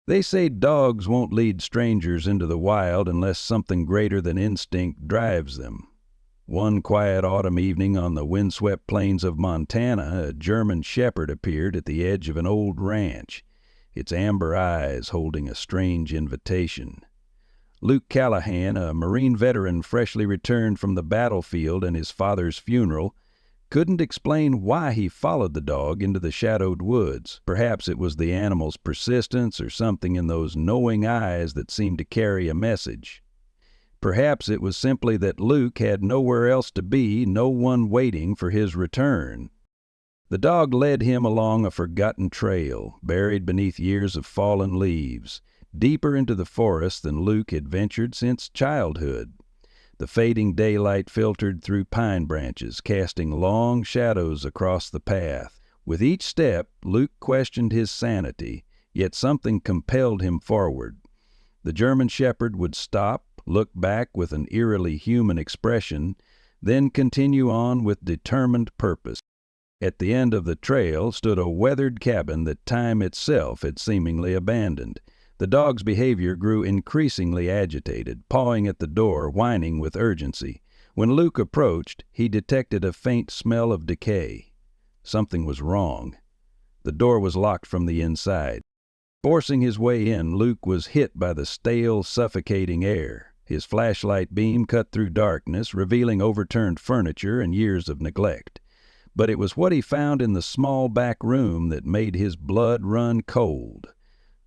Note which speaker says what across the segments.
Speaker 1: They say dogs won't lead strangers into the wild unless something greater than instinct drives them. One quiet autumn evening on the windswept plains of Montana, a German shepherd appeared at the edge of an old ranch, its amber eyes holding a strange invitation. Luke Callahan, a Marine veteran freshly returned from the battlefield and his father's funeral, couldn't explain why he followed the dog into the shadowed woods. Perhaps it was the animal's persistence or something in those knowing eyes that seemed to carry a message. Perhaps it was simply that Luke had nowhere else to be, no one waiting for his return. The dog led him along a forgotten trail, buried beneath years of fallen leaves, deeper into the forest than Luke had ventured since childhood. The fading daylight filtered through pine branches, casting long shadows across the path. With each step, Luke questioned his sanity, yet something compelled him forward. The German shepherd would stop, look back with an eerily human expression, then continue on with determined purpose. At the end of the trail stood a weathered cabin that time itself had seemingly abandoned. The dog's behavior grew increasingly agitated, pawing at the door, whining with urgency. When Luke approached, he detected a faint smell of decay. Something was wrong. The door was locked from the inside. Forcing his way in, Luke was hit by the stale, suffocating air. His flashlight beam cut through darkness, revealing overturned furniture and years of neglect. But it was what he found in the small back room that made his blood run cold.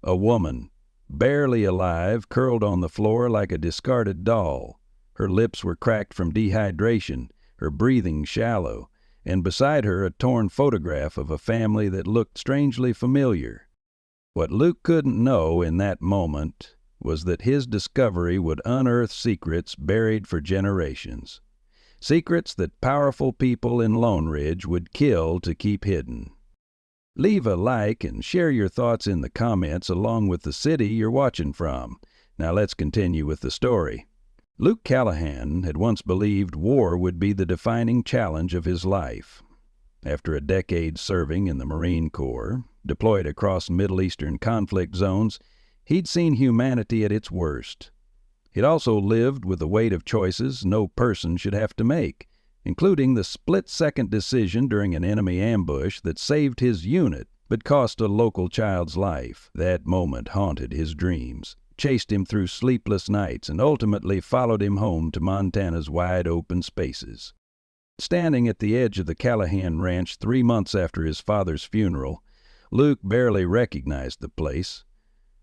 Speaker 1: A woman, barely alive, curled on the floor like a discarded doll. Her lips were cracked from dehydration, her breathing shallow, and beside her a torn photograph of a family that looked strangely familiar. What Luke couldn't know in that moment was that his discovery would unearth secrets buried for generations. Secrets that powerful people in Lone Ridge would kill to keep hidden. Leave a like and share your thoughts in the comments along with the city you're watching from. Now let's continue with the story. Luke Callahan had once believed war would be the defining challenge of his life. After a decade serving in the Marine Corps, deployed across Middle Eastern conflict zones, he'd seen humanity at its worst. He'd also lived with the weight of choices no person should have to make, including the split-second decision during an enemy ambush that saved his unit but cost a local child's life. That moment haunted his dreams, chased him through sleepless nights, and ultimately followed him home to Montana's wide-open spaces. Standing at the edge of the Callahan Ranch 3 months after his father's funeral, Luke barely recognized the place.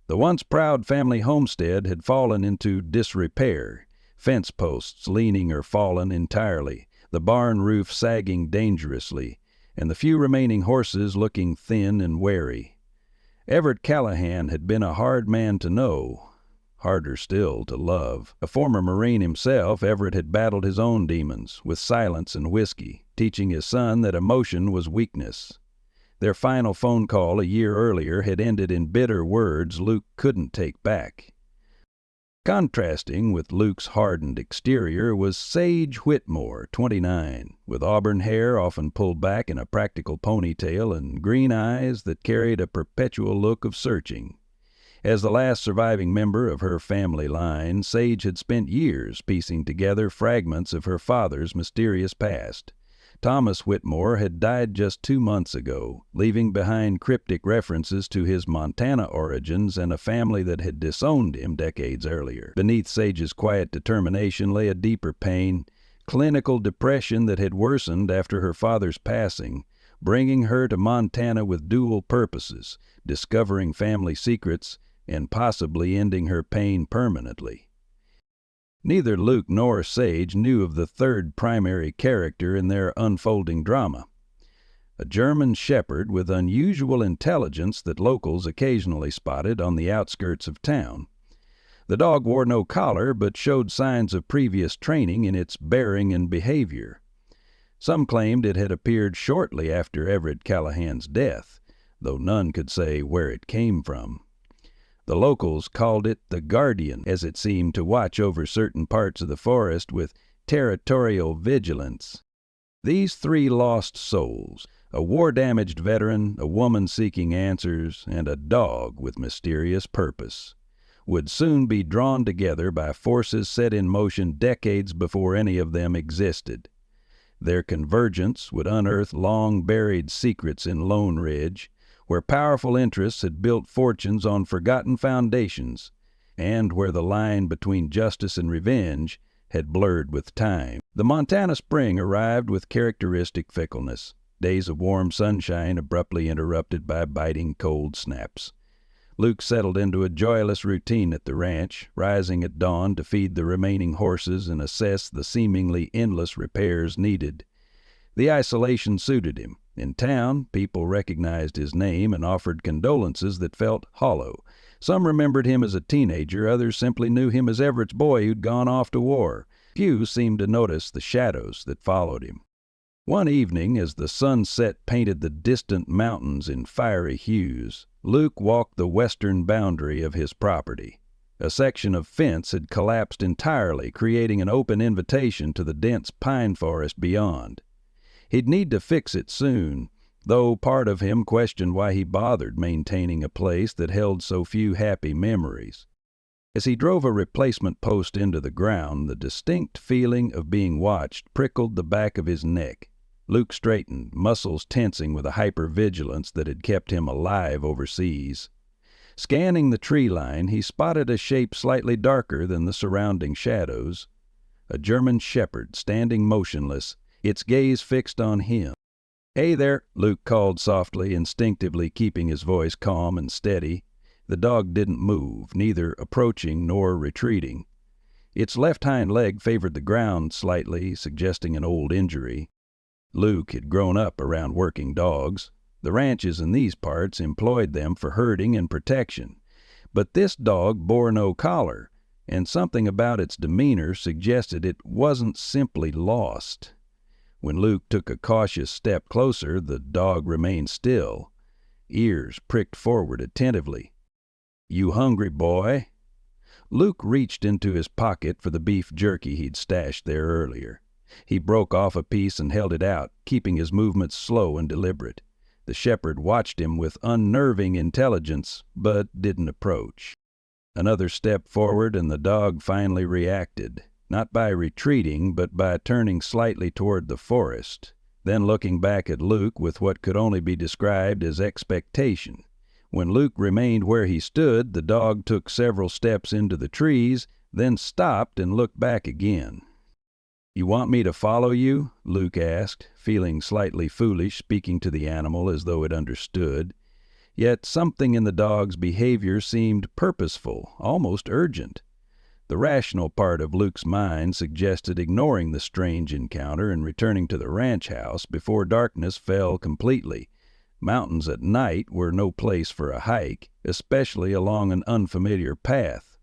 Speaker 1: The once proud family homestead had fallen into disrepair, fence posts leaning or fallen entirely, the barn roof sagging dangerously, and the few remaining horses looking thin and wary. Everett Callahan had been a hard man to know, harder still to love. A former Marine himself, Everett had battled his own demons with silence and whiskey, teaching his son that emotion was weakness. Their final phone call a year earlier had ended in bitter words Luke couldn't take back. Contrasting with Luke's hardened exterior was Sage Whitmore, 29, with auburn hair often pulled back in a practical ponytail and green eyes that carried a perpetual look of searching. As the last surviving member of her family line, Sage had spent years piecing together fragments of her father's mysterious past. Thomas Whitmore had died just 2 months ago, leaving behind cryptic references to his Montana origins and a family that had disowned him decades earlier. Beneath Sage's quiet determination lay a deeper pain, clinical depression that had worsened after her father's passing, bringing her to Montana with dual purposes, discovering family secrets and possibly ending her pain permanently. Neither Luke nor Sage knew of the third primary character in their unfolding drama, a German shepherd with unusual intelligence that locals occasionally spotted on the outskirts of town. The dog wore no collar but showed signs of previous training in its bearing and behavior. Some claimed it had appeared shortly after Everett Callahan's death, though none could say where it came from. The locals called it the Guardian, as it seemed to watch over certain parts of the forest with territorial vigilance. These 3 lost souls, A war-damaged veteran, a woman seeking answers, and a dog with mysterious purpose would soon be drawn together by forces set in motion decades before any of them existed. Their convergence would unearth long-buried secrets in Lone Ridge, where powerful interests had built fortunes on forgotten foundations, and where the line between justice and revenge had blurred with time. The Montana spring arrived with characteristic fickleness, days of warm sunshine abruptly interrupted by biting cold snaps. Luke settled into a joyless routine at the ranch, rising at dawn to feed the remaining horses and assess the seemingly endless repairs needed. The isolation suited him. In town, people recognized his name and offered condolences that felt hollow. Some remembered him as a teenager, others simply knew him as Everett's boy who'd gone off to war. Few seemed to notice the shadows that followed him. One evening, as the sunset painted the distant mountains in fiery hues, Luke walked the western boundary of his property. A section of fence had collapsed entirely, creating an open invitation to the dense pine forest beyond. He'd need to fix it soon, though part of him questioned why he bothered maintaining a place that held so few happy memories. As he drove a replacement post into the ground, the distinct feeling of being watched prickled the back of his neck. Luke straightened, muscles tensing with a hypervigilance that had kept him alive overseas. Scanning the tree line, he spotted a shape slightly darker than the surrounding shadows. A German shepherd standing motionless, its gaze fixed on him. "Hey there," Luke called softly, instinctively keeping his voice calm and steady. The dog didn't move, neither approaching nor retreating. Its left hind leg favored the ground slightly, suggesting an old injury. Luke had grown up around working dogs. The ranches in these parts employed them for herding and protection. But this dog bore no collar, and something about its demeanor suggested it wasn't simply lost. When Luke took a cautious step closer, the dog remained still, ears pricked forward attentively. "You hungry, boy?" Luke reached into his pocket for the beef jerky he'd stashed there earlier. He broke off a piece and held it out, keeping his movements slow and deliberate. The shepherd watched him with unnerving intelligence, but didn't approach. Another step forward and the dog finally reacted, not by retreating, but by turning slightly toward the forest, then looking back at Luke with what could only be described as expectation. When Luke remained where he stood, the dog took several steps into the trees, then stopped and looked back again. "You want me to follow you?" Luke asked, feeling slightly foolish speaking to the animal as though it understood. Yet something in the dog's behavior seemed purposeful, almost urgent. The rational part of Luke's mind suggested ignoring the strange encounter and returning to the ranch house before darkness fell completely. Mountains at night were no place for a hike, especially along an unfamiliar path.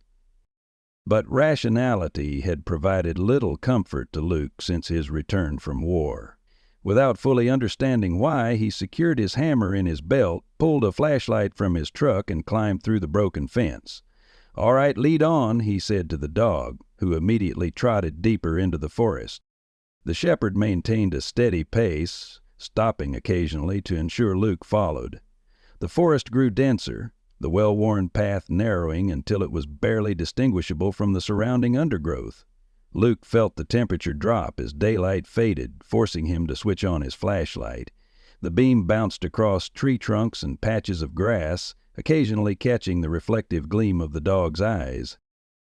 Speaker 1: But rationality had provided little comfort to Luke since his return from war. Without fully understanding why, he secured his hammer in his belt, pulled a flashlight from his truck, and climbed through the broken fence. "All right, lead on," he said to the dog, who immediately trotted deeper into the forest. The shepherd maintained a steady pace, stopping occasionally to ensure Luke followed. The forest grew denser, the well-worn path narrowing until it was barely distinguishable from the surrounding undergrowth. Luke felt the temperature drop as daylight faded, forcing him to switch on his flashlight. The beam bounced across tree trunks and patches of grass, occasionally catching the reflective gleam of the dog's eyes.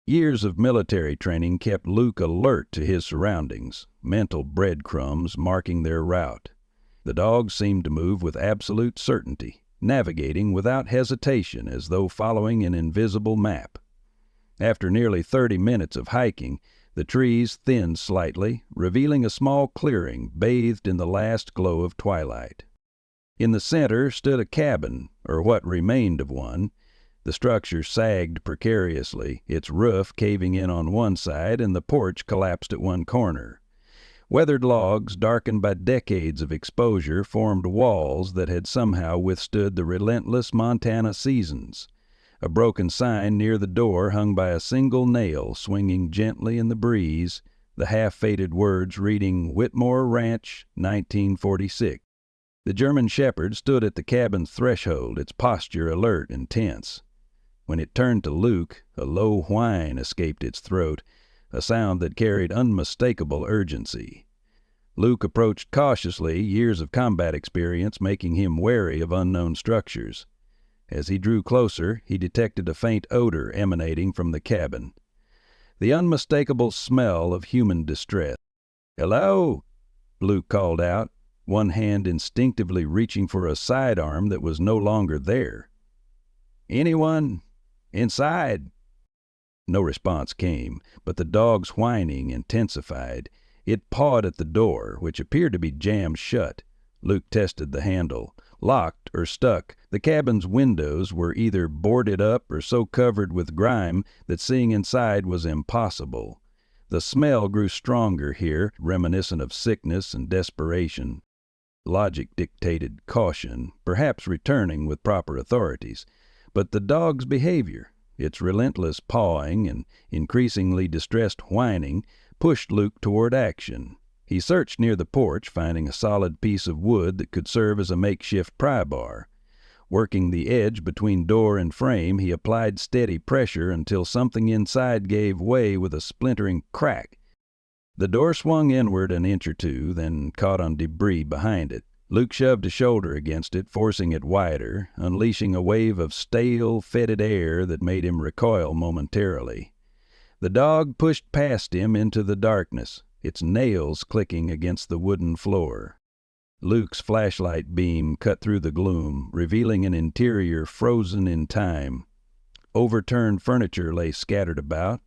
Speaker 1: Years of military training kept Luke alert to his surroundings, mental breadcrumbs marking their route. The dog seemed to move with absolute certainty, navigating without hesitation as though following an invisible map. After nearly 30 minutes of hiking, the trees thinned slightly, revealing a small clearing bathed in the last glow of twilight. In the center stood a cabin, or what remained of one. The structure sagged precariously, its roof caving in on one side and the porch collapsed at one corner. Weathered logs, darkened by decades of exposure, formed walls that had somehow withstood the relentless Montana seasons. A broken sign near the door hung by a single nail, swinging gently in the breeze, the half-faded words reading Whitmore Ranch, 1946. The German shepherd stood at the cabin's threshold, its posture alert and tense. When it turned to Luke, a low whine escaped its throat, a sound that carried unmistakable urgency. Luke approached cautiously, years of combat experience making him wary of unknown structures. As he drew closer, he detected a faint odor emanating from the cabin. The unmistakable smell of human distress. "Hello!" Luke called out, one hand instinctively reaching for a sidearm that was no longer there. "Anyone? Inside?" No response came, but the dog's whining intensified. It pawed at the door, which appeared to be jammed shut. Luke tested the handle. Locked or stuck, the cabin's windows were either boarded up or so covered with grime that seeing inside was impossible. The smell grew stronger here, reminiscent of sickness and desperation. Logic dictated caution, perhaps returning with proper authorities. But the dog's behavior, its relentless pawing and increasingly distressed whining, pushed Luke toward action. He searched near the porch, finding a solid piece of wood that could serve as a makeshift pry bar. Working the edge between door and frame, he applied steady pressure until something inside gave way with a splintering crack. The door swung inward an inch or two, then caught on debris behind it. Luke shoved a shoulder against it, forcing it wider, unleashing a wave of stale, fetid air that made him recoil momentarily. The dog pushed past him into the darkness, its nails clicking against the wooden floor. Luke's flashlight beam cut through the gloom, revealing an interior frozen in time. Overturned furniture lay scattered about,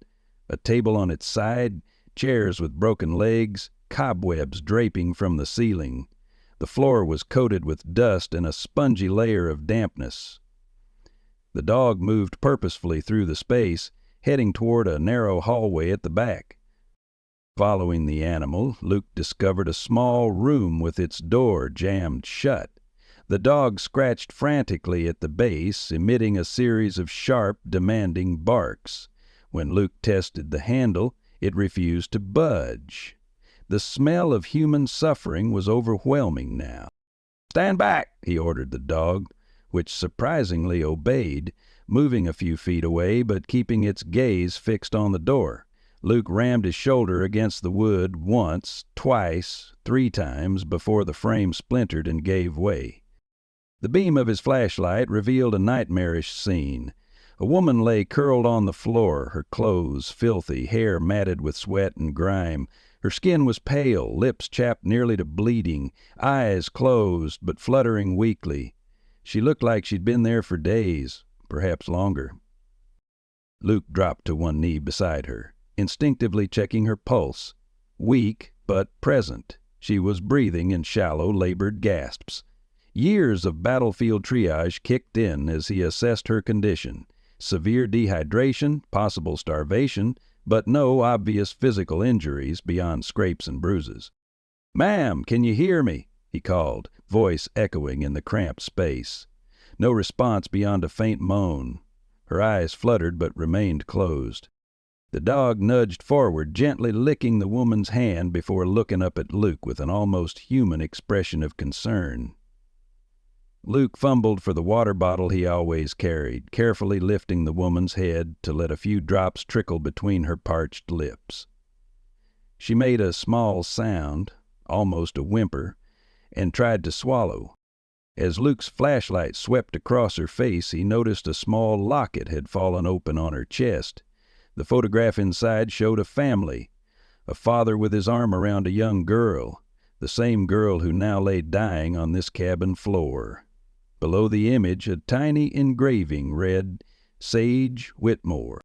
Speaker 1: a table on its side, chairs with broken legs, cobwebs draping from the ceiling. The floor was coated with dust and a spongy layer of dampness. The dog moved purposefully through the space, heading toward a narrow hallway at the back. Following the animal, Luke discovered a small room with its door jammed shut. The dog scratched frantically at the base, emitting a series of sharp, demanding barks. When Luke tested the handle, it refused to budge. The smell of human suffering was overwhelming now. "Stand back," he ordered the dog, which surprisingly obeyed, moving a few feet away but keeping its gaze fixed on the door. Luke rammed his shoulder against the wood once, twice, 3 times before the frame splintered and gave way. The beam of his flashlight revealed a nightmarish scene. A woman lay curled on the floor, her clothes filthy, hair matted with sweat and grime. Her skin was pale, lips chapped nearly to bleeding, eyes closed but fluttering weakly. She looked like she'd been there for days, perhaps longer. Luke dropped to one knee beside her, instinctively checking her pulse. Weak, but present, she was breathing in shallow, labored gasps. Years of battlefield triage kicked in as he assessed her condition. Severe dehydration, possible starvation, but no obvious physical injuries beyond scrapes and bruises. "Ma'am, can you hear me?" he called, voice echoing in the cramped space. No response beyond a faint moan. Her eyes fluttered but remained closed. The dog nudged forward, gently licking the woman's hand before looking up at Luke with an almost human expression of concern. Luke fumbled for the water bottle he always carried, carefully lifting the woman's head to let a few drops trickle between her parched lips. She made a small sound, almost a whimper, and tried to swallow. As Luke's flashlight swept across her face, he noticed a small locket had fallen open on her chest. The photograph inside showed a family, a father with his arm around a young girl, the same girl who now lay dying on this cabin floor. Below the image, a tiny engraving read, "Sage Whitmore."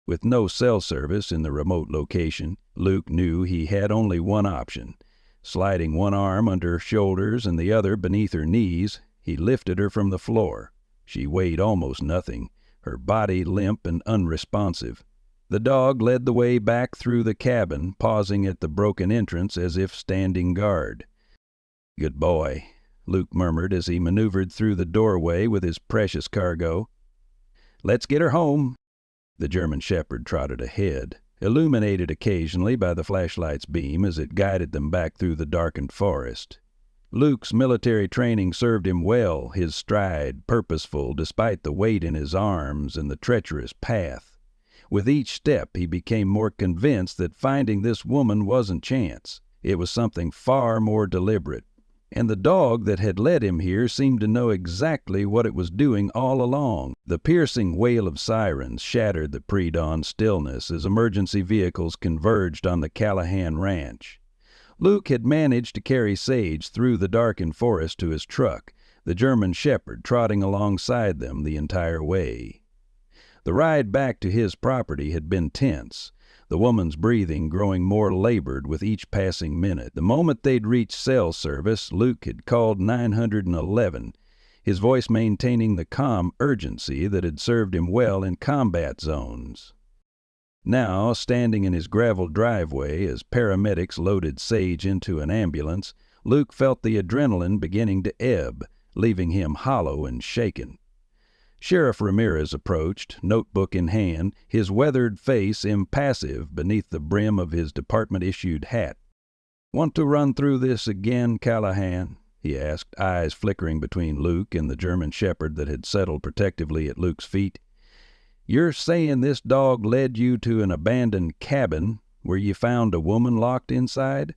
Speaker 1: With no cell service in the remote location, Luke knew he had only one option. Sliding one arm under her shoulders and the other beneath her knees, he lifted her from the floor. She weighed almost nothing, her body limp and unresponsive. The dog led the way back through the cabin, pausing at the broken entrance as if standing guard. "Good boy," Luke murmured as he maneuvered through the doorway with his precious cargo. "Let's get her home." The German shepherd trotted ahead, illuminated occasionally by the flashlight's beam as it guided them back through the darkened forest. Luke's military training served him well, his stride purposeful despite the weight in his arms and the treacherous path. With each step he became more convinced that finding this woman wasn't chance. It was something far more deliberate. And the dog that had led him here seemed to know exactly what it was doing all along. The piercing wail of sirens shattered the pre-dawn stillness as emergency vehicles converged on the Callahan ranch. Luke had managed to carry Sage through the darkened forest to his truck, the German shepherd trotting alongside them the entire way. The ride back to his property had been tense, the woman's breathing growing more labored with each passing minute. The moment they'd reached cell service, Luke had called 911, his voice maintaining the calm urgency that had served him well in combat zones. Now, standing in his gravel driveway as paramedics loaded Sage into an ambulance, Luke felt the adrenaline beginning to ebb, leaving him hollow and shaken. Sheriff Ramirez approached, notebook in hand, his weathered face impassive beneath the brim of his department-issued hat. "Want to run through this again, Callahan?" he asked, eyes flickering between Luke and the German shepherd that had settled protectively at Luke's feet. "You're saying this dog led you to an abandoned cabin where you found a woman locked inside?"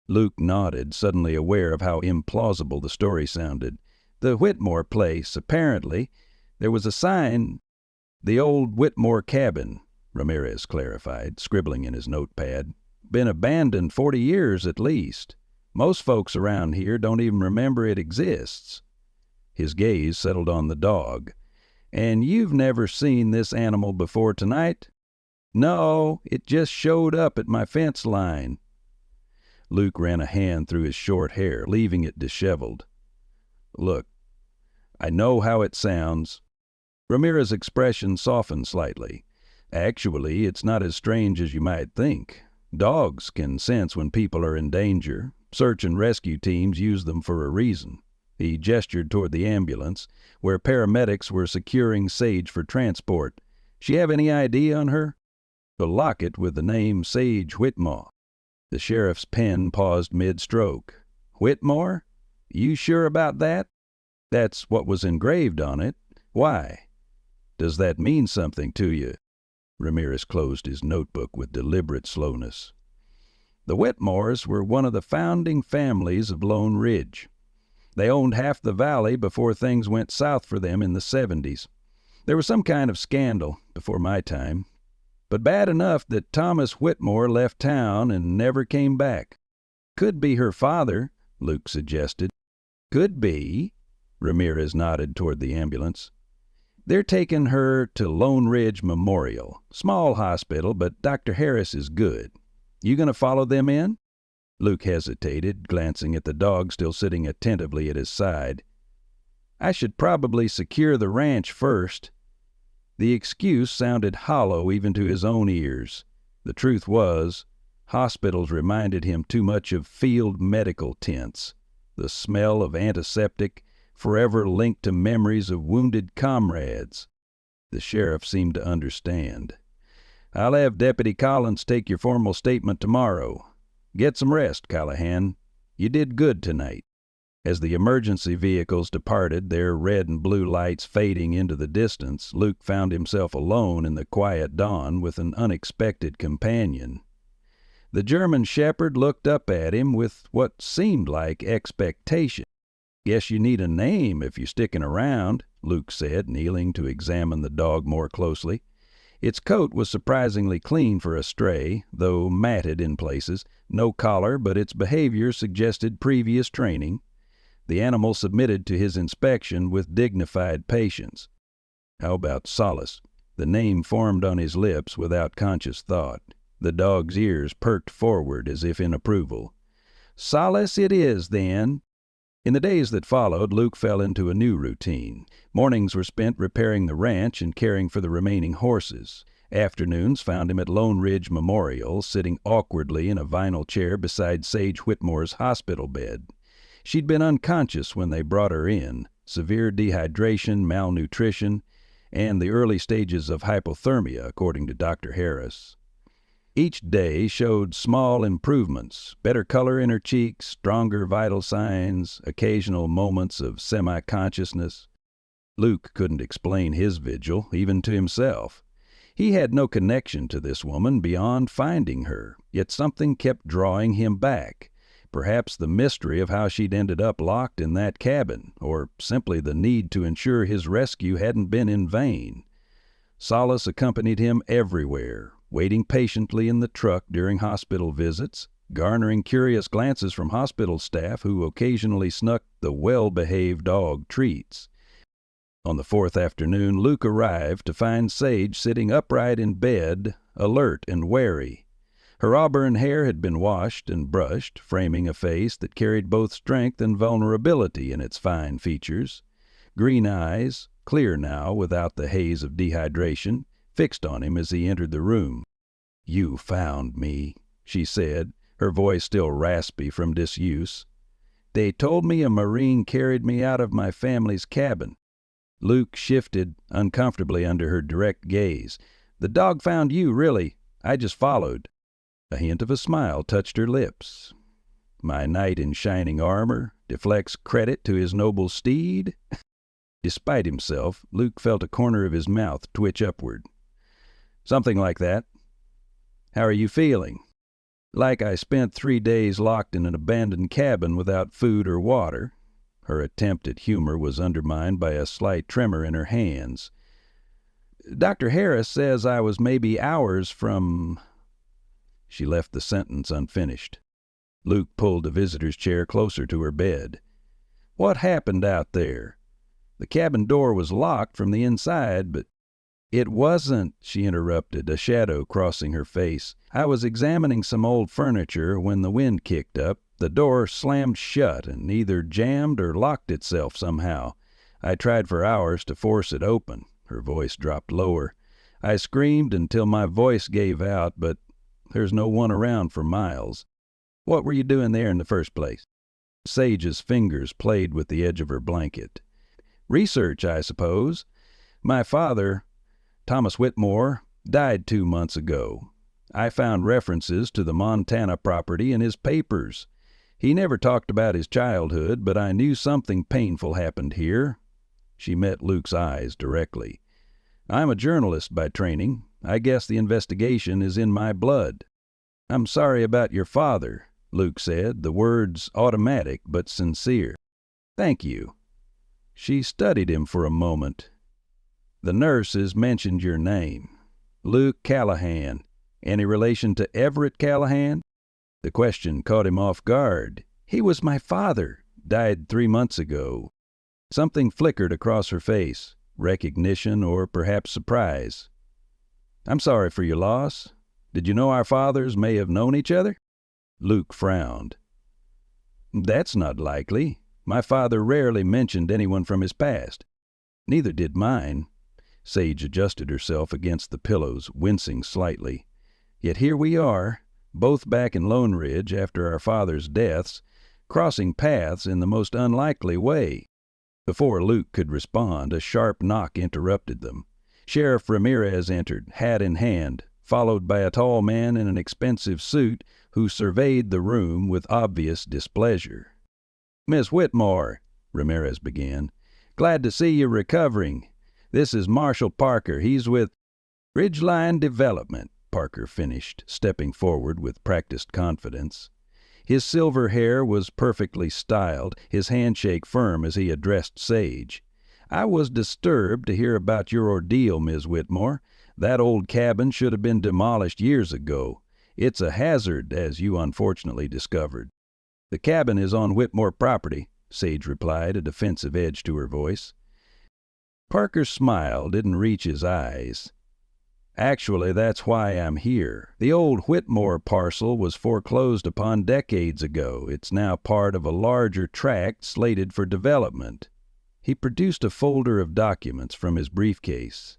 Speaker 1: Luke nodded, suddenly aware of how implausible the story sounded. "The Whitmore place, apparently. There was a sign—" "The old Whitmore cabin," Ramirez clarified, scribbling in his notepad. "Been abandoned 40 years at least. Most folks around here don't even remember it exists." His gaze settled on the dog. "And you've never seen this animal before tonight?" "No, it just showed up at my fence line." Luke ran a hand through his short hair, leaving it disheveled. "Look, I know how it sounds." Ramirez's expression softened slightly. "Actually, it's not as strange as you might think. Dogs can sense when people are in danger. Search and rescue teams use them for a reason." He gestured toward the ambulance, where paramedics were securing Sage for transport. "She have any ID on her?" "A locket with the name Sage Whitmore." The sheriff's pen paused mid-stroke. "Whitmore? You sure about that?" "That's what was engraved on it. Why? Does that mean something to you?" Ramirez closed his notebook with deliberate slowness. "The Whitmores were one of the founding families of Lone Ridge. They owned half the valley before things went south for them in the 70s. There was some kind of scandal before my time, but bad enough that Thomas Whitmore left town and never came back." "Could be her father," Luke suggested. "Could be." Ramirez nodded toward the ambulance. "They're taking her to Lone Ridge Memorial. Small hospital, but Dr. Harris is good. You gonna follow them in?" Luke hesitated, glancing at the dog still sitting attentively at his side. "I should probably secure the ranch first." The excuse sounded hollow even to his own ears. The truth was, hospitals reminded him too much of field medical tents, the smell of antiseptic, forever linked to memories of wounded comrades. The sheriff seemed to understand. "I'll have Deputy Collins take your formal statement tomorrow. Get some rest, Callahan. You did good tonight." As the emergency vehicles departed, their red and blue lights fading into the distance, Luke found himself alone in the quiet dawn with an unexpected companion. The German shepherd looked up at him with what seemed like expectation. "Guess you need a name if you're sticking around," Luke said, kneeling to examine the dog more closely. Its coat was surprisingly clean for a stray, though matted in places. No collar, but its behavior suggested previous training. The animal submitted to his inspection with dignified patience. "How about Solace?" The name formed on his lips without conscious thought. The dog's ears perked forward as if in approval. "Solace it is, then." In the days that followed, Luke fell into a new routine. Mornings were spent repairing the ranch and caring for the remaining horses. Afternoons found him at Lone Ridge Memorial, sitting awkwardly in a vinyl chair beside Sage Whitmore's hospital bed. She'd been unconscious when they brought her in, severe dehydration, malnutrition, and the early stages of hypothermia, according to Dr. Harris. Each day showed small improvements, better color in her cheeks, stronger vital signs, occasional moments of semi-consciousness. Luke couldn't explain his vigil, even to himself. He had no connection to this woman beyond finding her, yet something kept drawing him back. Perhaps the mystery of how she'd ended up locked in that cabin, or simply the need to ensure his rescue hadn't been in vain. Solace accompanied him everywhere, waiting patiently in the truck during hospital visits, garnering curious glances from hospital staff who occasionally snuck the well-behaved dog treats. On the fourth afternoon, Luke arrived to find Sage sitting upright in bed, alert and wary. Her auburn hair had been washed and brushed, framing a face that carried both strength and vulnerability in its fine features. Green eyes, clear now without the haze of dehydration, fixed on him as he entered the room. "You found me," she said, her voice still raspy from disuse. "They told me a Marine carried me out of my family's cabin." Luke shifted uncomfortably under her direct gaze. "The dog found you, really. I just followed." A hint of a smile touched her lips. "My knight in shining armor deflects credit to his noble steed?" Despite himself, Luke felt a corner of his mouth twitch upward. "Something like that. How are you feeling?" "Like I spent 3 days locked in an abandoned cabin without food or water." Her attempt at humor was undermined by a slight tremor in her hands. "Dr. Harris says I was maybe hours from—" She left the sentence unfinished. Luke pulled the visitor's chair closer to her bed. "What happened out there? The cabin door was locked from the inside, but—" "It wasn't," she interrupted, a shadow crossing her face. "I was examining some old furniture when the wind kicked up. The door slammed shut and either jammed or locked itself somehow. I tried for hours to force it open." Her voice dropped lower. "I screamed until my voice gave out, but there's no one around for miles. What were you doing there in the first place?" Sage's fingers played with the edge of her blanket. "Research, I suppose. My father, Thomas Whitmore, died 2 months ago. I found references to the Montana property in his papers. He never talked about his childhood, but I knew something painful happened here." She met Luke's eyes directly. "I'm a journalist by training. I guess the investigation is in my blood." "I'm sorry about your father," Luke said, the words automatic but sincere. "Thank you." She studied him for a moment. "The nurses mentioned your name. Luke Callahan. Any relation to Everett Callahan?" The question caught him off guard. "He was my father. Died 3 months ago." Something flickered across her face, recognition or perhaps surprise. "I'm sorry for your loss. Did you know our fathers may have known each other?" Luke frowned. "That's not likely. My father rarely mentioned anyone from his past." "Neither did mine." Sage adjusted herself against the pillows, wincing slightly. "Yet here we are, both back in Lone Ridge after our fathers' deaths, crossing paths in the most unlikely way." Before Luke could respond, a sharp knock interrupted them. Sheriff Ramirez entered, hat in hand, followed by a tall man in an expensive suit who surveyed the room with obvious displeasure. "Miss Whitmore," Ramirez began, "glad to see you recovering. This is Marshall Parker. He's with—" "Ridgeline Development," Parker finished, stepping forward with practiced confidence. His silver hair was perfectly styled, his handshake firm as he addressed Sage. "I was disturbed to hear about your ordeal, Ms. Whitmore. That old cabin should have been demolished years ago. It's a hazard, as you unfortunately discovered." "The cabin is on Whitmore property," Sage replied, a defensive edge to her voice. Parker's smile didn't reach his eyes. "Actually, that's why I'm here. The old Whitmore parcel was foreclosed upon decades ago. It's now part of a larger tract slated for development." He produced a folder of documents from his briefcase.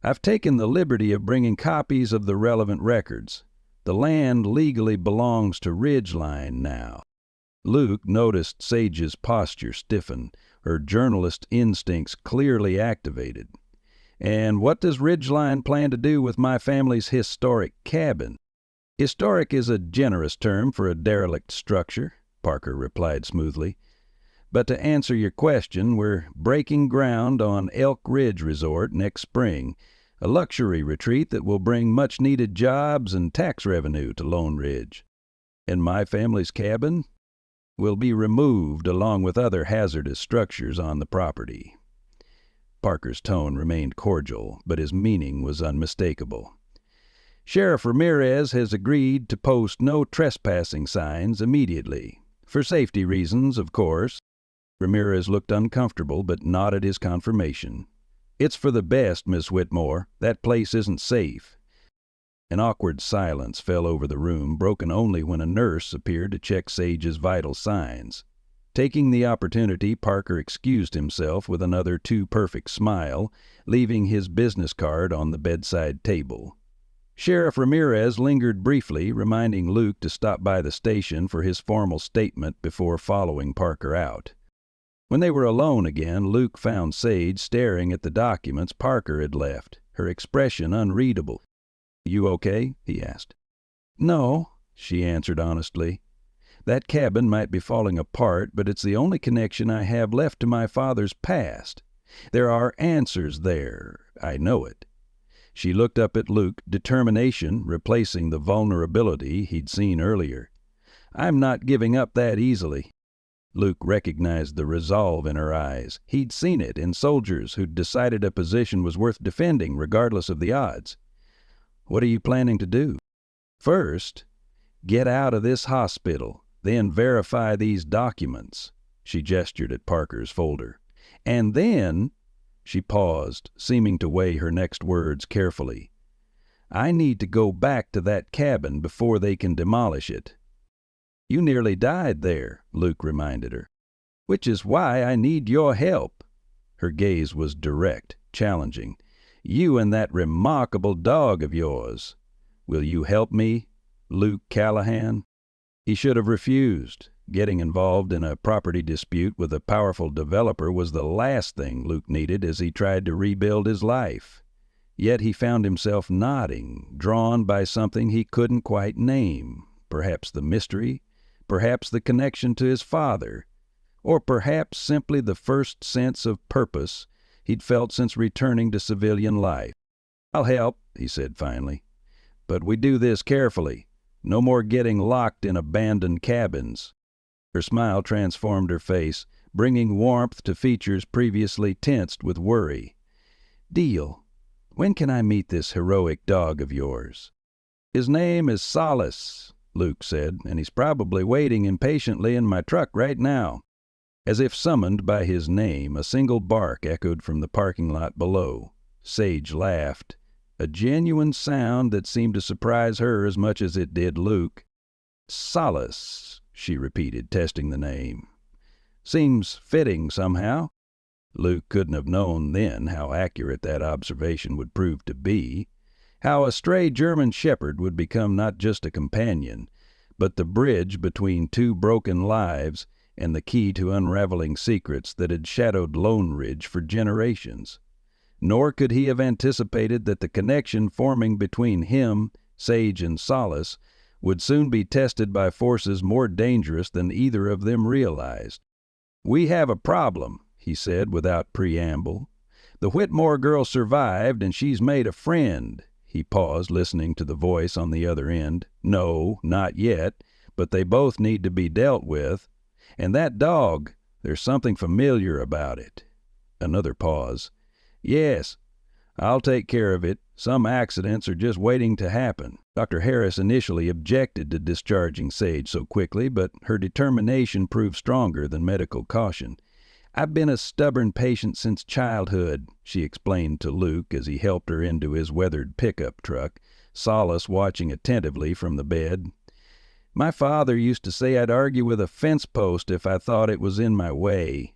Speaker 1: "I've taken the liberty of bringing copies of the relevant records. The land legally belongs to Ridgeline now." Luke noticed Sage's posture stiffen, her journalist instincts clearly activated. "And what does Ridgeline plan to do with my family's historic cabin?" "Historic is a generous term for a derelict structure," Parker replied smoothly. "But to answer your question, we're breaking ground on Elk Ridge Resort next spring, a luxury retreat that will bring much-needed jobs and tax revenue to Lone Ridge. And my family's cabin will be removed along with other hazardous structures on the property." Parker's tone remained cordial, but his meaning was unmistakable. "Sheriff Ramirez has agreed to post no trespassing signs immediately. For safety reasons, of course." Ramirez looked uncomfortable, but nodded his confirmation. "It's for the best, Miss Whitmore. That place isn't safe." An awkward silence fell over the room, broken only when a nurse appeared to check Sage's vital signs. Taking the opportunity, Parker excused himself with another too-perfect smile, leaving his business card on the bedside table. Sheriff Ramirez lingered briefly, reminding Luke to stop by the station for his formal statement before following Parker out. When they were alone again, Luke found Sage staring at the documents Parker had left, her expression unreadable. "You okay?" he asked. "No," she answered honestly. "That cabin might be falling apart, but it's the only connection I have left to my father's past. There are answers there. I know it." She looked up at Luke, determination replacing the vulnerability he'd seen earlier. "I'm not giving up that easily." Luke recognized the resolve in her eyes. He'd seen it in soldiers who'd decided a position was worth defending regardless of the odds. "What are you planning to do?" "First, get out of this hospital. Then verify these documents." She gestured at Parker's folder. "And then," she paused, seeming to weigh her next words carefully, "I need to go back to that cabin before they can demolish it." "You nearly died there," Luke reminded her. "Which is why I need your help." Her gaze was direct, challenging. "You and that remarkable dog of yours. Will you help me, Luke Callahan?" He should have refused. Getting involved in a property dispute with a powerful developer was the last thing Luke needed as he tried to rebuild his life. Yet he found himself nodding, drawn by something he couldn't quite name. Perhaps the mystery, perhaps the connection to his father, or perhaps simply the first sense of purpose he'd felt since returning to civilian life. "I'll help," he said finally. "But we do this carefully. No more getting locked in abandoned cabins." Her smile transformed her face, bringing warmth to features previously tensed with worry. "Deal. When can I meet this heroic dog of yours?" "His name is Solace," Luke said, "and he's probably waiting impatiently in my truck right now." As if summoned by his name, a single bark echoed from the parking lot below. Sage laughed, a genuine sound that seemed to surprise her as much as it did Luke. "Solace," she repeated, testing the name. "Seems fitting somehow." Luke couldn't have known then how accurate that observation would prove to be, how a stray German shepherd would become not just a companion, but the bridge between two broken lives and the key to unraveling secrets that had shadowed Lone Ridge for generations. Nor could he have anticipated that the connection forming between him, Sage, and Solace would soon be tested by forces more dangerous than either of them realized. "We have a problem," he said without preamble. "The Whitmore girl survived, and she's made a friend." He paused, listening to the voice on the other end. "No, not yet, but they both need to be dealt with. And that dog, there's something familiar about it." Another pause. "Yes, I'll take care of it. Some accidents are just waiting to happen." Dr. Harris initially objected to discharging Sage so quickly, but her determination proved stronger than medical caution. "I've been a stubborn patient since childhood," she explained to Luke as he helped her into his weathered pickup truck, Solace watching attentively from the bed. "My father used to say I'd argue with a fence post if I thought it was in my way."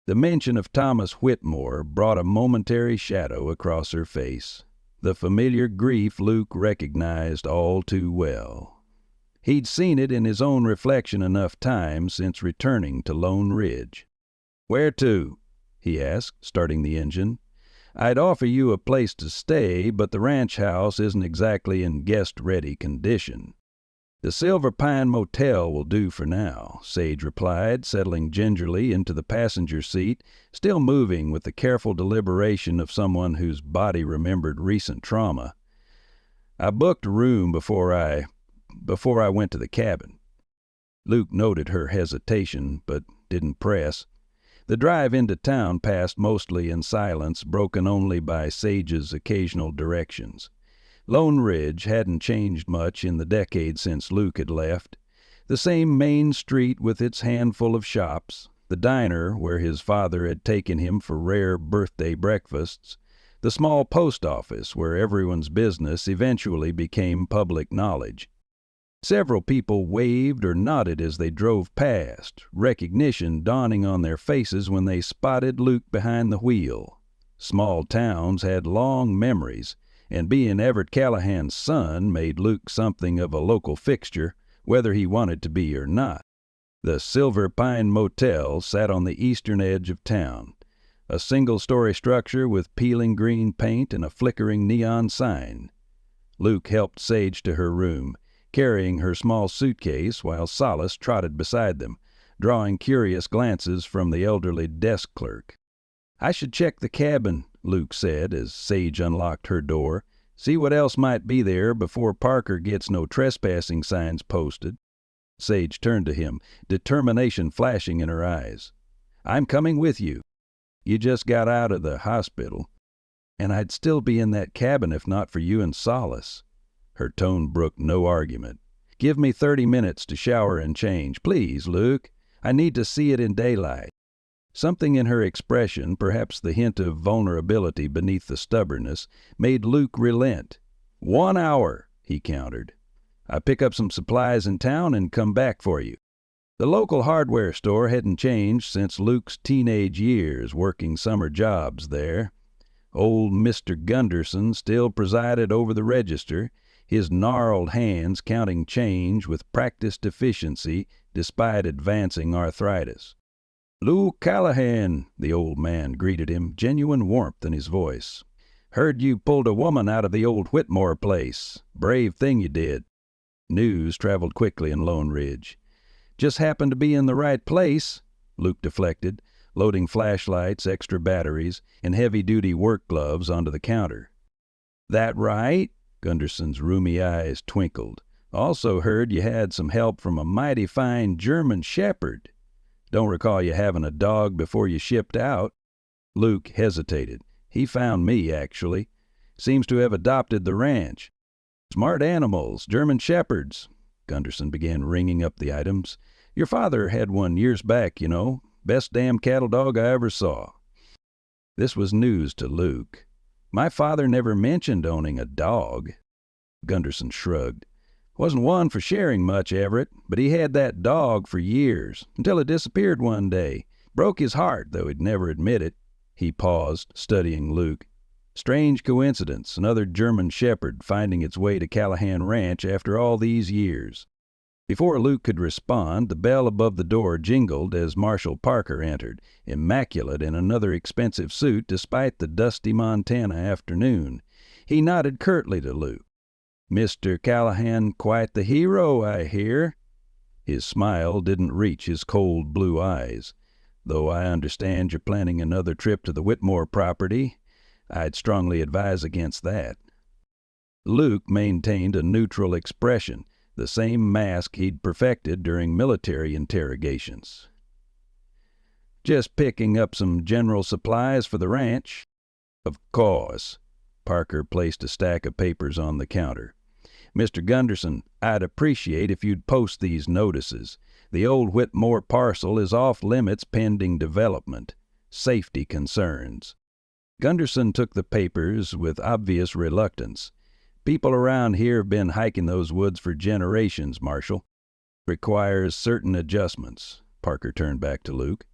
Speaker 1: The mention of Thomas Whitmore brought a momentary shadow across her face. The familiar grief Luke recognized all too well. He'd seen it in his own reflection enough times since returning to Lone Ridge. "Where to?" he asked, starting the engine. I'd offer you a place to stay, but the ranch house isn't exactly in guest-ready condition." "The Silver Pine Motel will do for now," Sage replied, settling gingerly into the passenger seat, still moving with the careful deliberation of someone whose body remembered recent trauma. "I booked a room before I went to the cabin." Luke noted her hesitation, but didn't press. The drive into town passed mostly in silence, broken only by Sage's occasional directions. Lone Ridge hadn't changed much in the decade since Luke had left. The same main street with its handful of shops, the diner where his father had taken him for rare birthday breakfasts, the small post office where everyone's business eventually became public knowledge. Several people waved or nodded as they drove past, recognition dawning on their faces when they spotted Luke behind the wheel. Small towns had long memories, and being Everett Callahan's son made Luke something of a local fixture, whether he wanted to be or not. The Silver Pine Motel sat on the eastern edge of town, a single-story structure with peeling green paint and a flickering neon sign. Luke helped Sage to her room, carrying her small suitcase while Solace trotted beside them, drawing curious glances from the elderly desk clerk. "I should check the cabin," Luke said as Sage unlocked her door. "See what else might be there before Parker gets no trespassing signs posted." Sage turned to him, determination flashing in her eyes. "I'm coming with you. You just got out of the hospital, and I'd still be in that cabin if not for you and Solace." Her tone brooked no argument. "Give me 30 minutes to shower and change. Please, Luke. I need to see it in daylight." Something in her expression, perhaps the hint of vulnerability beneath the stubbornness, made Luke relent. 1 hour, he countered. "I pick up some supplies in town and come back for you." The local hardware store hadn't changed since Luke's teenage years working summer jobs there. Old Mr. Gunderson still presided over the register, his gnarled hands counting change with practiced efficiency despite advancing arthritis. "Luke Callahan," the old man greeted him, genuine warmth in his voice. "Heard you pulled a woman out of the old Whitmore place. Brave thing you did." News traveled quickly in Lone Ridge. "Just happened to be in the right place," Luke deflected, loading flashlights, extra batteries, and heavy-duty work gloves onto the counter. "That right?" Gunderson's roomy eyes twinkled. "Also heard you had some help from a mighty fine German shepherd. Don't recall you having a dog before you shipped out." Luke hesitated. "He found me, actually. Seems to have adopted the ranch. Smart animals, German shepherds." Gunderson began ringing up the items. "Your father had one years back, you know. Best damn cattle dog I ever saw." This was news to Luke. "My father never mentioned owning a dog." Gunderson shrugged. "Wasn't one for sharing much, Everett, but he had that dog for years, until it disappeared one day. Broke his heart, though he'd never admit it." He paused, studying Luke. Strange coincidence, another German shepherd finding its way to Callahan Ranch after all these years. Before Luke could respond, the bell above the door jingled as Marshal Parker entered, immaculate in another expensive suit despite the dusty Montana afternoon. He nodded curtly to Luke. "Mr. Callahan quite the hero, I hear." His smile didn't reach his cold blue eyes. "Though I understand you're planning another trip to the Whitmore property, I'd strongly advise against that." Luke maintained a neutral expression, the same mask he'd perfected during military interrogations. "Just picking up some general supplies for the ranch." "Of course." Parker placed a stack of papers on the counter. "Mr. Gunderson, I'd appreciate if you'd post these notices. The old Whitmore parcel is off limits pending development. Safety concerns." Gunderson took the papers with obvious reluctance. "People around here have been hiking those woods for generations, Marshal. Requires certain adjustments." Parker turned back to Luke.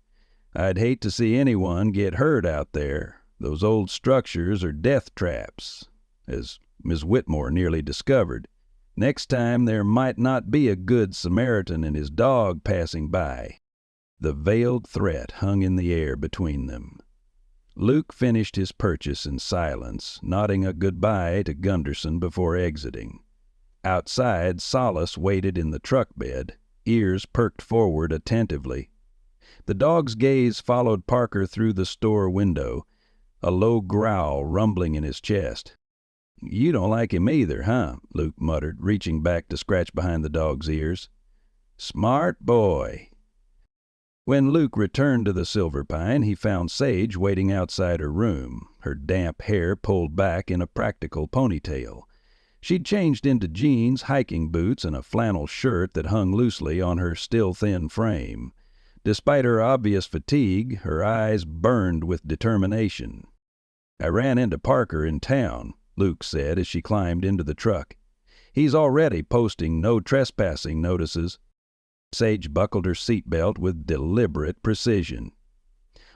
Speaker 1: "I'd hate to see anyone get hurt out there. Those old structures are death traps, as Miss Whitmore nearly discovered. Next time there might not be a good Samaritan and his dog passing by." The veiled threat hung in the air between them. Luke finished his purchase in silence, nodding a goodbye to Gunderson before exiting. Outside, Solace waited in the truck bed, ears perked forward attentively. The dog's gaze followed Parker through the store window, a low growl rumbling in his chest. "You don't like him either, huh?" Luke muttered, reaching back to scratch behind the dog's ears. "Smart boy." When Luke returned to the Silver Pine, he found Sage waiting outside her room, her damp hair pulled back in a practical ponytail. She'd changed into jeans, hiking boots, and a flannel shirt that hung loosely on her still thin frame. Despite her obvious fatigue, her eyes burned with determination. "I ran into Parker in town," Luke said as she climbed into the truck. "He's already posting no trespassing notices." Sage buckled her seatbelt with deliberate precision.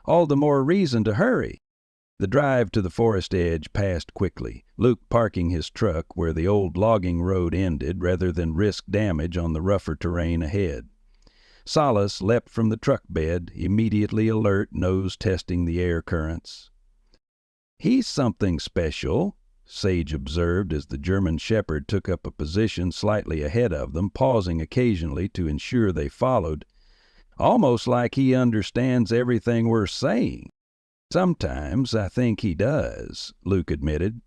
Speaker 1: "All the more reason to hurry." The drive to the forest edge passed quickly, Luke parking his truck where the old logging road ended rather than risk damage on the rougher terrain ahead. Solace leapt from the truck bed, immediately alert, nose testing the air currents. "He's something special," Sage observed as the German shepherd took up a position slightly ahead of them, pausing occasionally to ensure they followed. "Almost like he understands everything we're saying." "Sometimes I think he does," Luke admitted.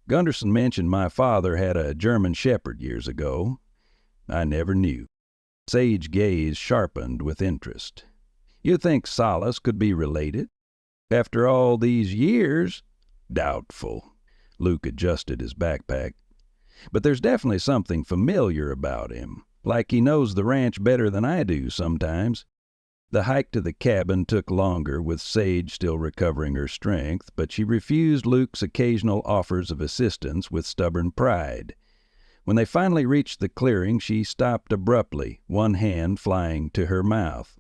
Speaker 1: "Gunderson mentioned my father had a German shepherd years ago. I never knew." Sage's gaze sharpened with interest. "You think Solace could be related? After all these years?" "Doubtful." Luke adjusted his backpack. "But there's definitely something familiar about him, like he knows the ranch better than I do sometimes." The hike to the cabin took longer, with Sage still recovering her strength, but she refused Luke's occasional offers of assistance with stubborn pride. When they finally reached the clearing, she stopped abruptly, one hand flying to her mouth.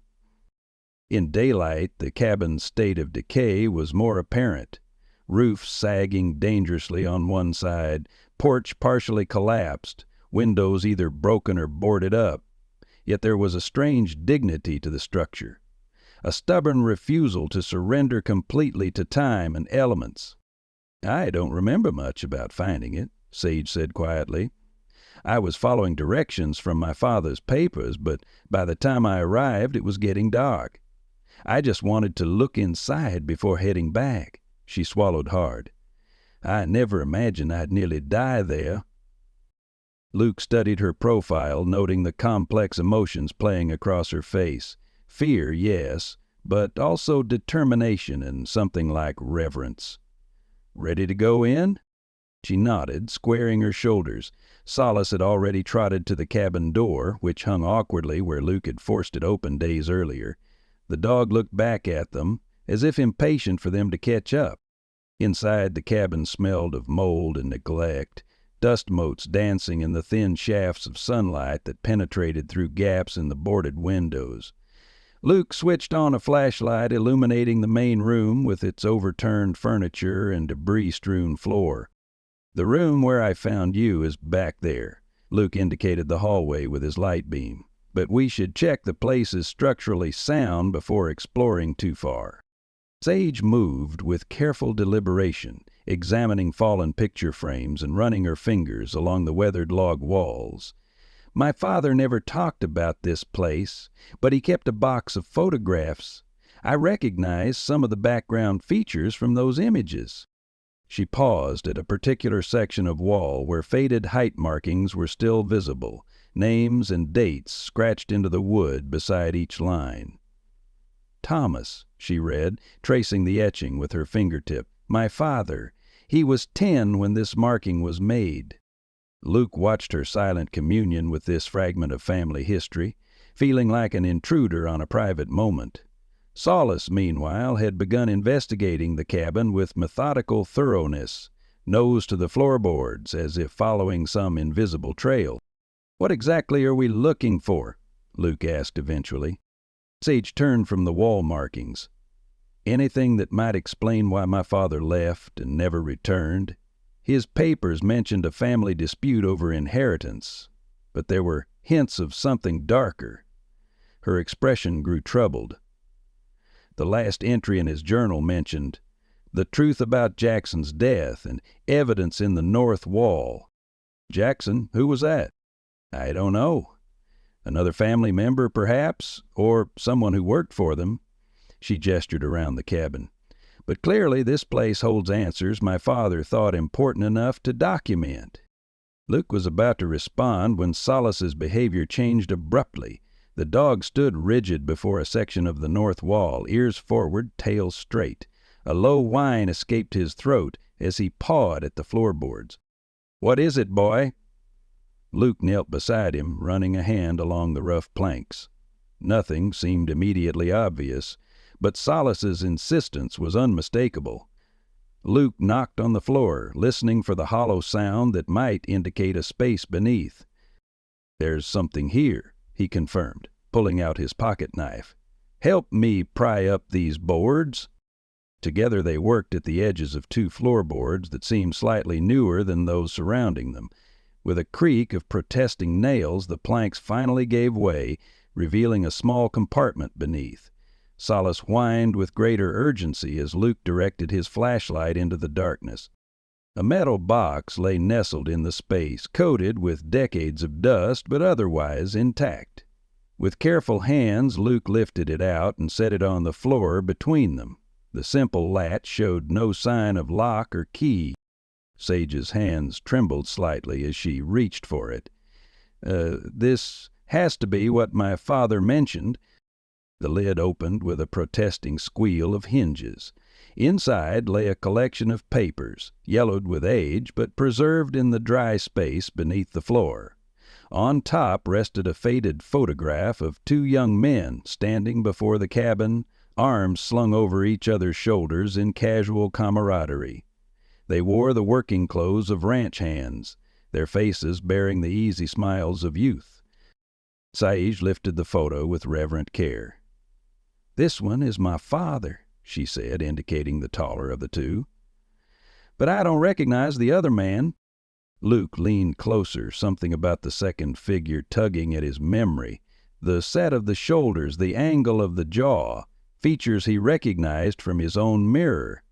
Speaker 1: In daylight, the cabin's state of decay was more apparent. Roof sagging dangerously on one side, porch partially collapsed, windows either broken or boarded up. Yet there was a strange dignity to the structure, a stubborn refusal to surrender completely to time and elements. "I don't remember much about finding it," Sage said quietly. "I was following directions from my father's papers, but by the time I arrived it was getting dark. I just wanted to look inside before heading back." She swallowed hard. "I never imagined I'd nearly die there." Luke studied her profile, noting the complex emotions playing across her face. Fear, yes, but also determination and something like reverence. "Ready to go in?" She nodded, squaring her shoulders. Solace had already trotted to the cabin door, which hung awkwardly where Luke had forced it open days earlier. The dog looked back at them, as if impatient for them to catch up. Inside, the cabin smelled of mold and neglect, dust motes dancing in the thin shafts of sunlight that penetrated through gaps in the boarded windows. Luke switched on a flashlight, illuminating the main room with its overturned furniture and debris-strewn floor. "The room where I found you is back there." Luke indicated the hallway with his light beam. "But we should check the place is structurally sound before exploring too far." Sage moved with careful deliberation, examining fallen picture frames and running her fingers along the weathered log walls. "My father never talked about this place, but he kept a box of photographs. I recognized some of the background features from those images." She paused at a particular section of wall where faded height markings were still visible, names and dates scratched into the wood beside each line. "Thomas," she read, tracing the etching with her fingertip. "My father. He was 10 when this marking was made." Luke watched her silent communion with this fragment of family history, feeling like an intruder on a private moment. Solace, meanwhile, had begun investigating the cabin with methodical thoroughness, nose to the floorboards, as if following some invisible trail. "What exactly are we looking for?" Luke asked eventually. Sage turned from the wall markings. "Anything that might explain why my father left and never returned. His papers mentioned a family dispute over inheritance, but there were hints of something darker." Her expression grew troubled. The last entry in his journal mentioned the truth about Jackson's death and evidence in the north wall. Jackson? Who was that? I don't know. Another family member, perhaps, or someone who worked for them. She gestured around the cabin. But clearly this place holds answers my father thought important enough to document. Luke was about to respond when Solace's behavior changed abruptly. The dog stood rigid before a section of the north wall, ears forward, tail straight. A low whine escaped his throat as he pawed at the floorboards. "What is it, boy?" Luke knelt beside him, running a hand along the rough planks. Nothing seemed immediately obvious, but Solace's insistence was unmistakable. Luke knocked on the floor, listening for the hollow sound that might indicate a space beneath. "There's something here," he confirmed, pulling out his pocket knife. "Help me pry up these boards." Together they worked at the edges of two floorboards that seemed slightly newer than those surrounding them. With a creak of protesting nails, the planks finally gave way, revealing a small compartment beneath. Solace whined with greater urgency as Luke directed his flashlight into the darkness. A metal box lay nestled in the space, coated with decades of dust, but otherwise intact. With careful hands, Luke lifted it out and set it on the floor between them. The simple latch showed no sign of lock or key. Sage's hands trembled slightly as she reached for it. This has to be what my father mentioned." The lid opened with a protesting squeal of hinges. Inside lay a collection of papers, yellowed with age, but preserved in the dry space beneath the floor. On top rested a faded photograph of two young men standing before the cabin, arms slung over each other's shoulders in casual camaraderie. They wore the working clothes of ranch hands, their faces bearing the easy smiles of youth. Sage lifted the photo with reverent care. "This one is my father," she said, indicating the taller of the two. "But I don't recognize the other man." Luke leaned closer, something about the second figure tugging at his memory. The set of the shoulders, the angle of the jaw, features he recognized from his own mirror.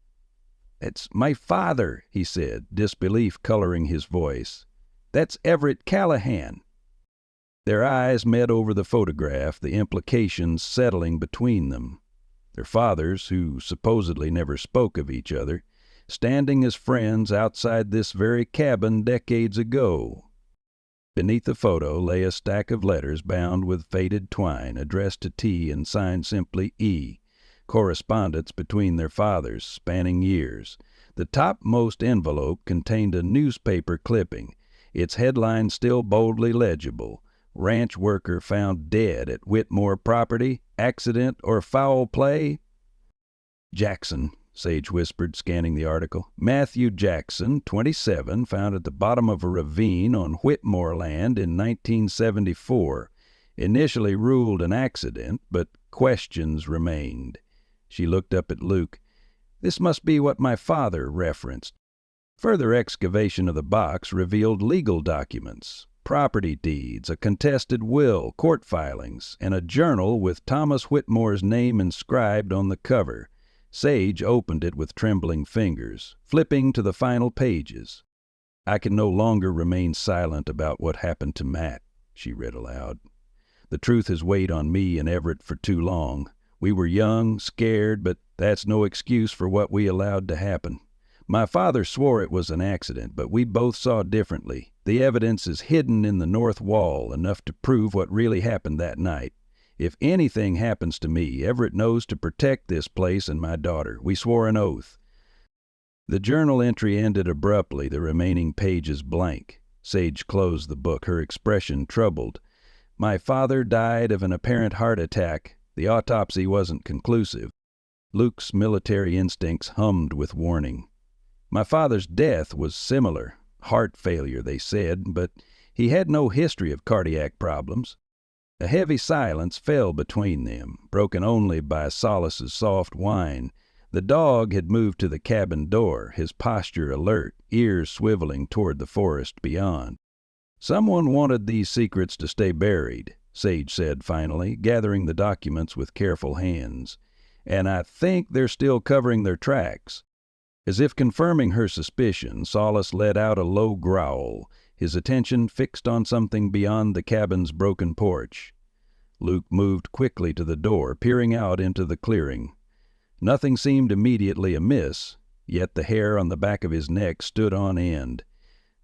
Speaker 1: "It's my father," he said, disbelief coloring his voice. "That's Everett Callahan." Their eyes met over the photograph, the implications settling between them. Their fathers, who supposedly never spoke of each other, standing as friends outside this very cabin decades ago. Beneath the photo lay a stack of letters bound with faded twine, addressed to T and signed simply E, correspondence between their fathers spanning years. The topmost envelope contained a newspaper clipping, its headline still boldly legible: "Ranch worker found dead at Whitmore property, accident or foul play?" "Jackson," Sage whispered, scanning the article. "Matthew Jackson, 27, found at the bottom of a ravine on Whitmore land in 1974. Initially ruled an accident, but questions remained." She looked up at Luke. "This must be what my father referenced." Further excavation of the box revealed legal documents, property deeds, a contested will, court filings, and a journal with Thomas Whitmore's name inscribed on the cover. Sage opened it with trembling fingers, flipping to the final pages. "I can no longer remain silent about what happened to Matt," she read aloud. "The truth has weighed on me and Everett for too long. We were young, scared, but that's no excuse for what we allowed to happen. My father swore it was an accident, but we both saw differently. The evidence is hidden in the north wall, enough to prove what really happened that night. If anything happens to me, Everett knows to protect this place and my daughter. We swore an oath." The journal entry ended abruptly, the remaining pages blank. Sage closed the book, her expression troubled. "My father died of an apparent heart attack. The autopsy wasn't conclusive." Luke's military instincts hummed with warning. "My father's death was similar. Heart failure, they said, but he had no history of cardiac problems." A heavy silence fell between them, broken only by Solace's soft whine. The dog had moved to the cabin door, his posture alert, ears swiveling toward the forest beyond. "Someone wanted these secrets to stay buried," Sage said finally, gathering the documents with careful hands. and I think they're still covering their tracks." As if confirming her suspicion, Salas let out a low growl, his attention fixed on something beyond the cabin's broken porch. Luke moved quickly to the door, peering out into the clearing. Nothing seemed immediately amiss, yet the hair on the back of his neck stood on end.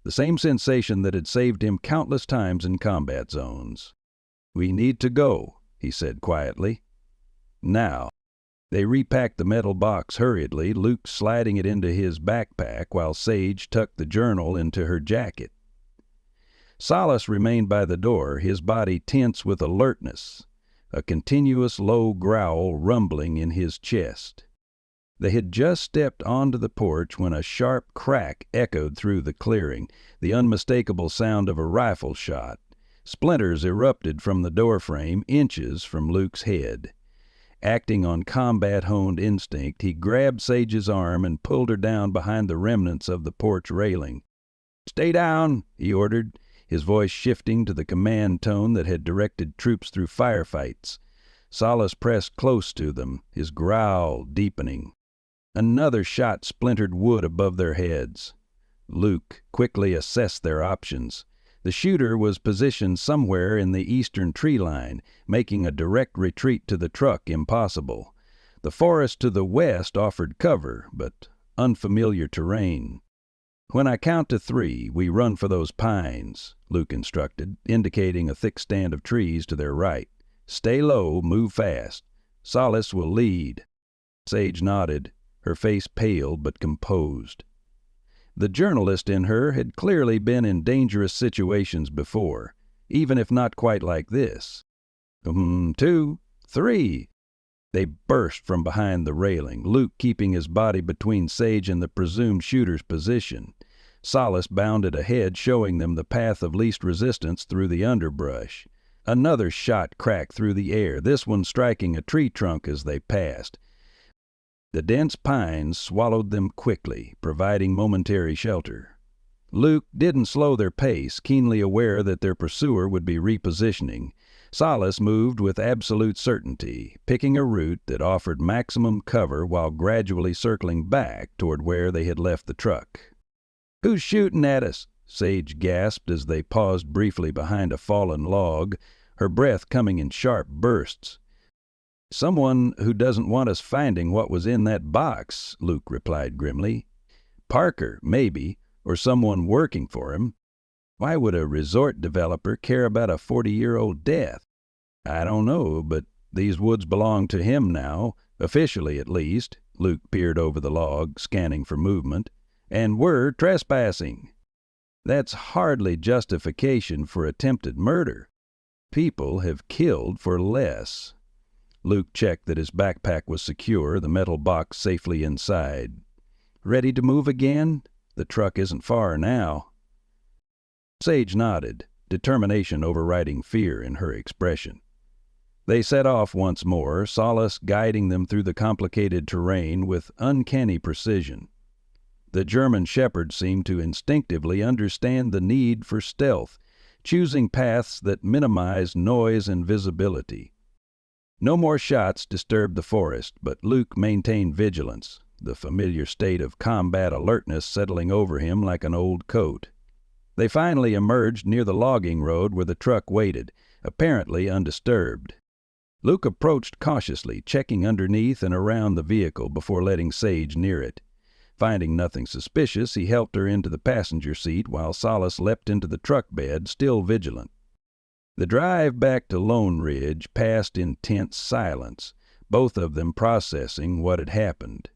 Speaker 1: The same sensation that had saved him countless times in combat zones. "We need to go," he said quietly. "Now." They repacked the metal box hurriedly, Luke sliding it into his backpack while Sage tucked the journal into her jacket. Salas remained by the door, his body tense with alertness, a continuous low growl rumbling in his chest. They had just stepped onto the porch when a sharp crack echoed through the clearing, the unmistakable sound of a rifle shot. Splinters erupted from the doorframe inches from Luke's head. Acting on combat-honed instinct, he grabbed Sage's arm and pulled her down behind the remnants of the porch railing. "Stay down," he ordered, his voice shifting to the command tone that had directed troops through firefights. Salas pressed close to them, his growl deepening. Another shot splintered wood above their heads. Luke quickly assessed their options. The shooter was positioned somewhere in the eastern tree line, making a direct retreat to the truck impossible. The forest to the west offered cover, but unfamiliar terrain. "When I count to 3, we run for those pines," Luke instructed, indicating a thick stand of trees to their right. "Stay low, move fast. Salas will lead." Sage nodded, her face pale but composed. The journalist in her had clearly been in dangerous situations before, even if not quite like this. 2, 3. They burst from behind the railing, Luke keeping his body between Sage and the presumed shooter's position. Salas bounded ahead, showing them the path of least resistance through the underbrush. Another shot cracked through the air, this one striking a tree trunk as they passed. The dense pines swallowed them quickly, providing momentary shelter. Luke didn't slow their pace, keenly aware that their pursuer would be repositioning. Salas moved with absolute certainty, picking a route that offered maximum cover while gradually circling back toward where they had left the truck. "Who's shooting at us?" Sage gasped as they paused briefly behind a fallen log, her breath coming in sharp bursts. "Someone who doesn't want us finding what was in that box," Luke replied grimly. "Parker, maybe, or someone working for him. Why would a resort developer care about a 40-year-old death? I don't know, but these woods belong to him now, officially at least." Luke peered over the log, scanning for movement. "And we're trespassing. That's hardly justification for attempted murder. People have killed for less." Luke checked that his backpack was secure, the metal box safely inside. "Ready to move again? The truck isn't far now." Sage nodded, determination overriding fear in her expression. They set off once more, Salas guiding them through the complicated terrain with uncanny precision. The German shepherd seemed to instinctively understand the need for stealth, choosing paths that minimized noise and visibility. No more shots disturbed the forest, but Luke maintained vigilance, the familiar state of combat alertness settling over him like an old coat. They finally emerged near the logging road where the truck waited, apparently undisturbed. Luke approached cautiously, checking underneath and around the vehicle before letting Sage near it. Finding nothing suspicious, he helped her into the passenger seat while Salas leapt into the truck bed, still vigilant. The drive back to Lone Ridge passed in tense silence, both of them processing what had happened.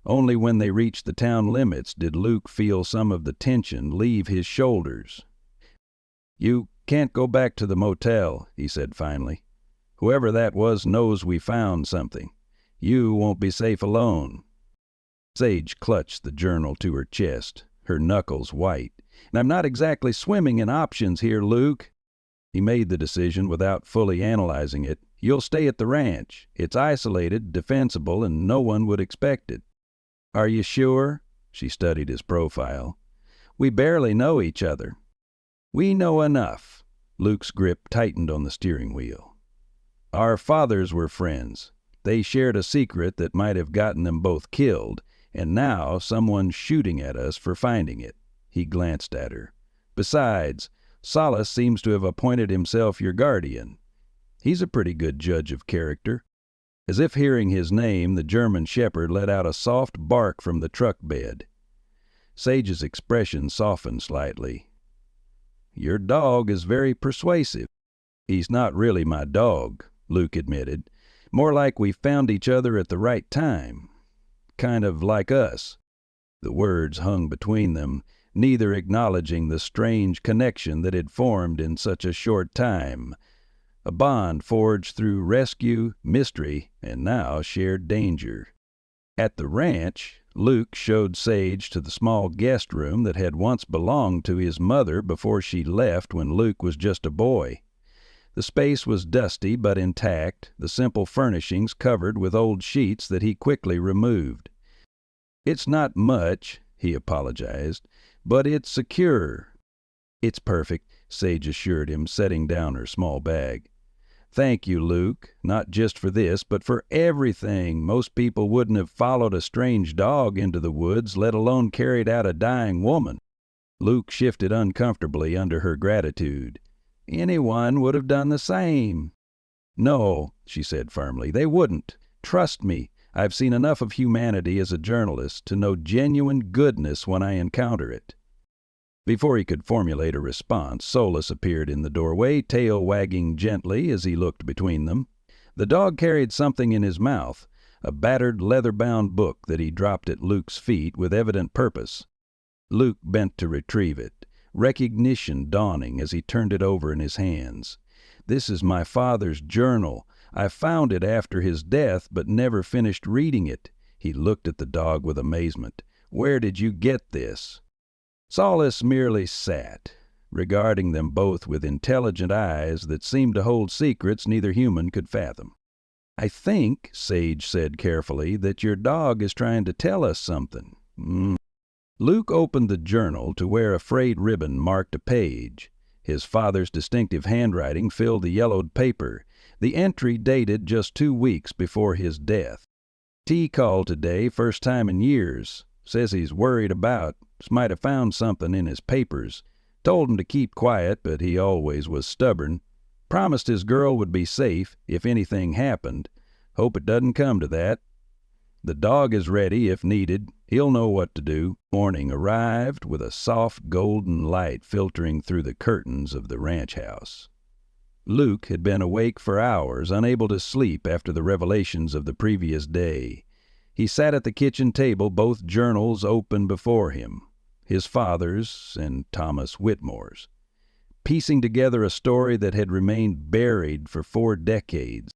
Speaker 1: Only when they reached the town limits did Luke feel some of the tension leave his shoulders. "You can't go back to the motel," he said finally. "Whoever that was knows we found something. You won't be safe alone." Sage clutched the journal to her chest, her knuckles white. "And I'm not exactly swimming in options here, Luke." He made the decision without fully analyzing it. "You'll stay at the ranch. It's isolated, defensible, and no one would expect it." "Are you sure?" She studied his profile. "We barely know each other." "We know enough." Luke's grip tightened on the steering wheel. "Our fathers were friends. They shared a secret that might have gotten them both killed, and now someone's shooting at us for finding it." He glanced at her. "Besides, Solace seems to have appointed himself your guardian. He's a pretty good judge of character." As if hearing his name, the German shepherd let out a soft bark from the truck bed. Sage's expression softened slightly. "Your dog is very persuasive." "He's not really my dog," Luke admitted. "More like we found each other at the right time. Kind of like us." The words hung between them, neither acknowledging the strange connection that had formed in such a short time. A bond forged through rescue, mystery, and now shared danger. At the ranch, Luke showed Sage to the small guest room that had once belonged to his mother before she left when Luke was just a boy. The space was dusty but intact, the simple furnishings covered with old sheets that he quickly removed. "It's not much," he apologized, "but it's secure." "It's perfect," Sage assured him, setting down her small bag. "Thank you, Luke, not just for this, but for everything. Most people wouldn't have followed a strange dog into the woods, let alone carried out a dying woman." Luke shifted uncomfortably under her gratitude. "Anyone would have done the same." "No," she said firmly, "they wouldn't. Trust me, I've seen enough of humanity as a journalist to know genuine goodness when I encounter it." Before he could formulate a response, Solace appeared in the doorway, tail wagging gently as he looked between them. The dog carried something in his mouth, a battered leather-bound book that he dropped at Luke's feet with evident purpose. Luke bent to retrieve it, recognition dawning as he turned it over in his hands. "This is my father's journal. I found it after his death, but never finished reading it." He looked at the dog with amazement. "Where did you get this?" Solace merely sat, regarding them both with intelligent eyes that seemed to hold secrets neither human could fathom. "I think," Sage said carefully, "that your dog is trying to tell us something." Luke opened the journal to where a frayed ribbon marked a page. His father's distinctive handwriting filled the yellowed paper. The entry dated just 2 weeks before his death. "T called today, first time in years. Says he's worried about. Might have found something in his papers. Told him to keep quiet, but he always was stubborn. Promised his girl would be safe if anything happened. Hope it doesn't come to that. The dog is ready if needed. He'll know what to do." Morning arrived with a soft golden light filtering through the curtains of the ranch house. Luke had been awake for hours, unable to sleep after the revelations of the previous day. He sat at the kitchen table, both journals open before him, his father's and Thomas Whitmore's, piecing together a story that had remained buried for 4 decades.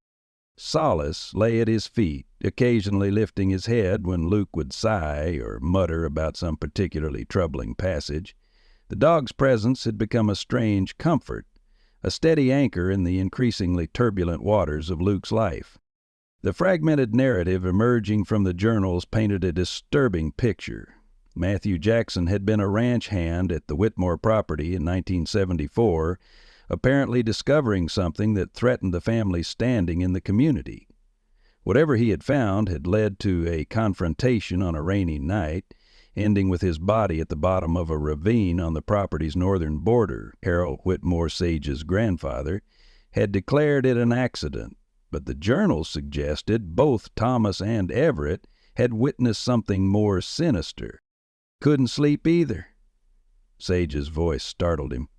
Speaker 1: Solace lay at his feet, occasionally lifting his head when Luke would sigh or mutter about some particularly troubling passage. The dog's presence had become a strange comfort, a steady anchor in the increasingly turbulent waters of Luke's life. The fragmented narrative emerging from the journals painted a disturbing picture. Matthew Jackson had been a ranch hand at the Whitmore property in 1974, apparently discovering something that threatened the family's standing in the community. Whatever he had found had led to a confrontation on a rainy night, ending with his body at the bottom of a ravine on the property's northern border. Harold Whitmore Sage's grandfather had declared it an accident, but the journals suggested both Thomas and Everett had witnessed something more sinister. "Couldn't sleep either." Sage's voice startled him.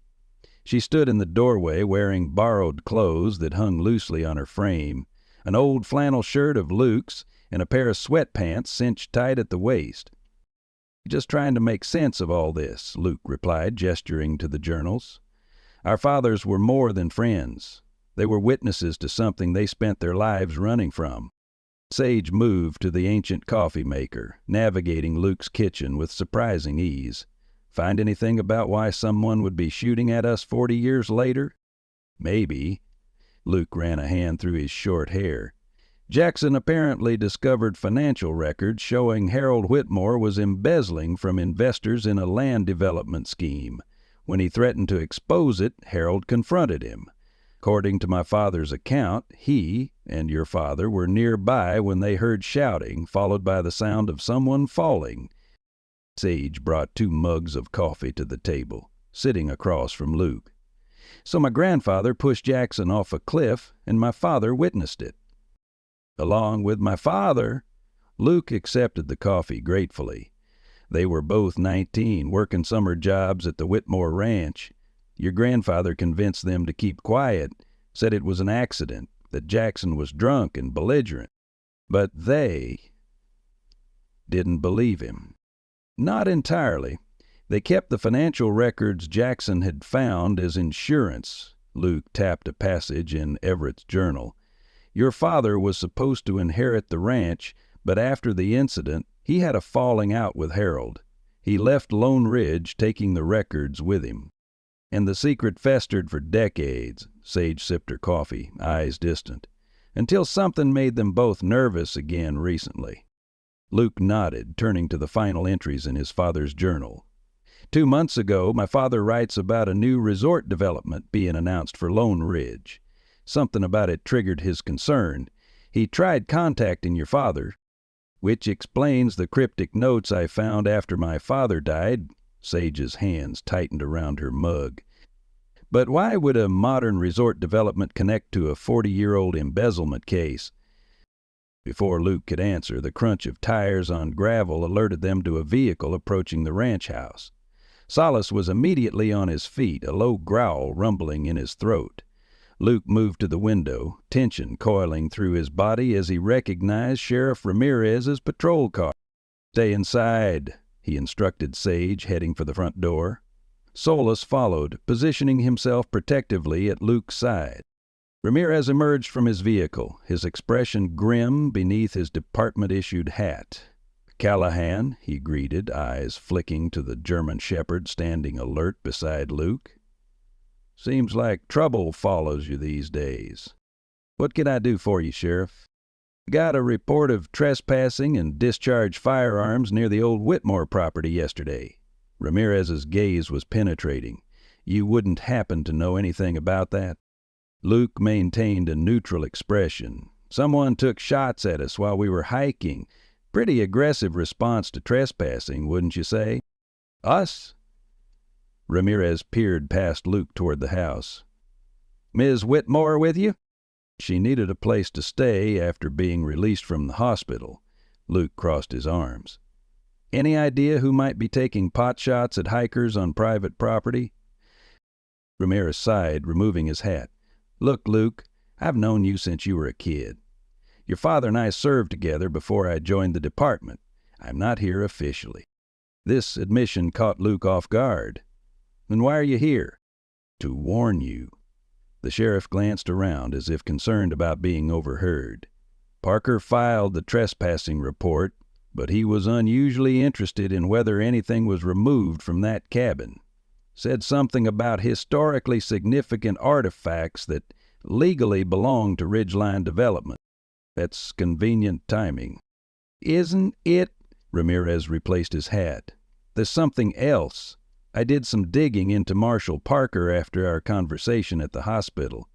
Speaker 1: She stood in the doorway wearing borrowed clothes that hung loosely on her frame, an old flannel shirt of Luke's and a pair of sweatpants cinched tight at the waist. "Just trying to make sense of all this," Luke replied, gesturing to the journals. "Our fathers were more than friends. They were witnesses to something they spent their lives running from." Sage moved to the ancient coffee maker, navigating Luke's kitchen with surprising ease. "Find anything about why someone would be shooting at us 40 years later?" "Maybe." Luke ran a hand through his short hair. "Jackson apparently discovered financial records showing Harold Whitmore was embezzling from investors in a land development scheme. When he threatened to expose it, Harold confronted him. According to my father's account, he and your father were nearby when they heard shouting, followed by the sound of someone falling. Sage brought 2 mugs of coffee to the table, sitting across from Luke. So my grandfather pushed Jackson off a cliff, and my father witnessed it. Along with my father, Luke accepted the coffee gratefully. They were both 19, working summer jobs at the Whitmore Ranch. Your grandfather convinced them to keep quiet, said it was an accident, that Jackson was drunk and belligerent. But they didn't believe him. Not entirely. They kept the financial records Jackson had found as insurance. Luke tapped a passage in Everett's journal. Your father was supposed to inherit the ranch, but after the incident, he had a falling out with Harold. He left Lone Ridge, taking the records with him. And the secret festered for decades. Sage sipped her coffee, eyes distant, until something made them both nervous again recently. Luke nodded, turning to the final entries in his father's journal. 2 months ago, my father writes about a new resort development being announced for Lone Ridge. Something about it triggered his concern. He tried contacting your father, which explains the cryptic notes I found after my father died. Sage's hands tightened around her mug. But why would a modern resort development connect to a 40-year-old embezzlement case? Before Luke could answer, the crunch of tires on gravel alerted them to a vehicle approaching the ranch house. Salas was immediately on his feet, a low growl rumbling in his throat. Luke moved to the window, tension coiling through his body as he recognized Sheriff Ramirez's patrol car. "Stay inside," he instructed Sage, heading for the front door. Solis followed, positioning himself protectively at Luke's side. Ramirez emerged from his vehicle, his expression grim beneath his department-issued hat. "Callahan," he greeted, eyes flicking to the German shepherd standing alert beside Luke. "Seems like trouble follows you these days. What can I do for you, Sheriff?" "Got a report of trespassing and discharged firearms near the old Whitmore property yesterday." Ramirez's gaze was penetrating. "You wouldn't happen to know anything about that?" Luke maintained a neutral expression. "Someone took shots at us while we were hiking. Pretty aggressive response to trespassing, wouldn't you say?" "Us?" Ramirez peered past Luke toward the house. "Ms. Whitmore with you?" "She needed a place to stay after being released from the hospital." Luke crossed his arms. "Any idea who might be taking pot shots at hikers on private property?" Ramirez sighed, removing his hat. "Look, Luke, I've known you since you were a kid. Your father and I served together before I joined the department. I'm not here officially." This admission caught Luke off guard. "Then why are you here?" "To warn you." The sheriff glanced around as if concerned about being overheard. "Parker filed the trespassing report, but he was unusually interested in whether anything was removed from that cabin. Said something about historically significant artifacts that legally belong to Ridgeline Development. That's convenient timing." "Isn't it?" Ramirez replaced his hat. "There's something else. I did some digging into Marshall Parker after our conversation at the hospital.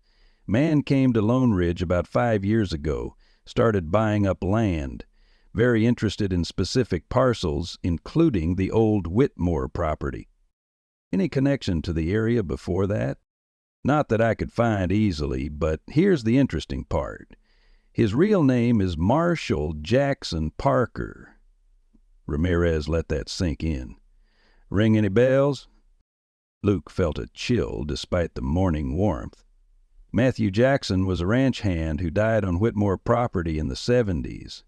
Speaker 1: Man came to Lone Ridge about 5 years ago, started buying up land. Very interested in specific parcels, including the old Whitmore property. Any connection to the area before that?" "Not that I could find easily, but here's the interesting part. His real name is Marshall Jackson Parker." Ramirez let that sink in. "Ring any bells?" Luke felt a chill despite the morning warmth. "Matthew Jackson was a ranch hand who died on Whitmore property in the 70s.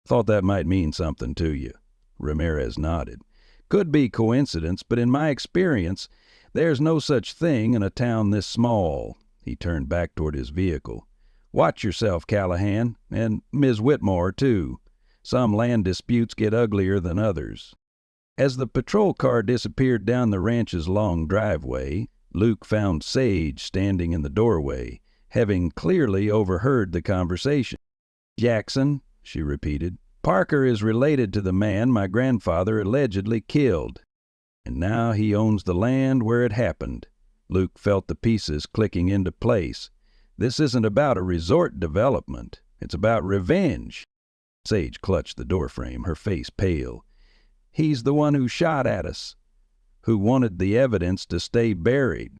Speaker 1: "Thought that might mean something to you." Ramirez nodded. "Could be coincidence, but in my experience, there's no such thing in a town this small." He turned back toward his vehicle. "Watch yourself, Callahan, and Ms. Whitmore, too. Some land disputes get uglier than others." As the patrol car disappeared down the ranch's long driveway, Luke found Sage standing in the doorway, having clearly overheard the conversation. "Jackson," she repeated. "Parker is related to the man my grandfather allegedly killed. And now he owns the land where it happened. Luke felt the pieces clicking into place. This isn't about a resort development. It's about revenge. Sage clutched the doorframe, her face pale. He's the one who shot at us, who wanted the evidence to stay buried.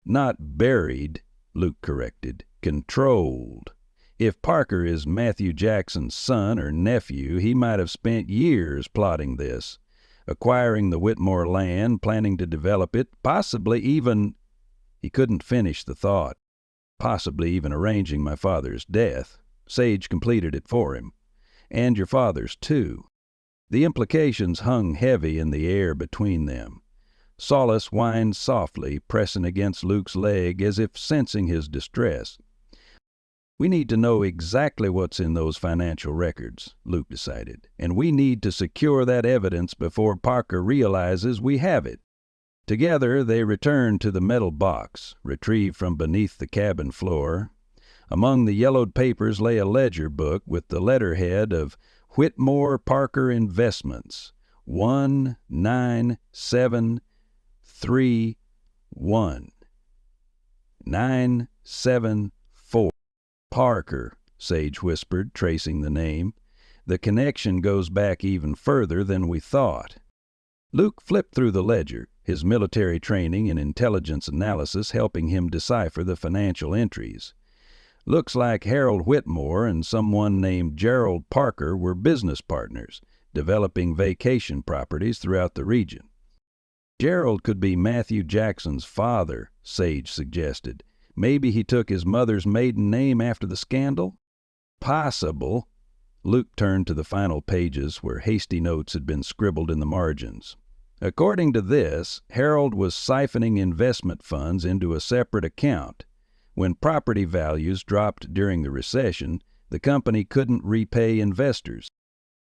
Speaker 1: Not buried, Luke corrected. Controlled. If Parker is Matthew Jackson's son or nephew, he might have spent years plotting this, acquiring the Whitmore land, planning to develop it, possibly even— He couldn't finish the thought. Possibly even arranging my father's death. Sage completed it for him. And your father's, too. The implications hung heavy in the air between them. Solace whined softly, pressing against Luke's leg as if sensing his distress. We need to know exactly what's in those financial records, Luke decided, and we need to secure that evidence before Parker realizes we have it. Together they returned to the metal box, retrieved from beneath the cabin floor. Among the yellowed papers lay a ledger book with the letterhead of Whitmore Parker Investments, 19731. 974. Parker, Sage whispered, tracing the name. The connection goes back even further than we thought. Luke flipped through the ledger, his military training and intelligence analysis helping him decipher the financial entries. Looks like Harold Whitmore and someone named Gerald Parker were business partners, developing vacation properties throughout the region. Gerald could be Matthew Jackson's father, Sage suggested. Maybe he took his mother's maiden name after the scandal? Possible. Luke turned to the final pages where hasty notes had been scribbled in the margins. According to this, Harold was siphoning investment funds into a separate account. When property values dropped during the recession, the company couldn't repay investors.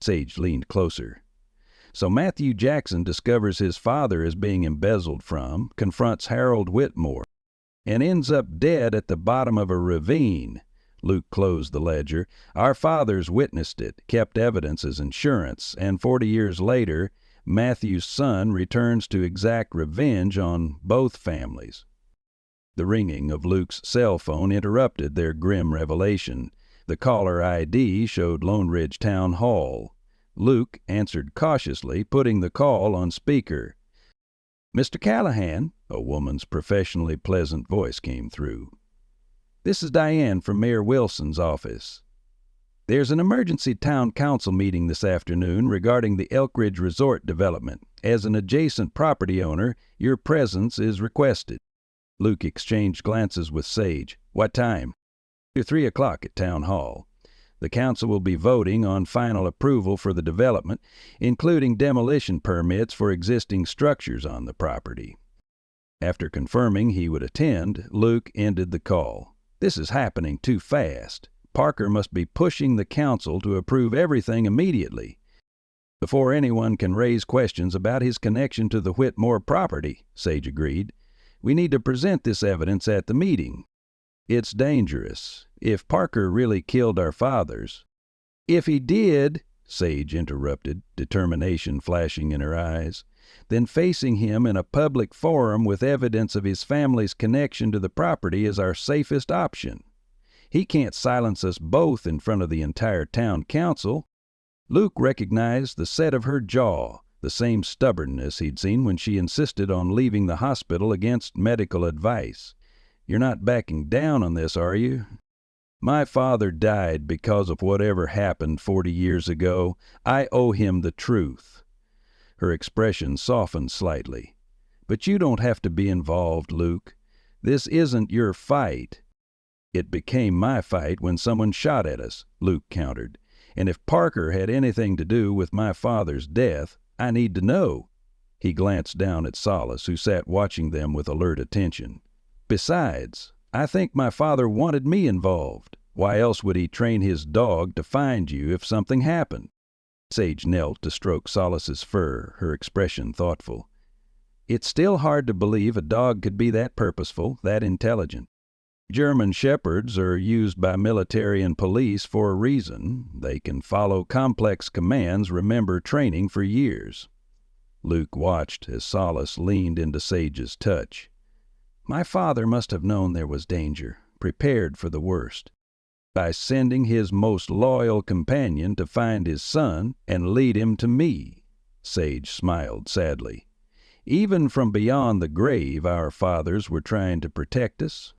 Speaker 1: Sage leaned closer. So Matthew Jackson discovers his father is being embezzled from, confronts Harold Whitmore, and ends up dead at the bottom of a ravine. Luke closed the ledger. Our fathers witnessed it, kept evidence as insurance, and 40 years later, Matthew's son returns to exact revenge on both families. The ringing of Luke's cell phone interrupted their grim revelation. The caller ID showed Lone Ridge Town Hall. Luke answered cautiously, putting the call on speaker. "Mr. Callahan," a woman's professionally pleasant voice came through. "This is Diane from Mayor Wilson's office. There's an emergency town council meeting this afternoon regarding the Elk Ridge Resort development. As an adjacent property owner, your presence is requested." Luke exchanged glances with Sage. "What time?" "At 3 o'clock at Town Hall. The council will be voting on final approval for the development, including demolition permits for existing structures on the property." After confirming he would attend, Luke ended the call. This is happening too fast. Parker must be pushing the council to approve everything immediately, before anyone can raise questions about his connection to the Whitmore property, Sage agreed. "We need to present this evidence at the meeting. It's dangerous. If Parker really killed our fathers—" "If he did," Sage interrupted, determination flashing in her eyes, "then facing him in a public forum with evidence of his family's connection to the property is our safest option. He can't silence us both in front of the entire town council." Luke recognized the set of her jaw, the same stubbornness he'd seen when she insisted on leaving the hospital against medical advice. "You're not backing down on this, are you?" "My father died because of whatever happened 40 years ago. I owe him the truth." Her expression softened slightly. "But you don't have to be involved, Luke. This isn't your fight." "It became my fight when someone shot at us," Luke countered. "And if Parker had anything to do with my father's death, I need to know." He glanced down at Solace, who sat watching them with alert attention. "Besides, I think my father wanted me involved. Why else would he train his dog to find you if something happened?" Sage knelt to stroke Solace's fur, her expression thoughtful. "It's still hard to believe a dog could be that purposeful, that intelligent. German shepherds are used by military and police for a reason. They can follow complex commands, remember training for years." Luke watched as Solace leaned into Sage's touch. My father must have known there was danger, prepared for the worst, by sending his most loyal companion to find his son and lead him to me." Sage smiled sadly. "Even from beyond the grave, our fathers were trying to protect us.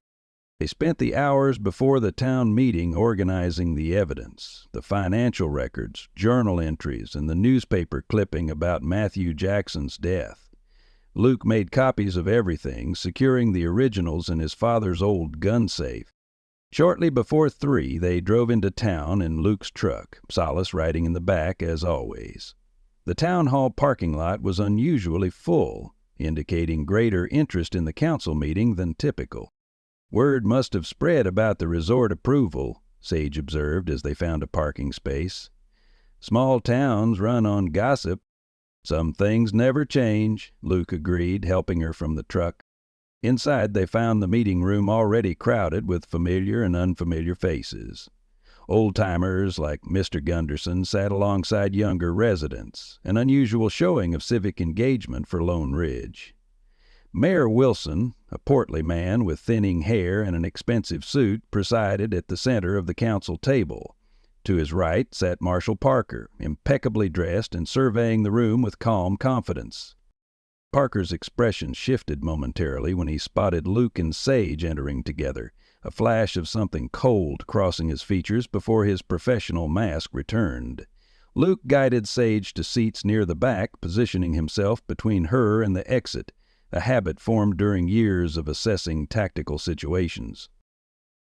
Speaker 1: They spent the hours before the town meeting organizing the evidence, the financial records, journal entries, and the newspaper clipping about Matthew Jackson's death. Luke made copies of everything, securing the originals in his father's old gun safe. Shortly before 3, they drove into town in Luke's truck, Solace riding in the back as always. The town hall parking lot was unusually full, indicating greater interest in the council meeting than typical. "Word must have spread about the resort approval," Sage observed as they found a parking space. "Small towns run on gossip." "Some things never change," Luke agreed, helping her from the truck. Inside, they found the meeting room already crowded with familiar and unfamiliar faces. Old-timers like Mr. Gunderson sat alongside younger residents, an unusual showing of civic engagement for Lone Ridge. Mayor Wilson, a portly man with thinning hair and an expensive suit, presided at the center of the council table. To his right sat Marshall Parker, impeccably dressed and surveying the room with calm confidence. Parker's expression shifted momentarily when he spotted Luke and Sage entering together, a flash of something cold crossing his features before his professional mask returned. Luke guided Sage to seats near the back, positioning himself between her and the exit, a habit formed during years of assessing tactical situations.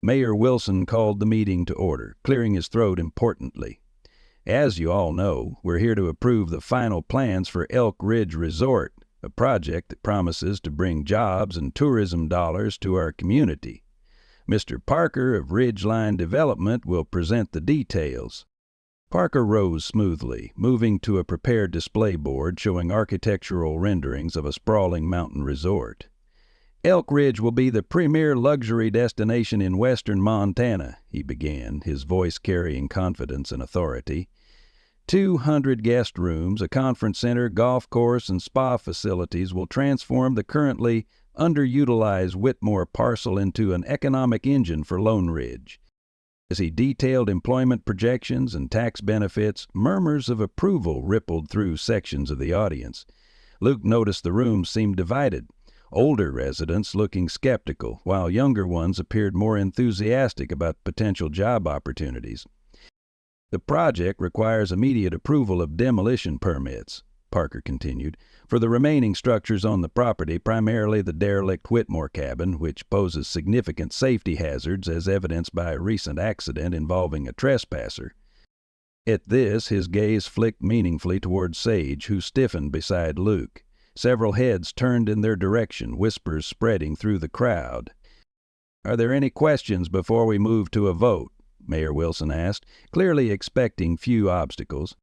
Speaker 1: Mayor Wilson called the meeting to order, clearing his throat importantly. "As you all know, we're here to approve the final plans for Elk Ridge Resort, a project that promises to bring jobs and tourism dollars to our community. Mr. Parker of Ridgeline Development will present the details." Parker rose smoothly, moving to a prepared display board showing architectural renderings of a sprawling mountain resort. "Elk Ridge will be the premier luxury destination in western Montana," he began, his voice carrying confidence and authority. 200 guest rooms, a conference center, golf course, and spa facilities will transform the currently underutilized Whitmore parcel into an economic engine for Lone Ridge. As he detailed employment projections and tax benefits, murmurs of approval rippled through sections of the audience. Luke noticed the room seemed divided, older residents looking skeptical, while younger ones appeared more enthusiastic about potential job opportunities. "The project requires immediate approval of demolition permits," Parker continued, "for the remaining structures on the property, primarily the derelict Whitmore cabin, which poses significant safety hazards as evidenced by a recent accident involving a trespasser." At this, his gaze flicked meaningfully toward Sage, who stiffened beside Luke. Several heads turned in their direction, whispers spreading through the crowd. "Are there any questions before we move to a vote?" Mayor Wilson asked, clearly expecting few obstacles.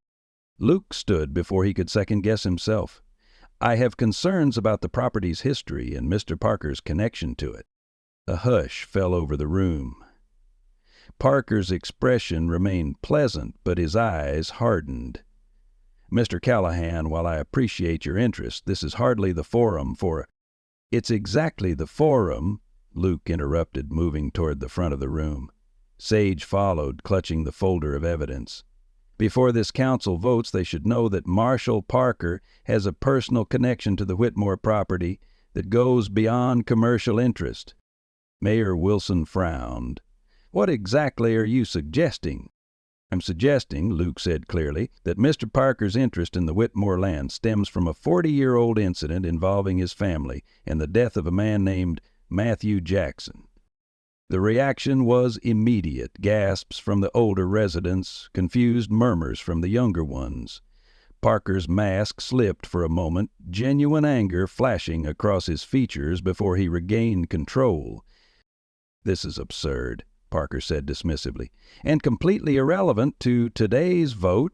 Speaker 1: Luke stood before he could second-guess himself. "I have concerns about the property's history and Mr. Parker's connection to it." A hush fell over the room. Parker's expression remained pleasant, but his eyes hardened. "Mr. Callahan, while I appreciate your interest, this is hardly the forum for—" "It's exactly the forum," Luke interrupted, moving toward the front of the room. Sage followed, clutching the folder of evidence. "Before this council votes, they should know that Marshall Parker has a personal connection to the Whitmore property that goes beyond commercial interest." Mayor Wilson frowned. "What exactly are you suggesting?" "I'm suggesting," Luke said clearly, "that Mr. Parker's interest in the Whitmore land stems from a 40-year-old incident involving his family and the death of a man named Matthew Jackson." The reaction was immediate, gasps from the older residents, confused murmurs from the younger ones. Parker's mask slipped for a moment, genuine anger flashing across his features before he regained control. "This is absurd," Parker said dismissively, "and completely irrelevant to today's vote."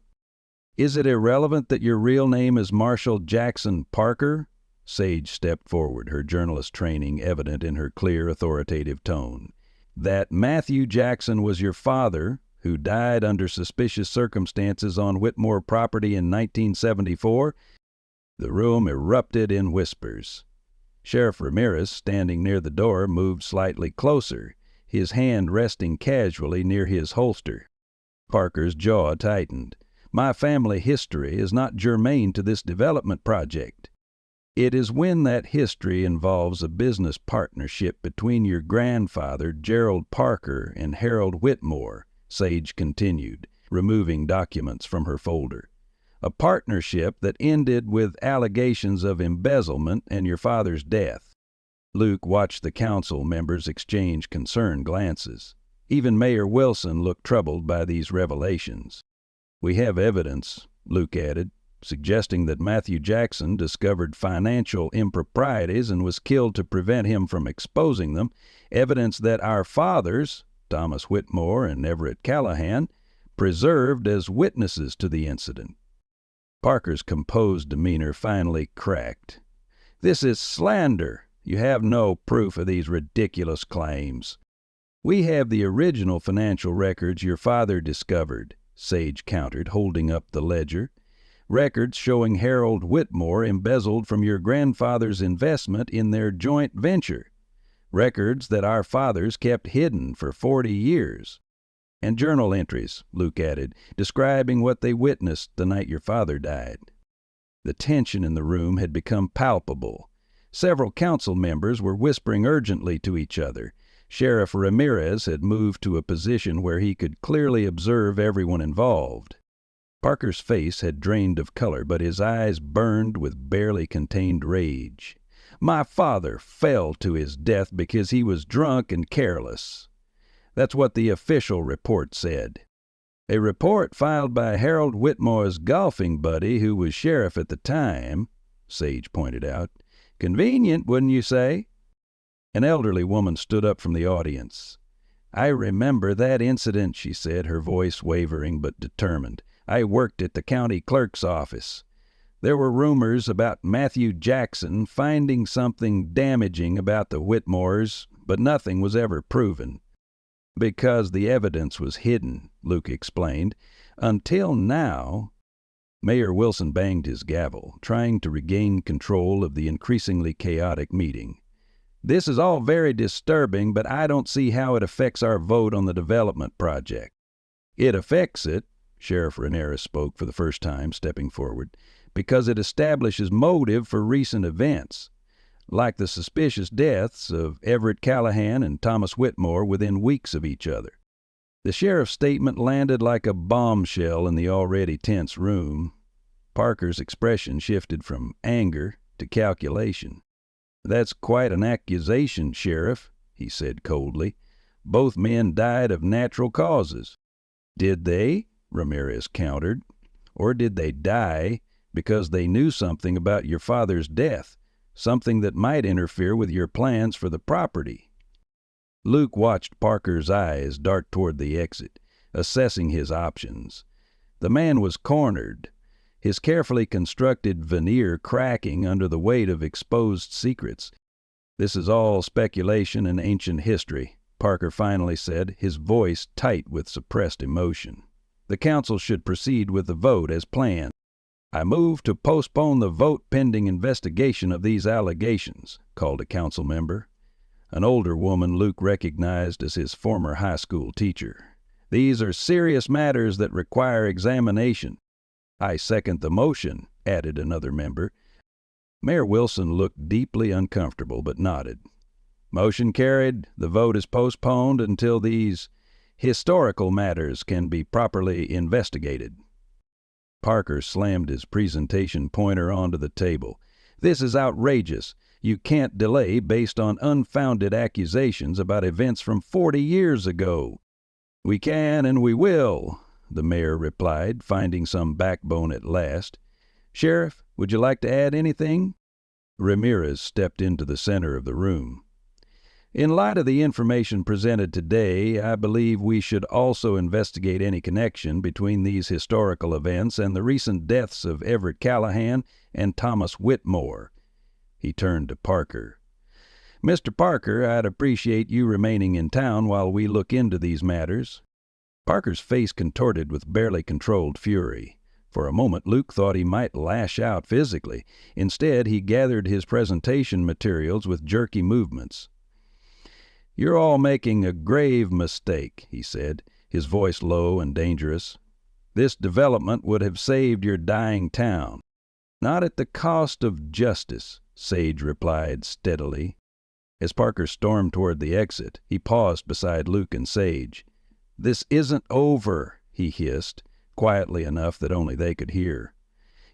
Speaker 1: "Is it irrelevant that your real name is Marshall Jackson Parker?" Sage stepped forward, her journalist training evident in her clear, authoritative tone. "That Matthew Jackson was your father, who died under suspicious circumstances on Whitmore property in 1974? The room erupted in whispers. Sheriff Ramirez, standing near the door, moved slightly closer, his hand resting casually near his holster. Parker's jaw tightened. My family history is not germane to this development project. It is when that history involves a business partnership between your grandfather, Gerald Parker, and Harold Whitmore, Sage continued, removing documents from her folder. A partnership that ended with allegations of embezzlement and your father's death. Luke watched the council members exchange concerned glances. Even Mayor Wilson looked troubled by these revelations. We have evidence, Luke added, suggesting that Matthew Jackson discovered financial improprieties and was killed to prevent him from exposing them, evidence that our fathers, Thomas Whitmore and Everett Callahan, preserved as witnesses to the incident. Parker's composed demeanor finally cracked. This is slander. You have no proof of these ridiculous claims. We have the original financial records your father discovered, Sage countered, holding up the ledger. Records showing Harold Whitmore embezzled from your grandfather's investment in their joint venture. Records that our fathers kept hidden for 40 years. And journal entries, Luke added, describing what they witnessed the night your father died. The tension in the room had become palpable. Several council members were whispering urgently to each other. Sheriff Ramirez had moved to a position where he could clearly observe everyone involved. Parker's face had drained of color, but his eyes burned with barely contained rage. My father fell to his death because he was drunk and careless. That's what the official report said. A report filed by Harold Whitmore's golfing buddy, who was sheriff at the time, Sage pointed out. Convenient, wouldn't you say? An elderly woman stood up from the audience. I remember that incident, she said, her voice wavering but determined. I worked at the county clerk's office. There were rumors about Matthew Jackson finding something damaging about the Whitmores, but nothing was ever proven. Because the evidence was hidden, Luke explained. Until now. Mayor Wilson banged his gavel, trying to regain control of the increasingly chaotic meeting. This is all very disturbing, but I don't see how it affects our vote on the development project. It affects it, Sheriff Ramirez spoke for the first time, stepping forward, because it establishes motive for recent events, like the suspicious deaths of Everett Callahan and Thomas Whitmore within weeks of each other. The sheriff's statement landed like a bombshell in the already tense room. Parker's expression shifted from anger to calculation. That's quite an accusation, Sheriff, he said coldly. Both men died of natural causes. Did they? Ramirez countered. Or did they die because they knew something about your father's death, something that might interfere with your plans for the property? Luke watched Parker's eyes dart toward the exit, assessing his options. The man was cornered, his carefully constructed veneer cracking under the weight of exposed secrets. This is all speculation and ancient history, Parker finally said, his voice tight with suppressed emotion. The council should proceed with the vote as planned. I move to postpone the vote pending investigation of these allegations, called a council member. An older woman Luke recognized as his former high school teacher. These are serious matters that require examination. I second the motion, added another member. Mayor Wilson looked deeply uncomfortable but nodded. Motion carried. The vote is postponed until these historical matters can be properly investigated. Parker slammed his presentation pointer onto the table. This is outrageous. You can't delay based on unfounded accusations about events from 40 years ago. We can and we will, the mayor replied, finding some backbone at last. Sheriff, would you like to add anything? Ramirez stepped into the center of the room. In light of the information presented today, I believe we should also investigate any connection between these historical events and the recent deaths of Everett Callahan and Thomas Whitmore. He turned to Parker. Mr. Parker, I'd appreciate you remaining in town while we look into these matters. Parker's face contorted with barely controlled fury. For a moment, Luke thought he might lash out physically. Instead, he gathered his presentation materials with jerky movements. "You're all making a grave mistake," he said, his voice low and dangerous. "This development would have saved your dying town." "Not at the cost of justice," Sage replied steadily. As Parker stormed toward the exit, he paused beside Luke and Sage. "This isn't over," he hissed, quietly enough that only they could hear.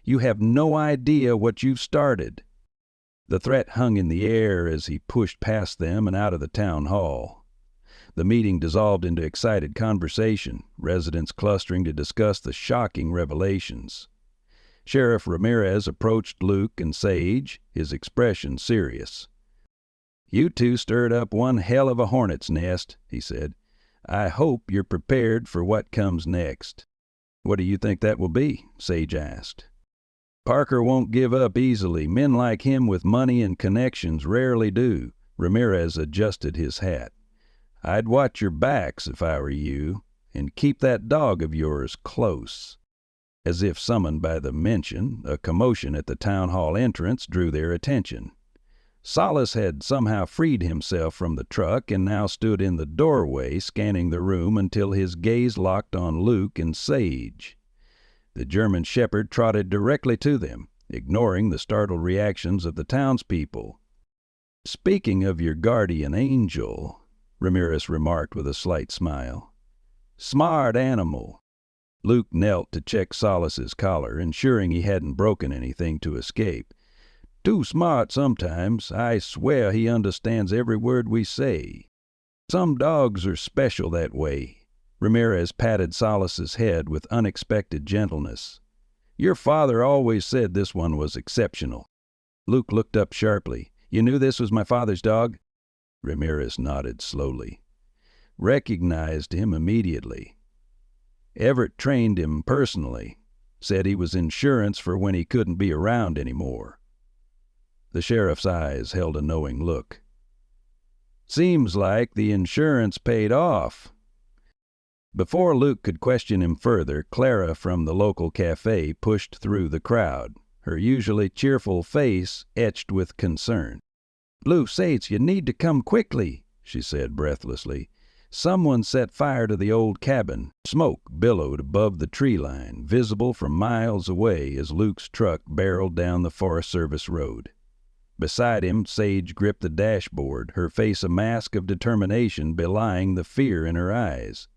Speaker 1: "You have no idea what you've started." The threat hung in the air as he pushed past them and out of the town hall. The meeting dissolved into excited conversation, residents clustering to discuss the shocking revelations. Sheriff Ramirez approached Luke and Sage, his expression serious. "You two stirred up one hell of a hornet's nest," he said. "I hope you're prepared for what comes next." "What do you think that will be?" Sage asked. "Parker won't give up easily. Men like him with money and connections rarely do." Ramirez adjusted his hat. "I'd watch your backs if I were you, and keep that dog of yours close." As if summoned by the mention, a commotion at the town hall entrance drew their attention. Salas had somehow freed himself from the truck and now stood in the doorway scanning the room until his gaze locked on Luke and Sage. The German shepherd trotted directly to them, ignoring the startled reactions of the townspeople. "Speaking of your guardian angel," Ramirez remarked with a slight smile. "Smart animal." Luke knelt to check Salas's collar, ensuring he hadn't broken anything to escape. "Too smart sometimes. I swear he understands every word we say. Some dogs are special that way." Ramirez patted Salas's head with unexpected gentleness. "Your father always said this one was exceptional." Luke looked up sharply. "You knew this was my father's dog?" Ramirez nodded slowly. "Recognized him immediately. Everett trained him personally. Said he was insurance for when he couldn't be around anymore." The sheriff's eyes held a knowing look. "Seems like the insurance paid off." Before Luke could question him further, Clara from the local cafe pushed through the crowd, her usually cheerful face etched with concern. "Blue Sage, you need to come quickly," she said breathlessly. "Someone set fire to the old cabin." Smoke billowed above the tree line, visible from miles away as Luke's truck barreled down the Forest Service road. Beside him, Sage gripped the dashboard, her face a mask of determination belying the fear in her eyes.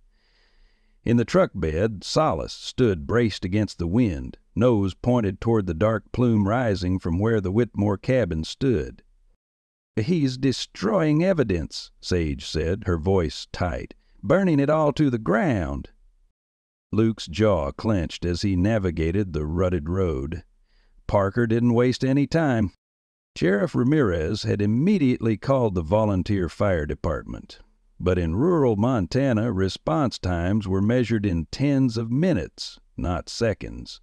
Speaker 1: In the truck bed, Salas stood braced against the wind, nose pointed toward the dark plume rising from where the Whitmore cabin stood. "He's destroying evidence," Sage said, her voice tight, "burning it all to the ground." Luke's jaw clenched as he navigated the rutted road. Parker didn't waste any time. Sheriff Ramirez had immediately called the volunteer fire department, but in rural Montana, response times were measured in tens of minutes, not seconds.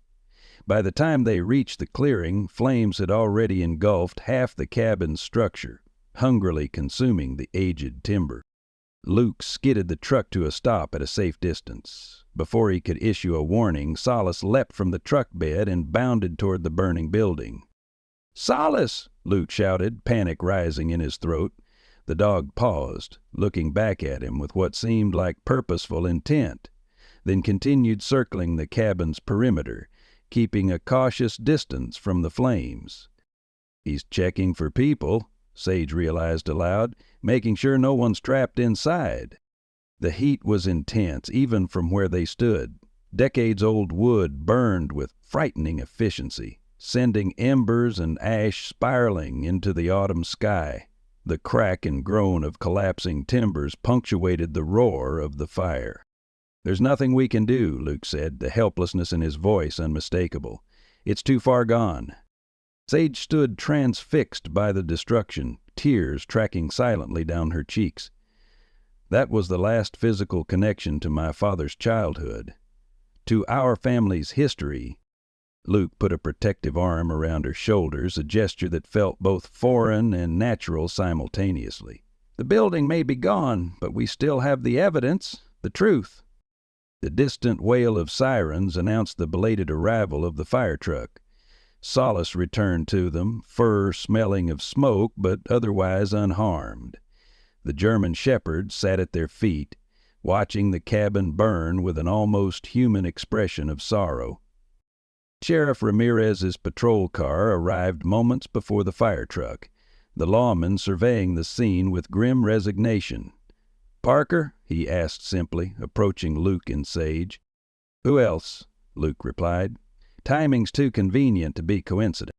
Speaker 1: By the time they reached the clearing, flames had already engulfed half the cabin's structure, hungrily consuming the aged timber. Luke skidded the truck to a stop at a safe distance. Before he could issue a warning, Salas leapt from the truck bed and bounded toward the burning building. "Salas!" Luke shouted, panic rising in his throat. The dog paused, looking back at him with what seemed like purposeful intent, then continued circling the cabin's perimeter, keeping a cautious distance from the flames. "He's checking for people," Sage realized aloud, "making sure no one's trapped inside." The heat was intense, even from where they stood. Decades-old wood burned with frightening efficiency, sending embers and ash spiraling into the autumn sky. The crack and groan of collapsing timbers punctuated the roar of the fire. "There's nothing we can do," Luke said, the helplessness in his voice unmistakable. "It's too far gone." Sage stood transfixed by the destruction, tears tracking silently down her cheeks. "That was the last physical connection to my father's childhood. To our family's history." Luke put a protective arm around her shoulders, a gesture that felt both foreign and natural simultaneously. "The building may be gone, but we still have the evidence, the truth." The distant wail of sirens announced the belated arrival of the fire truck. Solace returned to them, fur smelling of smoke but otherwise unharmed. The German shepherd sat at their feet, watching the cabin burn with an almost human expression of sorrow. Sheriff Ramirez's patrol car arrived moments before the fire truck, the lawman surveying the scene with grim resignation. "Parker?" he asked simply, approaching Luke and Sage. "Who else?" Luke replied. "Timing's too convenient to be coincident."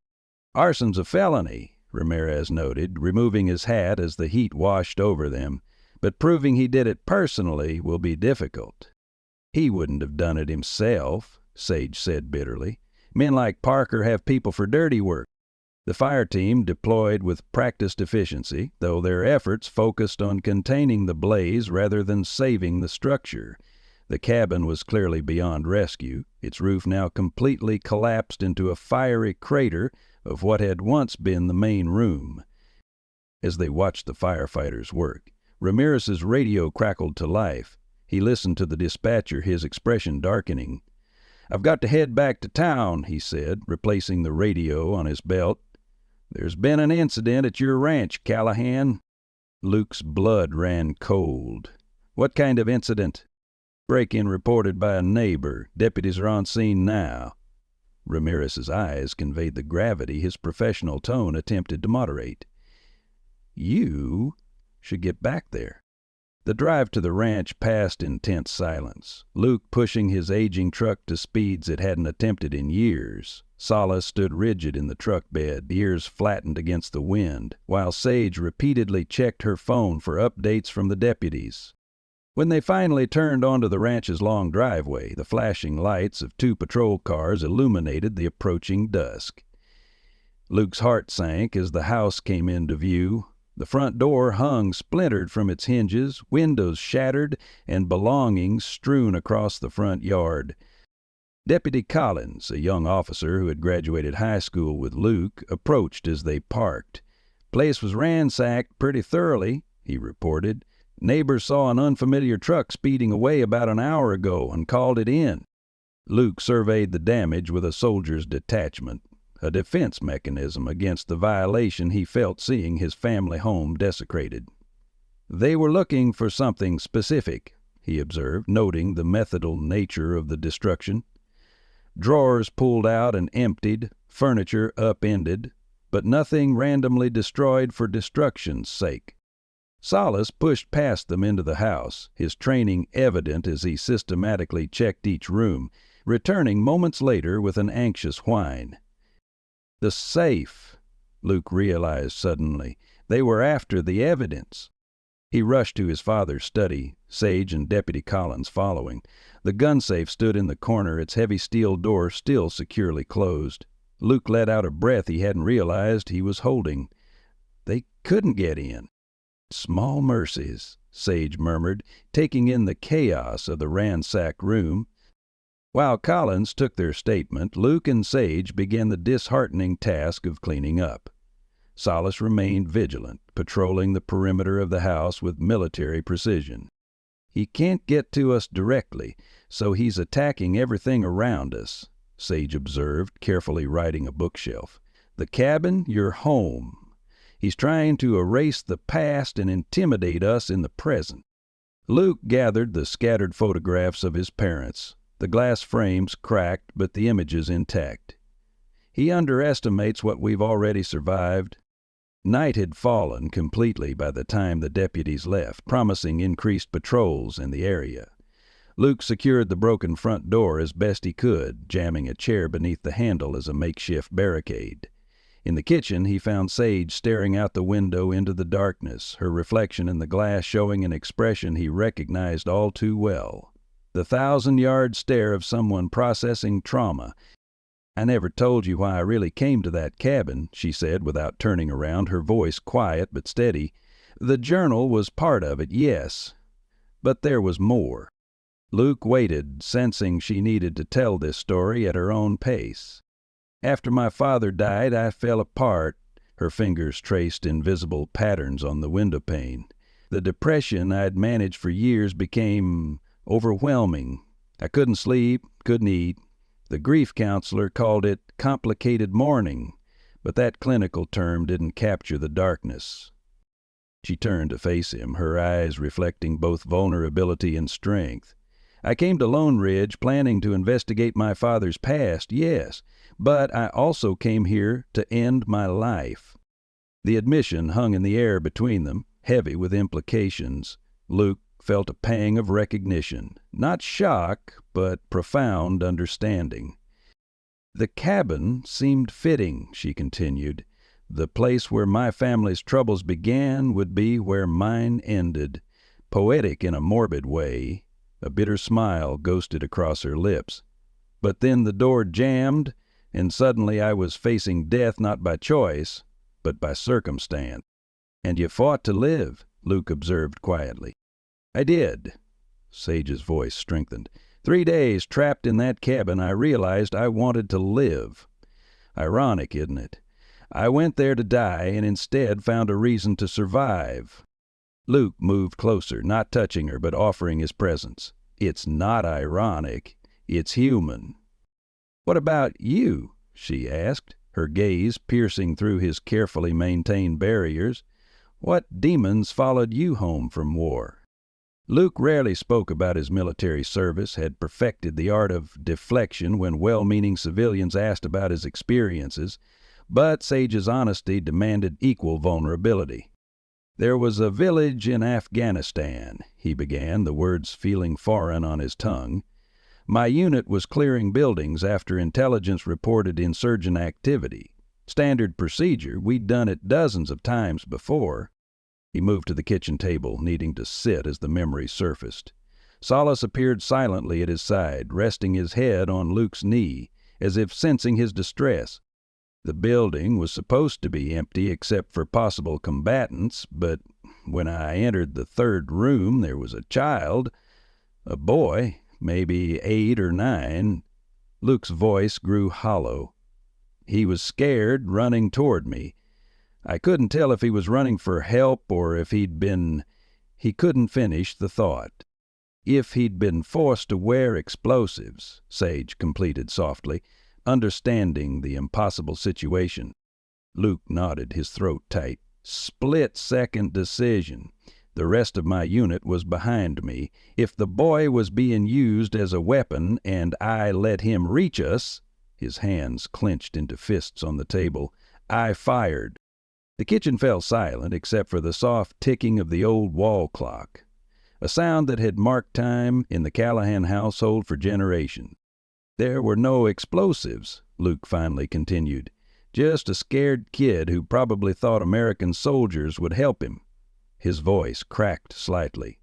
Speaker 1: "Arson's a felony," Ramirez noted, removing his hat as the heat washed over them, "but proving he did it personally will be difficult." "He wouldn't have done it himself," Sage said bitterly. "Men like Parker have people for dirty work." The fire team deployed with practiced efficiency, though their efforts focused on containing the blaze rather than saving the structure. The cabin was clearly beyond rescue, its roof now completely collapsed into a fiery crater of what had once been the main room. As they watched the firefighters work, Ramirez's radio crackled to life. He listened to the dispatcher, his expression darkening. "I've got to head back to town," he said, replacing the radio on his belt. "There's been an incident at your ranch, Callahan." Luke's blood ran cold. "What kind of incident?" "Break-in reported by a neighbor. Deputies are on scene now." Ramirez's eyes conveyed the gravity his professional tone attempted to moderate. "You should get back there." The drive to the ranch passed in tense silence, Luke pushing his aging truck to speeds it hadn't attempted in years. Solace stood rigid in the truck bed, ears flattened against the wind, while Sage repeatedly checked her phone for updates from the deputies. When they finally turned onto the ranch's long driveway, the flashing lights of 2 patrol cars illuminated the approaching dusk. Luke's heart sank as the house came into view. The front door hung splintered from its hinges, windows shattered, and belongings strewn across the front yard. Deputy Collins, a young officer who had graduated high school with Luke, approached as they parked. "Place was ransacked pretty thoroughly," he reported. "Neighbors saw an unfamiliar truck speeding away about an hour ago and called it in." Luke surveyed the damage with a soldier's detachment, a defense mechanism against the violation he felt seeing his family home desecrated. "They were looking for something specific," he observed, noting the methodal nature of the destruction. "Drawers pulled out and emptied, furniture upended, but nothing randomly destroyed for destruction's sake." Solace pushed past them into the house, his training evident as he systematically checked each room, returning moments later with an anxious whine. "The safe," Luke realized suddenly. They were after the evidence. He rushed to his father's study, Sage and Deputy Collins following. The gun safe stood in the corner, its heavy steel door still securely closed. Luke let out a breath he hadn't realized he was holding. They couldn't get in. "Small mercies," Sage murmured, taking in the chaos of the ransacked room. While Collins took their statement, Luke and Sage began the disheartening task of cleaning up. Solace remained vigilant, patrolling the perimeter of the house with military precision. "He can't get to us directly, so he's attacking everything around us," Sage observed, carefully righting a bookshelf. "The cabin, your home. He's trying to erase the past and intimidate us in the present." Luke gathered the scattered photographs of his parents, the glass frames cracked but the images intact. "He underestimates what we've already survived." Night had fallen completely by the time the deputies left, promising increased patrols in the area. Luke secured the broken front door as best he could, jamming a chair beneath the handle as a makeshift barricade. In the kitchen, he found Sage staring out the window into the darkness, her reflection in the glass showing an expression he recognized all too well. The 1,000-yard stare of someone processing trauma. "I never told you why I really came to that cabin," she said without turning around, her voice quiet but steady. "The journal was part of it, yes, but there was more." Luke waited, sensing she needed to tell this story at her own pace. "After my father died, I fell apart." Her fingers traced invisible patterns on the windowpane. "The depression I'd managed for years became overwhelming. I couldn't sleep, couldn't eat. The grief counselor called it complicated mourning, but that clinical term didn't capture the darkness. She turned to face him, her eyes reflecting both vulnerability and strength. I came to Lone Ridge planning to investigate my father's past, yes, but I also came here to end my life. The admission hung in the air between them, heavy with implications. Luke felt a pang of recognition, not shock, but profound understanding. The cabin seemed fitting, she continued. The place where my family's troubles began would be where mine ended. Poetic in a morbid way. A bitter smile ghosted across her lips. But then the door jammed, and suddenly I was facing death not by choice, but by circumstance. "And you fought to live," Luke observed quietly. "I did." Sage's voice strengthened. 3 days trapped in that cabin, I realized I wanted to live. Ironic, isn't it? I went there to die and instead found a reason to survive. Luke moved closer, not touching her, but offering his presence. "It's not ironic. It's human." "What about you?" she asked, her gaze piercing through his carefully maintained barriers. "What demons followed you home from war?" Luke rarely spoke about his military service, had perfected the art of deflection when well-meaning civilians asked about his experiences, but Sage's honesty demanded equal vulnerability. "There was a village in Afghanistan," he began, the words feeling foreign on his tongue. "My unit was clearing buildings after intelligence reported insurgent activity. Standard procedure, we'd done it dozens of times before." He moved to the kitchen table, needing to sit as the memory surfaced. Solace appeared silently at his side, resting his head on Luke's knee, as if sensing his distress. The building was supposed to be empty except for possible combatants, but when I entered the third room, there was a child, a boy, maybe 8 or 9. Luke's voice grew hollow. He was scared, running toward me. I couldn't tell if he was running for help or if he'd been... He couldn't finish the thought. "If he'd been forced to wear explosives," Sage completed softly, understanding the impossible situation. Luke nodded, his throat tight. "Split-second decision. The rest of my unit was behind me. If the boy was being used as a weapon and I let him reach us," his hands clenched into fists on the table, "I fired." The kitchen fell silent except for the soft ticking of the old wall clock, a sound that had marked time in the Callahan household for generations. "There were no explosives," Luke finally continued. "Just a scared kid who probably thought American soldiers would help him." His voice cracked slightly.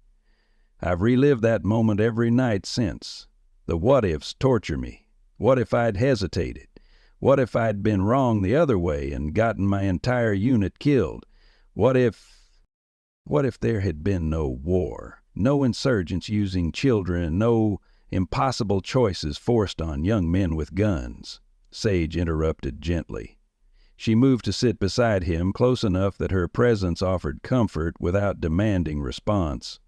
Speaker 1: "I've relived that moment every night since. The what-ifs torture me. What if I'd hesitated? What if I'd been wrong the other way and gotten my entire unit killed? What if there had been no war, no insurgents using children, no impossible choices forced on young men with guns?" Sage interrupted gently. She moved to sit beside him, close enough that her presence offered comfort without demanding response.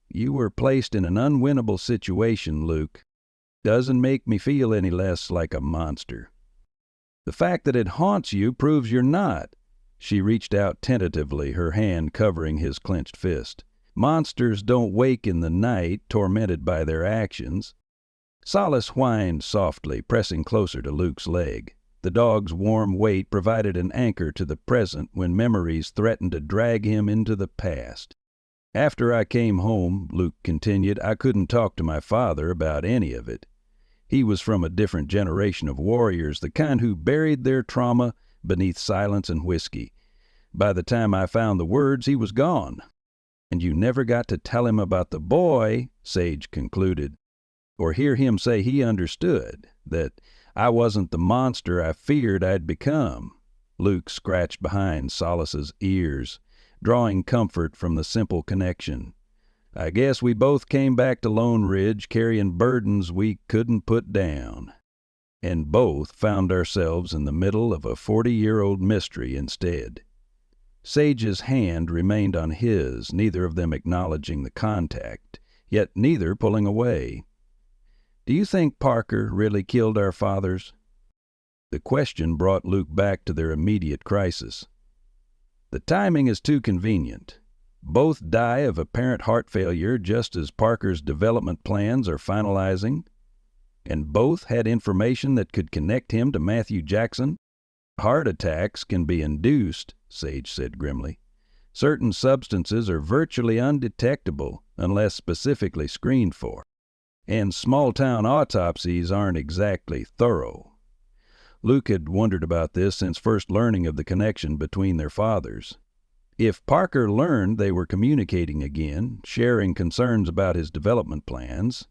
Speaker 1: "You were placed in an unwinnable situation, Luke. Doesn't make me feel any less like a monster. The fact that it haunts you proves you're not." She reached out tentatively, her hand covering his clenched fist. "Monsters don't wake in the night, tormented by their actions." Solace whined softly, pressing closer to Luke's leg. The dog's warm weight provided an anchor to the present when memories threatened to drag him into the past. "After I came home," Luke continued, "I couldn't talk to my father about any of it. He was from a different generation of warriors, the kind who buried their trauma beneath silence and whiskey. By the time I found the words, he was gone." "And you never got to tell him about the boy," Sage concluded, "or hear him say he understood, that I wasn't the monster I feared I'd become." Luke scratched behind Solace's ears, drawing comfort from the simple connection. "I guess we both came back to Lone Ridge carrying burdens we couldn't put down. And both found ourselves in the middle of a 40-year-old mystery instead." Sage's hand remained on his, neither of them acknowledging the contact, yet neither pulling away. Do you think Parker really killed our fathers?" The question brought Luke back to their immediate crisis. The timing is too convenient. Both die of apparent heart failure just as Parker's development plans are finalizing, and both had information that could connect him to Matthew Jackson. "Heart attacks can be induced," Sage said grimly. "Certain substances are virtually undetectable unless specifically screened for, and small-town autopsies aren't exactly thorough." Luke had wondered about this since first learning of the connection between their fathers. If Parker learned they were communicating again, sharing concerns about his development plans,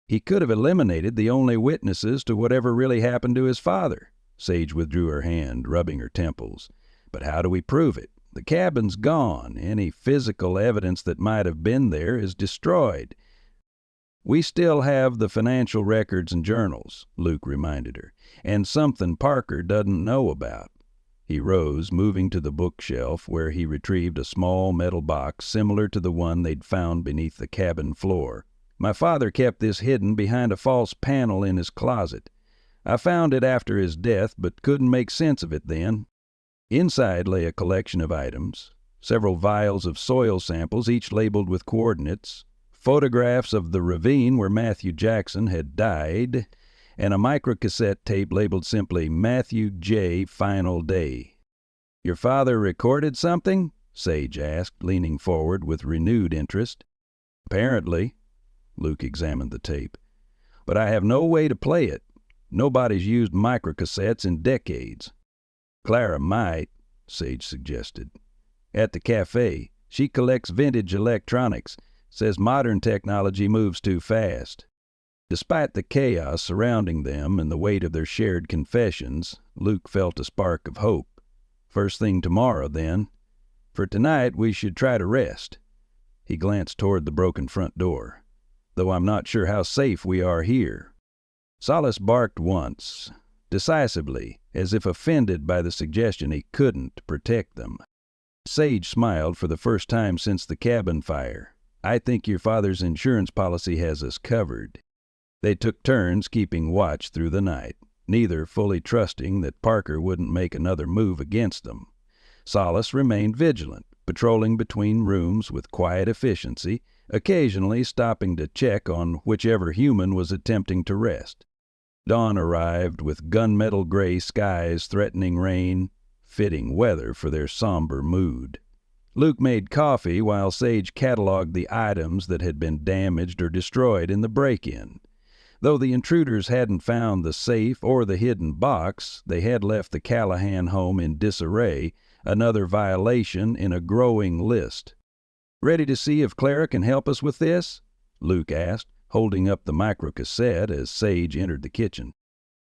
Speaker 1: he could have eliminated the only witnesses to whatever really happened to his father. Sage withdrew her hand, rubbing her temples. "But how do we prove it? The cabin's gone. Any physical evidence that might have been there is destroyed." "We still have the financial records and journals," Luke reminded her, "and something Parker doesn't know about." He rose, moving to the bookshelf, where he retrieved a small metal box similar to the one they'd found beneath the cabin floor. "My father kept this hidden behind a false panel in his closet. I found it after his death, but couldn't make sense of it then." Inside lay a collection of items, several vials of soil samples, each labeled with coordinates, photographs of the ravine where Matthew Jackson had died, and a microcassette tape labeled simply Matthew J. Final Day. "Your father recorded something?" Sage asked, leaning forward with renewed interest. "Apparently." Luke examined the tape. "But I have no way to play it. Nobody's used microcassettes in decades." "Clara might," Sage suggested. "At the cafe. She collects vintage electronics. Says modern technology moves too fast." Despite the chaos surrounding them and the weight of their shared confessions, Luke felt a spark of hope. "First thing tomorrow, then. For tonight, we should try to rest." He glanced toward the broken front door. "Though I'm not sure how safe we are here." Solace barked once, decisively, as if offended by the suggestion he couldn't protect them. Sage smiled for the first time since the cabin fire. "I think your father's insurance policy has us covered." They took turns keeping watch through the night, neither fully trusting that Parker wouldn't make another move against them. Solace remained vigilant, patrolling between rooms with quiet efficiency, occasionally stopping to check on whichever human was attempting to rest. Dawn arrived with gunmetal gray skies threatening rain, fitting weather for their somber mood. Luke made coffee while Sage cataloged the items that had been damaged or destroyed in the break-in. Though the intruders hadn't found the safe or the hidden box, they had left the Callahan home in disarray, another violation in a growing list. "Ready to see if Clara can help us with this?" Luke asked, holding up the microcassette as Sage entered the kitchen.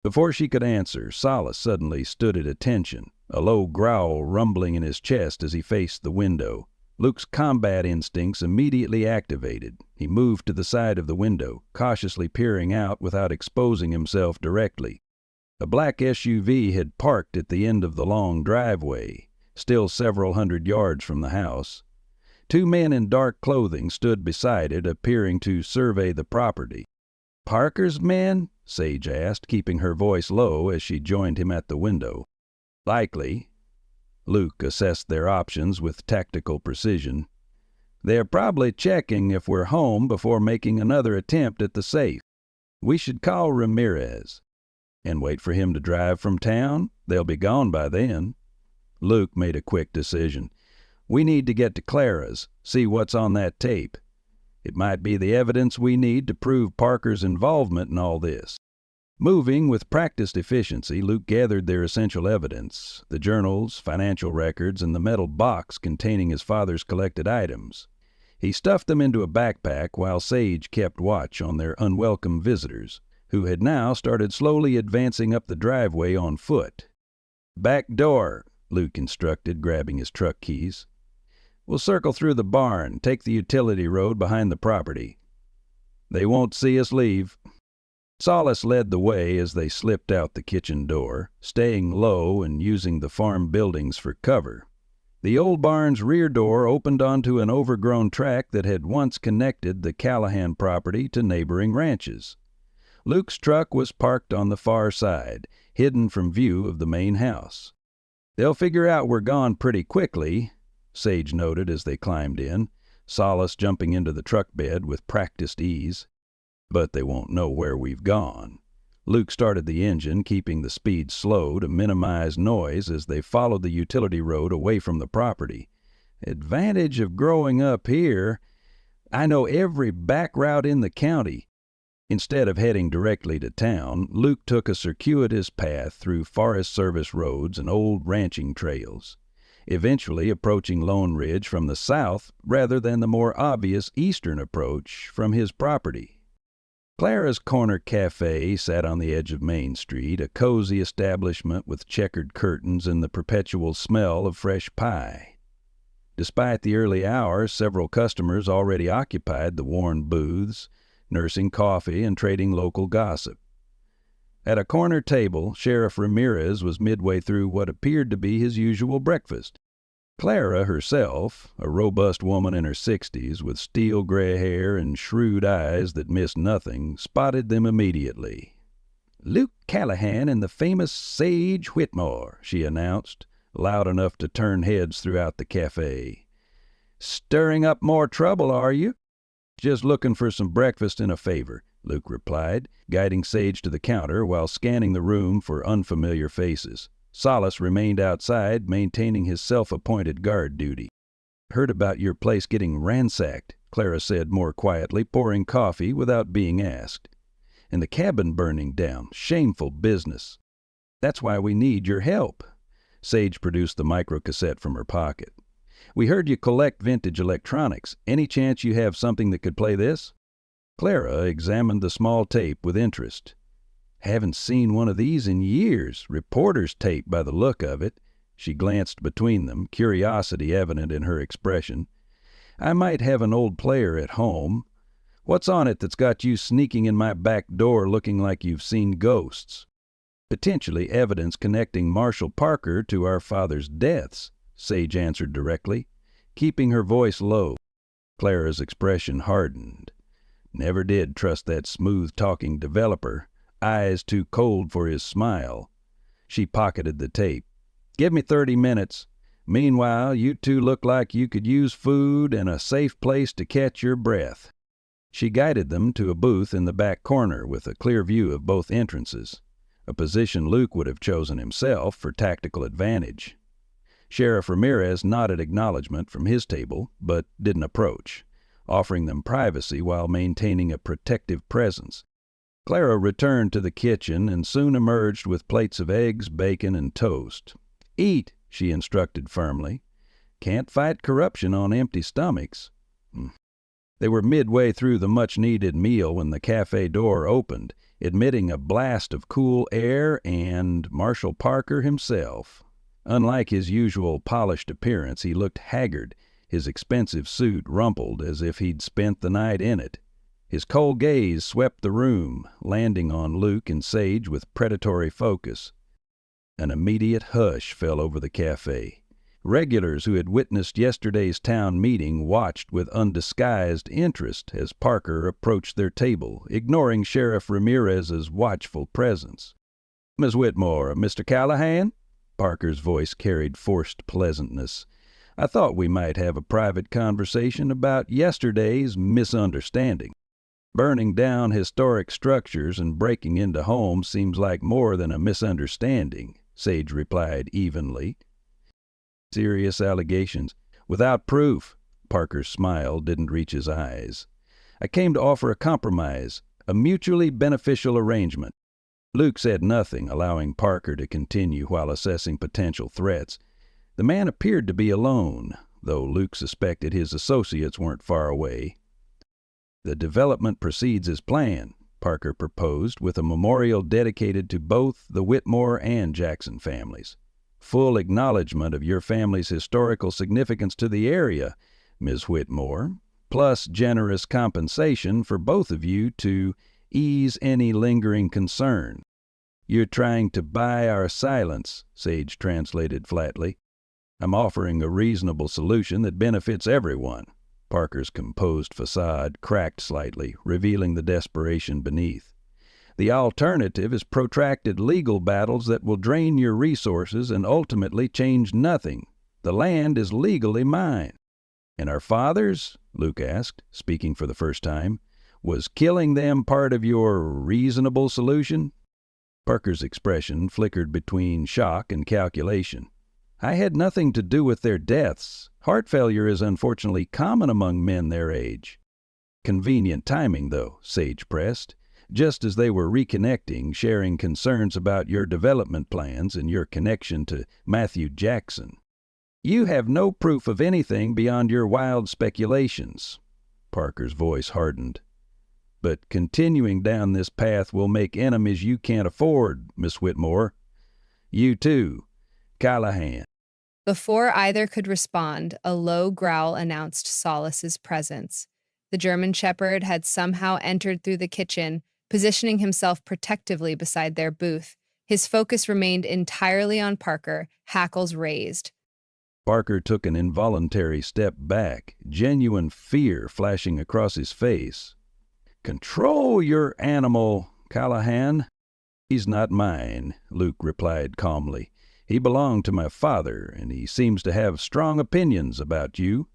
Speaker 1: Before she could answer, Solace suddenly stood at attention, a low growl rumbling in his chest as he faced the window. Luke's combat instincts immediately activated. He moved to the side of the window, cautiously peering out without exposing himself directly. A black SUV had parked at the end of the long driveway, still several hundred yards from the house. Two men in dark clothing stood beside it, appearing to survey the property. "Parker's men?" Sage asked, keeping her voice low as she joined him at the window. "Likely." Luke assessed their options with tactical precision. "They're probably checking if we're home before making another attempt at the safe. We should call Ramirez." "And wait for him to drive from town? They'll be gone by then." Luke made a quick decision. "We need to get to Clara's, see what's on that tape. It might be the evidence we need to prove Parker's involvement in all this." Moving with practiced efficiency, Luke gathered their essential evidence, the journals, financial records, and the metal box containing his father's collected items. He stuffed them into a backpack while Sage kept watch on their unwelcome visitors, who had now started slowly advancing up the driveway on foot. "Back door," Luke instructed, grabbing his truck keys. "We'll circle through the barn, take the utility road behind the property. They won't see us leave." Solace led the way as they slipped out the kitchen door, staying low and using the farm buildings for cover. The old barn's rear door opened onto an overgrown track that had once connected the Callahan property to neighboring ranches. Luke's truck was parked on the far side, hidden from view of the main house. "They'll figure out we're gone pretty quickly," Sage noted as they climbed in, Solace jumping into the truck bed with practiced ease. "But they won't know where we've gone." Luke started the engine, keeping the speed slow to minimize noise as they followed the utility road away from the property. "Advantage of growing up here, I know every back route in the county." Instead of heading directly to town, Luke took a circuitous path through Forest Service roads and old ranching trails, eventually approaching Lone Ridge from the south rather than the more obvious eastern approach from his property. Clara's Corner Cafe sat on the edge of Main Street, a cozy establishment with checkered curtains and the perpetual smell of fresh pie. Despite the early hours, several customers already occupied the worn booths, nursing coffee and trading local gossip. At a corner table, Sheriff Ramirez was midway through what appeared to be his usual breakfast. Clara herself, a robust woman in her 60s with steel gray hair and shrewd eyes that missed nothing, spotted them immediately. "Luke Callahan and the famous Sage Whitmore," she announced, loud enough to turn heads throughout the cafe. "Stirring up more trouble, are you?" "Just looking for some breakfast and a favor," Luke replied, guiding Sage to the counter while scanning the room for unfamiliar faces. Solace remained outside, maintaining his self-appointed guard duty. "Heard about your place getting ransacked," Clara said more quietly, pouring coffee without being asked. "And the cabin burning down. Shameful business. That's why we need your help." Sage produced the microcassette from her pocket. "We heard you collect vintage electronics. Any chance you have something that could play this?" Clara examined the small tape with interest. "Haven't seen one of these in years. Reporter's tape by the look of it." She glanced between them, curiosity evident in her expression. "I might have an old player at home. What's on it that's got you sneaking in my back door looking like you've seen ghosts?" "Potentially evidence connecting Marshall Parker to our father's deaths," Sage answered directly, keeping her voice low. Clara's expression hardened. Never did trust that smooth-talking developer. Eyes too cold for his smile. She pocketed the tape. "Give me 30 minutes. Meanwhile, you two look like you could use food and a safe place to catch your breath." She guided them to a booth in the back corner with a clear view of both entrances, a position Luke would have chosen himself for tactical advantage. Sheriff Ramirez nodded acknowledgement from his table, but didn't approach, offering them privacy while maintaining a protective presence. Clara returned to the kitchen and soon emerged with plates of eggs, bacon, and toast. "Eat," she instructed firmly. "Can't fight corruption on empty stomachs." They were midway through the much-needed meal when the cafe door opened, admitting a blast of cool air and Marshall Parker himself. Unlike his usual polished appearance, he looked haggard, his expensive suit rumpled as if he'd spent the night in it. His cold gaze swept the room, landing on Luke and Sage with predatory focus. An immediate hush fell over the cafe. Regulars who had witnessed yesterday's town meeting watched with undisguised interest as Parker approached their table, ignoring Sheriff Ramirez's watchful presence. "Miss Whitmore, Mr. Callahan?" Parker's voice carried forced pleasantness. "I thought we might have a private conversation about yesterday's misunderstanding. Burning down historic structures and breaking into homes seems like more than a misunderstanding," Sage replied evenly. "Serious allegations. Without proof." Parker's smile didn't reach his eyes. "I came to offer a compromise, a mutually beneficial arrangement." Luke said nothing, allowing Parker to continue while assessing potential threats. The man appeared to be alone, though Luke suspected his associates weren't far away. "The development proceeds as planned," Parker proposed, with a memorial dedicated to both the Whitmore and Jackson families. "Full acknowledgement of your family's historical significance to the area, Ms. Whitmore, plus generous compensation for both of you to ease any lingering concern." "You're trying to buy our silence," Sage translated flatly. "I'm offering a reasonable solution that benefits everyone." Parker's composed facade cracked slightly, revealing the desperation beneath. The alternative is protracted legal battles that will drain your resources and ultimately change nothing. The land is legally mine." "And our fathers?" Luke asked, speaking for the first time. "Was killing them part of your reasonable solution?" Parker's expression flickered between shock and calculation. "I had nothing to do with their deaths. Heart failure is unfortunately common among men their age." "Convenient timing, though," Sage pressed, just as they were reconnecting, sharing concerns about your development plans and your connection to Matthew Jackson. "You have no proof of anything beyond your wild speculations." Parker's voice hardened. "But continuing down this path will make enemies you can't afford, Miss Whitmore. You too, Callahan."
Speaker 2: Before either could respond, a low growl announced Solace's presence. The German Shepherd had somehow entered through the kitchen, positioning himself protectively beside their booth. His focus remained entirely on Parker, hackles raised.
Speaker 1: Parker took an involuntary step back, genuine fear flashing across his face. "Control your animal, Callahan." "He's not mine," Luke replied calmly. "He belonged to my father, and he seems to have strong opinions about you."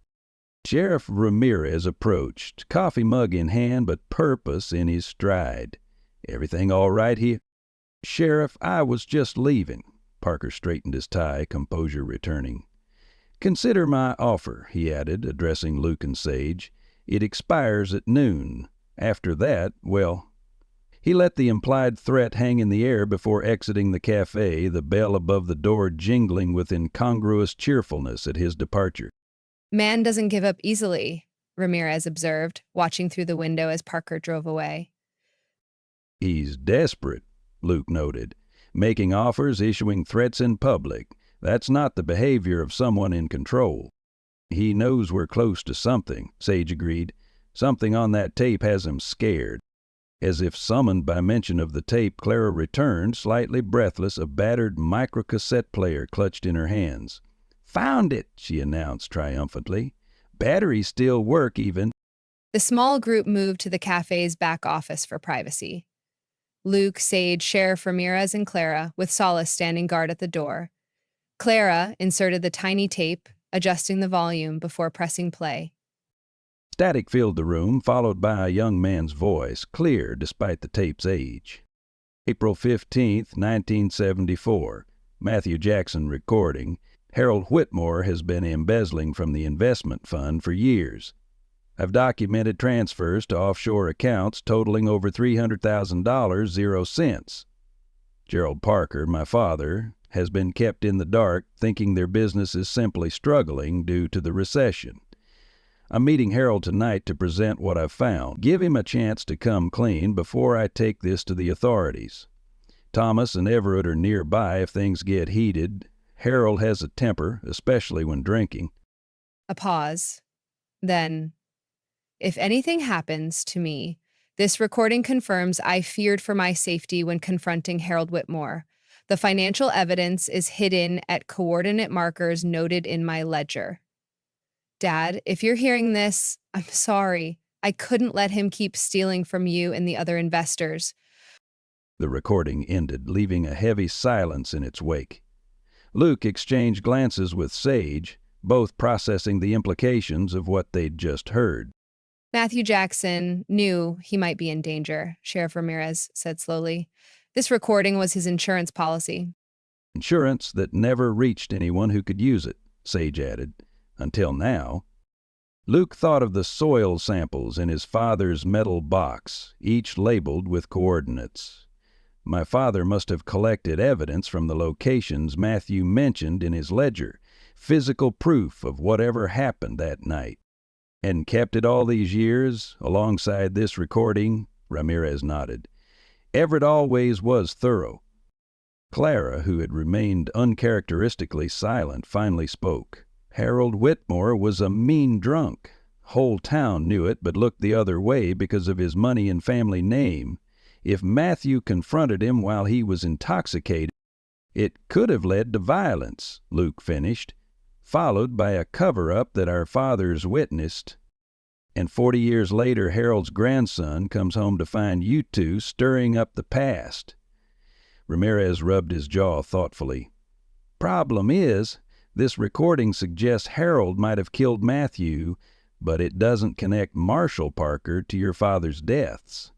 Speaker 1: Sheriff Ramirez approached, coffee mug in hand but purpose in his stride. "Everything all right here?" "Sheriff, I was just leaving." Parker straightened his tie, composure returning. "Consider my offer," he added, addressing Luke and Sage. "It expires at noon. After that, well—" He let the implied threat hang in the air before exiting the cafe, the bell above the door jingling with incongruous cheerfulness at his departure.
Speaker 2: "Man doesn't give up easily," Ramirez observed, watching through the window as Parker drove away.
Speaker 1: "He's desperate," Luke noted. "Making offers, issuing threats in public. That's not the behavior of someone in control." "He knows we're close to something," Sage agreed. "Something on that tape has him scared." As if summoned by mention of the tape, Clara returned, slightly breathless, a battered microcassette player clutched in her hands. "Found it," she announced triumphantly. "Batteries still work even."
Speaker 2: The small group moved to the cafe's back office for privacy. Luke, Sage, Sheriff Ramirez, and Clara, with Solace standing guard at the door. Clara inserted the tiny tape, adjusting the volume before pressing play.
Speaker 1: Static filled the room, followed by a young man's voice, clear despite the tape's age. "April 15th, 1974. Matthew Jackson recording. Harold Whitmore has been embezzling from the investment fund for years. I've documented transfers to offshore accounts totaling over $300,000, 0 cents. Gerald Parker, my father, has been kept in the dark, thinking their business is simply struggling due to the recession. I'm meeting Harold tonight to present what I've found. Give him a chance to come clean before I take this to the authorities. Thomas and Everett are nearby if things get heated. Harold has a temper, especially when drinking."
Speaker 2: A pause. Then, "If anything happens to me, this recording confirms I feared for my safety when confronting Harold Whitmore. The financial evidence is hidden at coordinate markers noted in my ledger. Dad, if you're hearing this, I'm sorry. I couldn't let him keep stealing from you and the other investors."
Speaker 1: The recording ended, leaving a heavy silence in its wake. Luke exchanged glances with Sage, both processing the implications of what they'd just heard.
Speaker 2: "Matthew Jackson knew he might be in danger," Sheriff Ramirez said slowly. "This recording was his insurance policy."
Speaker 1: "Insurance that never reached anyone who could use it," Sage added. "Until now." Luke thought of the soil samples in his father's metal box, each labeled with coordinates. My father must have collected evidence from the locations Matthew mentioned in his ledger, physical proof of whatever happened that night. "And kept it all these years, alongside this recording?" Ramirez nodded. "Everett always was thorough." Clara, who had remained uncharacteristically silent, finally spoke. "Harold Whitmore was a mean drunk. Whole town knew it, but looked the other way because of his money and family name. If Matthew confronted him while he was intoxicated, it could have led to violence," Luke finished, "followed by a cover-up that our fathers witnessed." And 40 years later, Harold's grandson comes home to find you two stirring up the past. Ramirez rubbed his jaw thoughtfully. Problem is, this recording suggests Harold might have killed Matthew, but it doesn't connect Marshall Parker to your father's deaths.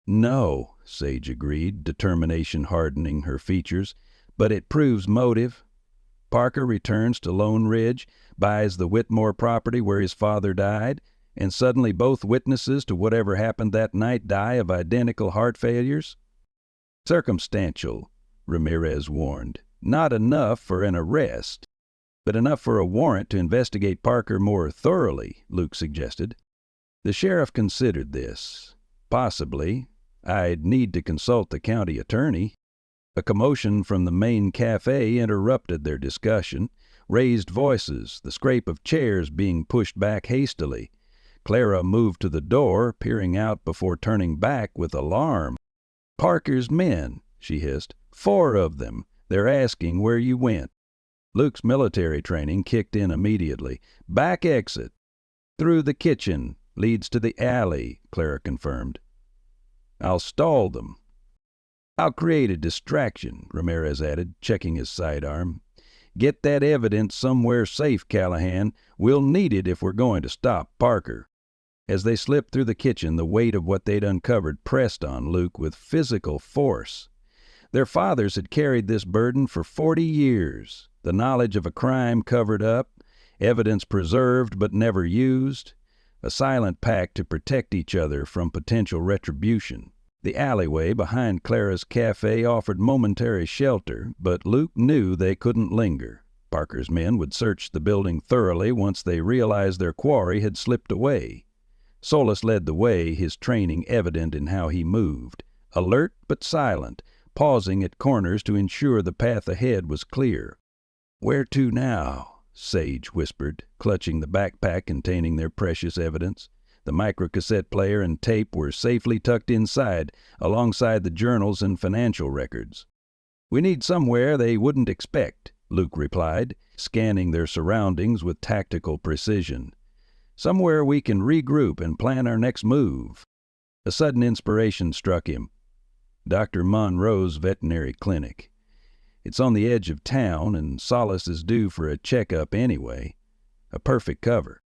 Speaker 1: No, Sage agreed, determination hardening her features, but it proves motive. Parker returns to Lone Ridge, buys the Whitmore property where his father died, and suddenly both witnesses to whatever happened that night die of identical heart failures? Circumstantial, Ramirez warned. Not enough for an arrest, but enough for a warrant to investigate Parker more thoroughly, Luke suggested. The sheriff considered this. Possibly. I'd need to consult the county attorney. A commotion from the main cafe interrupted their discussion. Raised voices, the scrape of chairs being pushed back hastily. Clara moved to the door, peering out before turning back with alarm. "Parker's men," she hissed. "4 of them. They're asking where you went." Luke's military training kicked in immediately. "Back exit. Through the kitchen. Leads to the alley," Clara confirmed. "I'll stall them." "I'll create a distraction," Ramirez added, checking his sidearm. "Get that evidence somewhere safe, Callahan. We'll need it if we're going to stop Parker." As they slipped through the kitchen, the weight of what they'd uncovered pressed on Luke with physical force. Their fathers had carried this burden for 40 years. The knowledge of a crime covered up, evidence preserved but never used, a silent pact to protect each other from potential retribution. The alleyway behind Clara's cafe offered momentary shelter, but Luke knew they couldn't linger. Parker's men would search the building thoroughly once they realized their quarry had slipped away. Solis led the way, his training evident in how he moved, alert but silent, pausing at corners to ensure the path ahead was clear. "Where to now?" Sage whispered, clutching the backpack containing their precious evidence. The microcassette player and tape were safely tucked inside, alongside the journals and financial records. "We need somewhere they wouldn't expect," Luke replied, scanning their surroundings with tactical precision. "Somewhere we can regroup and plan our next move." A sudden inspiration struck him. Dr. Monroe's veterinary clinic. It's on the edge of town, and Solis is due for a checkup anyway. A perfect cover.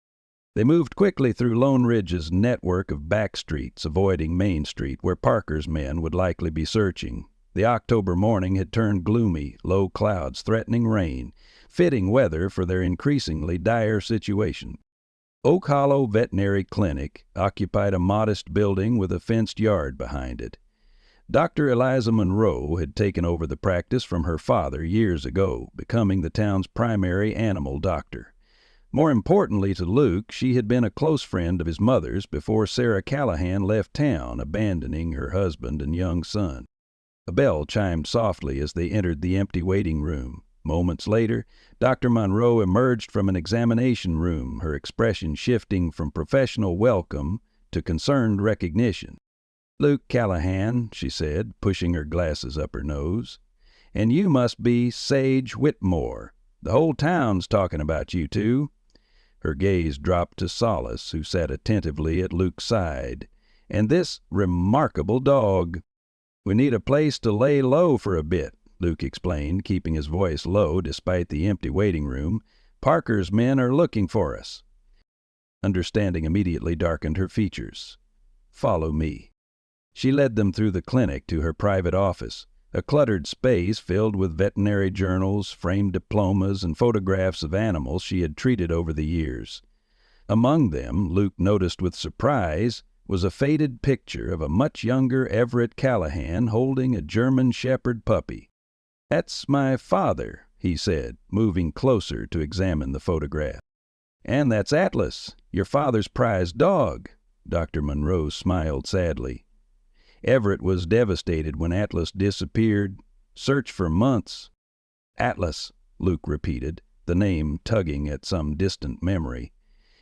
Speaker 1: They moved quickly through Lone Ridge's network of back streets, avoiding Main Street, where Parker's men would likely be searching. The October morning had turned gloomy, low clouds threatening rain, fitting weather for their increasingly dire situation. Oak Hollow Veterinary Clinic occupied a modest building with a fenced yard behind it. Dr. Eliza Monroe had taken over the practice from her father years ago, becoming the town's primary animal doctor. More importantly to Luke, she had been a close friend of his mother's before Sarah Callahan left town, abandoning her husband and young son. A bell chimed softly as they entered the empty waiting room. Moments later, Dr. Monroe emerged from an examination room, her expression shifting from professional welcome to concerned recognition. "Luke Callahan," she said, pushing her glasses up her nose. "And you must be Sage Whitmore. The whole town's talking about you two." Her gaze dropped to Solis, who sat attentively at Luke's side. "And this remarkable dog." "We need a place to lay low for a bit," Luke explained, keeping his voice low despite the empty waiting room. "Parker's men are looking for us." Understanding immediately darkened her features. "Follow me." She led them through the clinic to her private office, a cluttered space filled with veterinary journals, framed diplomas, and photographs of animals she had treated over the years. Among them, Luke noticed with surprise, was a faded picture of a much younger Everett Callahan holding a German Shepherd puppy. "That's my father," he said, moving closer to examine the photograph. "And that's Atlas, your father's prized dog." Dr. Monroe smiled sadly. "Everett was devastated when Atlas disappeared. Searched for months." "Atlas," Luke repeated, the name tugging at some distant memory.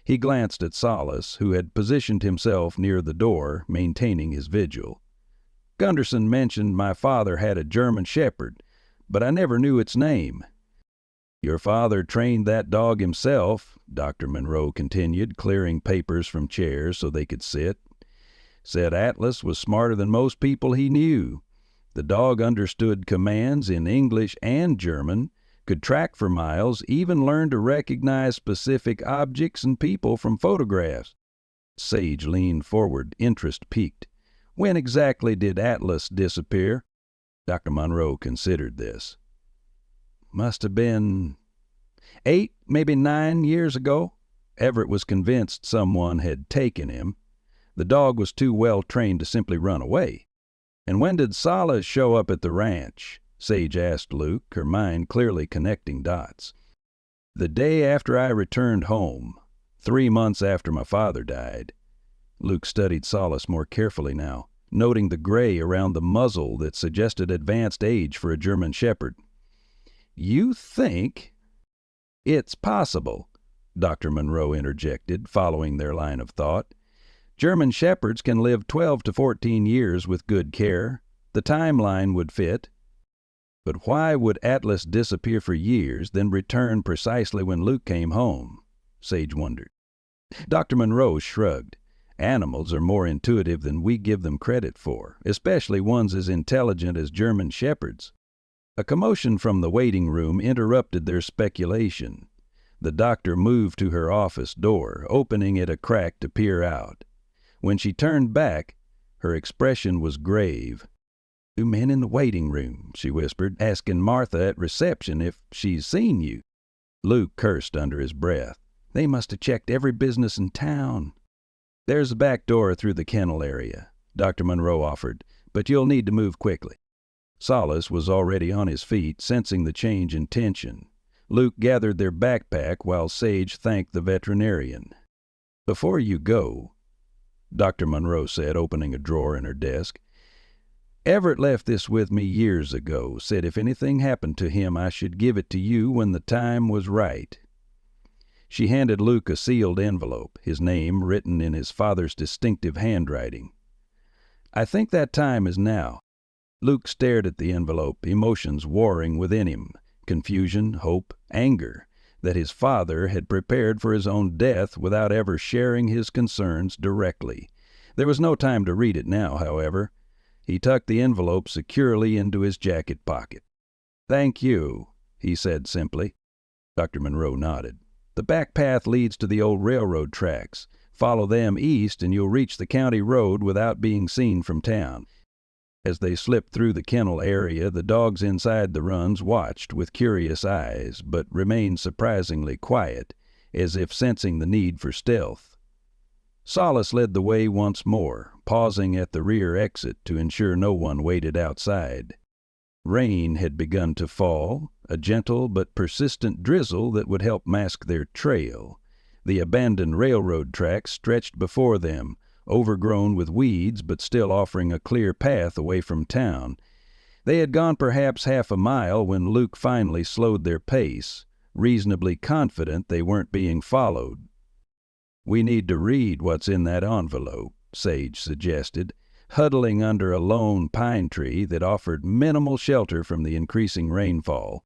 Speaker 1: He glanced at Solis, who had positioned himself near the door, maintaining his vigil. "Gunderson mentioned my father had a German Shepherd, but I never knew its name." Your father trained that dog himself, Dr. Monroe continued, clearing papers from chairs so they could sit. Said Atlas was smarter than most people he knew. The dog understood commands in English and German, could track for miles, even learned to recognize specific objects and people from photographs. Sage leaned forward, interest piqued. When exactly did Atlas disappear? Dr. Monroe considered this. Must have been 8, maybe 9 years ago. Everett was convinced someone had taken him. The dog was too well trained to simply run away. And when did Salas show up at the ranch? Sage asked Luke, her mind clearly connecting dots. The day after I returned home, 3 months after my father died. Luke studied Salas more carefully now, noting the gray around the muzzle that suggested advanced age for a German Shepherd. You think? It's possible, Dr. Monroe interjected, following their line of thought. German Shepherds can live 12 to 14 years with good care. The timeline would fit. But why would Atlas disappear for years, then return precisely when Luke came home? Sage wondered. Dr. Monroe shrugged. Animals are more intuitive than we give them credit for, especially ones as intelligent as German Shepherds. A commotion from the waiting room interrupted their speculation. The doctor moved to her office door, opening it a crack to peer out. When she turned back, her expression was grave. 2 men in the waiting room, she whispered, asking Martha at reception if she's seen you. Luke cursed under his breath. They must have checked every business in town. There's a back door through the kennel area, Dr. Monroe offered, but you'll need to move quickly. Salas was already on his feet, sensing the change in tension. Luke gathered their backpack while Sage thanked the veterinarian. Before you go, Dr. Monroe said, opening a drawer in her desk, Everett left this with me years ago, said if anything happened to him I should give it to you when the time was right. She handed Luke a sealed envelope, his name written in his father's distinctive handwriting. I think that time is now. Luke stared at the envelope, emotions warring within him, confusion, hope, anger, that his father had prepared for his own death without ever sharing his concerns directly. There was no time to read it now, however. He tucked the envelope securely into his jacket pocket. Thank you, he said simply. Dr. Monroe nodded. The back path leads to the old railroad tracks. Follow them east and you'll reach the county road without being seen from town. As they slipped through the kennel area, the dogs inside the runs watched with curious eyes, but remained surprisingly quiet, as if sensing the need for stealth. Salas led the way once more, pausing at the rear exit to ensure no one waited outside. Rain had begun to fall, a gentle but persistent drizzle that would help mask their trail. The abandoned railroad tracks stretched before them, overgrown with weeds but still offering a clear path away from town. They had gone perhaps half a mile when Luke finally slowed their pace, reasonably confident they weren't being followed. We need to read what's in that envelope, Sage suggested, huddling under a lone pine tree that offered minimal shelter from the increasing rainfall.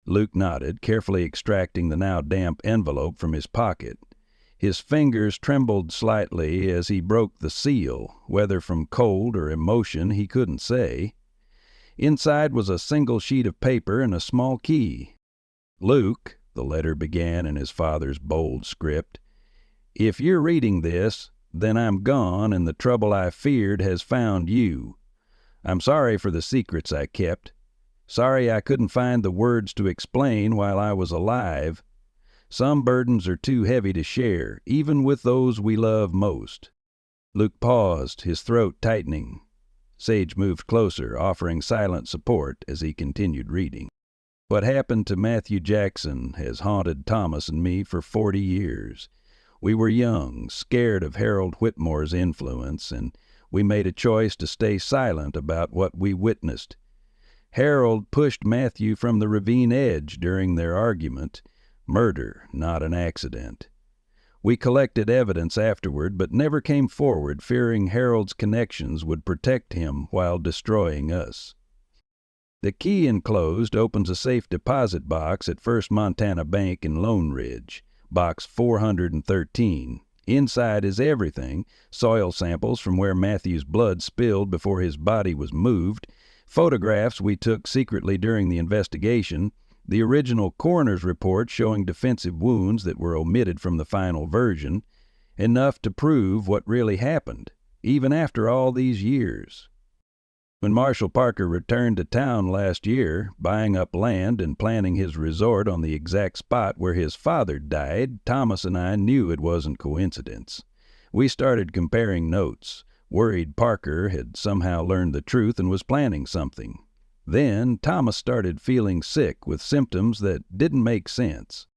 Speaker 1: Luke nodded, carefully extracting the now damp envelope from his pocket. His fingers trembled slightly as he broke the seal, whether from cold or emotion he couldn't say. Inside was a single sheet of paper and a small key. Luke, the letter began in his father's bold script, if you're reading this, then I'm gone and the trouble I feared has found you. I'm sorry for the secrets I kept. Sorry I couldn't find the words to explain while I was alive. Some burdens are too heavy to share, even with those we love most. Luke paused, his throat tightening. Sage moved closer, offering silent support as he continued reading. What happened to Matthew Jackson has haunted Thomas and me for 40 years. We were young, scared of Harold Whitmore's influence, and we made a choice to stay silent about what we witnessed. Harold pushed Matthew from the ravine edge during their argument. Murder, not an accident. We collected evidence afterward, but never came forward, fearing Harold's connections would protect him while destroying us. The key enclosed opens a safe deposit box at First Montana Bank in Lone Ridge, box 413. Inside is everything: soil samples from where Matthew's blood spilled before his body was moved, photographs we took secretly during the investigation, the original coroner's report showing defensive wounds that were omitted from the final version, enough to prove what really happened, even after all these years. When Marshall Parker returned to town last year, buying up land and planning his resort on the exact spot where his father died, Thomas and I knew it wasn't coincidence. We started comparing notes, worried Parker had somehow learned the truth and was planning something. Then Thomas started feeling sick with symptoms that didn't make sense.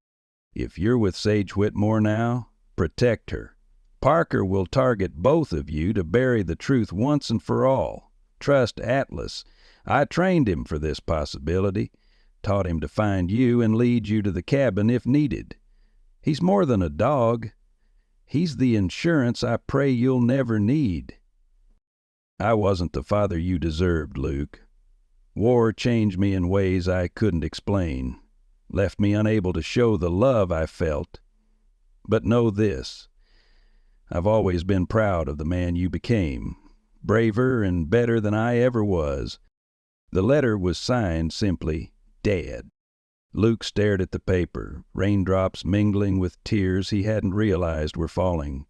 Speaker 1: If you're with Sage Whitmore now, protect her. Parker will target both of you to bury the truth once and for all. Trust Atlas. I trained him for this possibility, taught him to find you and lead you to the cabin if needed. He's more than a dog. He's the insurance I pray you'll never need. I wasn't the father you deserved, Luke. War changed me in ways I couldn't explain, left me unable to show the love I felt. But know this: I've always been proud of the man you became. Braver and better than I ever was. The letter was signed simply, Dad. Luke stared at the paper, raindrops mingling with tears he hadn't realized were falling.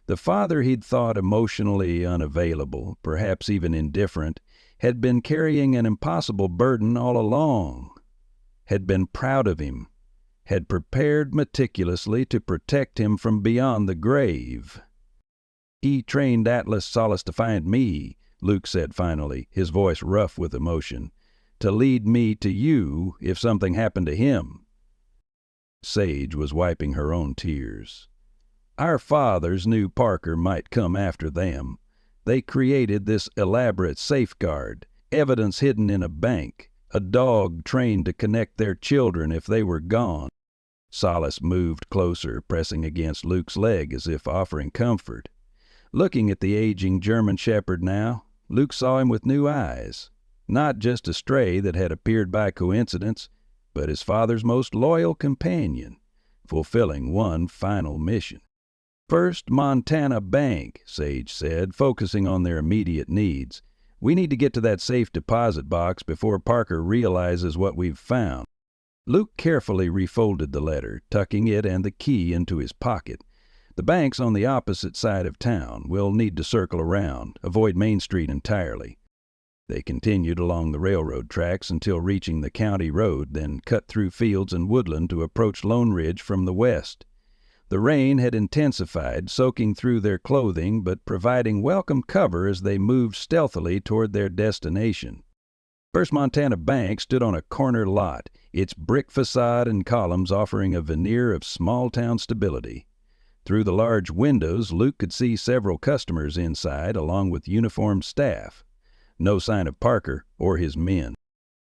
Speaker 1: The father he'd thought emotionally unavailable, perhaps even indifferent, had been carrying an impossible burden all along, had been proud of him, had prepared meticulously to protect him from beyond the grave. He trained Atlas Solis to find me, Luke said finally, his voice rough with emotion, to lead me to you if something happened to him. Sage was wiping her own tears. Our fathers knew Parker might come after them. They created this elaborate safeguard, evidence hidden in a bank, a dog trained to connect their children if they were gone. Solis moved closer, pressing against Luke's leg as if offering comfort. Looking at the aging German shepherd now, Luke saw him with new eyes. Not just a stray that had appeared by coincidence, but his father's most loyal companion, fulfilling one final mission. First Montana Bank, Sage said, focusing on their immediate needs. We need to get to that safe deposit box before Parker realizes what we've found. Luke carefully refolded the letter, tucking it and the key into his pocket. The bank's on the opposite side of town. We'll need to circle around, avoid Main Street entirely. They continued along the railroad tracks until reaching the county road, then cut through fields and woodland to approach Lone Ridge from the west. The rain had intensified, soaking through their clothing, but providing welcome cover as they moved stealthily toward their destination. First Montana Bank stood on a corner lot, its brick facade and columns offering a veneer of small-town stability. Through the large windows, Luke could see several customers inside, along with uniformed staff. No sign of Parker or his men.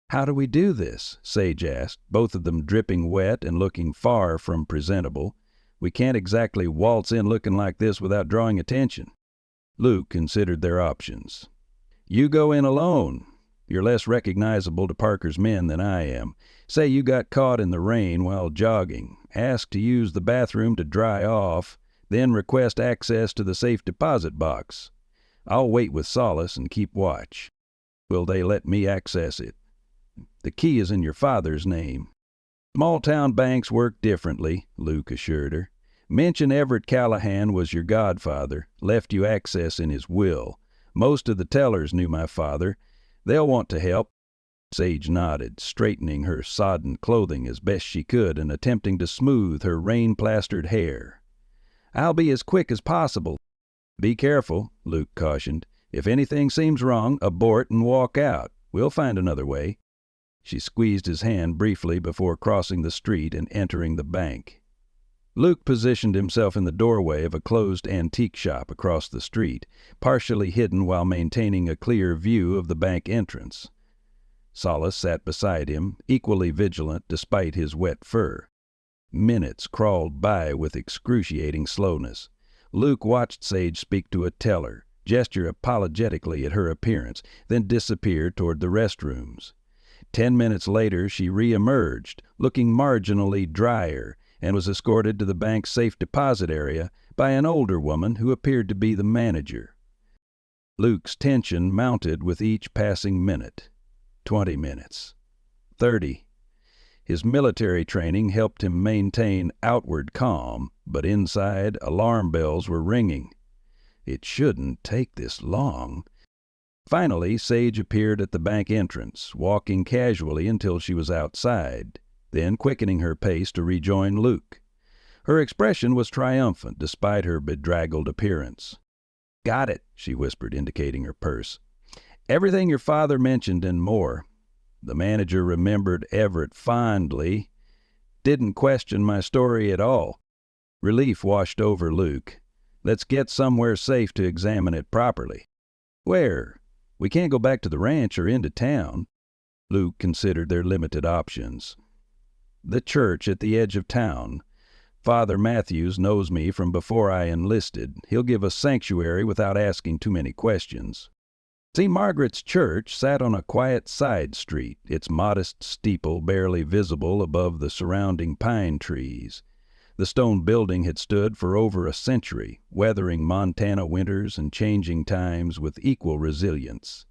Speaker 1: "How do we do this?" Sage asked, both of them dripping wet and looking far from presentable. "We can't exactly waltz in looking like this without drawing attention." Luke considered their options. "You go in alone. You're less recognizable to Parker's men than I am. Say you got caught in the rain while jogging. Ask to use the bathroom to dry off, then request access to the safe deposit box. I'll wait with Solis and keep watch. Will they let me access it? The key is in your father's name." "Small-town banks work differently," Luke assured her. "Mention Everett Callahan was your godfather, left you access in his will. Most of the tellers knew my father. They'll want to help." Sage nodded, straightening her sodden clothing as best she could and attempting to smooth her rain-plastered hair. "I'll be as quick as possible." "Be careful," Luke cautioned. "If anything seems wrong, abort and walk out. We'll find another way." She squeezed his hand briefly before crossing the street and entering the bank. Luke positioned himself in the doorway of a closed antique shop across the street, partially hidden while maintaining a clear view of the bank entrance. Solis sat beside him, equally vigilant despite his wet fur. Minutes crawled by with excruciating slowness. Luke watched Sage speak to a teller, gesture apologetically at her appearance, then disappear toward the restrooms. 10 minutes later, she re-emerged, looking marginally drier, and was escorted to the bank's safe deposit area by an older woman who appeared to be the manager. Luke's tension mounted with each passing minute. 20 minutes. 30. His military training helped him maintain outward calm, but inside, alarm bells were ringing. It shouldn't take this long. Finally, Sage appeared at the bank entrance, walking casually until she was outside, then quickening her pace to rejoin Luke. Her expression was triumphant despite her bedraggled appearance. "Got it," she whispered, indicating her purse. "Everything your father mentioned and more." The manager remembered Everett fondly, didn't question my story at all. Relief washed over Luke. "Let's get somewhere safe to examine it properly." "Where? We can't go back to the ranch or into town." Luke considered their limited options. "The church at the edge of town. Father Matthews knows me from before I enlisted. He'll give us sanctuary without asking too many questions." St. Margaret's Church sat on a quiet side street, its modest steeple barely visible above the surrounding pine trees. The stone building had stood for over a century, weathering Montana winters and changing times with equal resilience.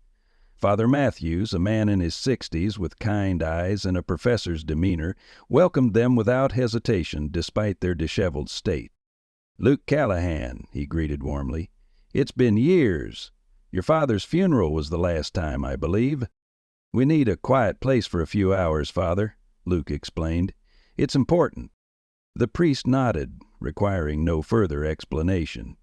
Speaker 1: Father Matthews, a man in his 60s with kind eyes and a professor's demeanor, welcomed them without hesitation despite their disheveled state. "Luke Callahan," he greeted warmly. "It's been years. Your father's funeral was the last time, I believe." "We need a quiet place for a few hours, Father," Luke explained. "It's important." The priest nodded, requiring no further explanation.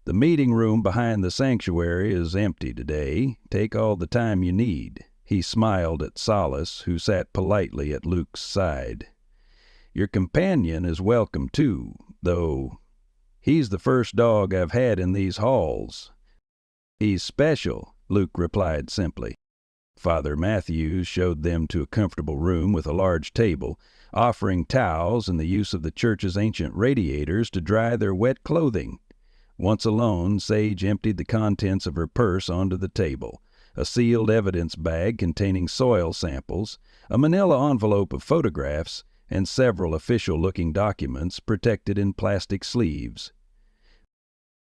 Speaker 1: "The meeting room behind the sanctuary is empty today. Take all the time you need." He smiled at Solace, who sat politely at Luke's side. "Your companion is welcome too, though he's the first dog I've had in these halls." "He's special," Luke replied simply. Father Matthews showed them to a comfortable room with a large table, offering towels and the use of the church's ancient radiators to dry their wet clothing. Once alone, Sage emptied the contents of her purse onto the table, a sealed evidence bag containing soil samples, a manila envelope of photographs, and several official-looking documents protected in plastic sleeves.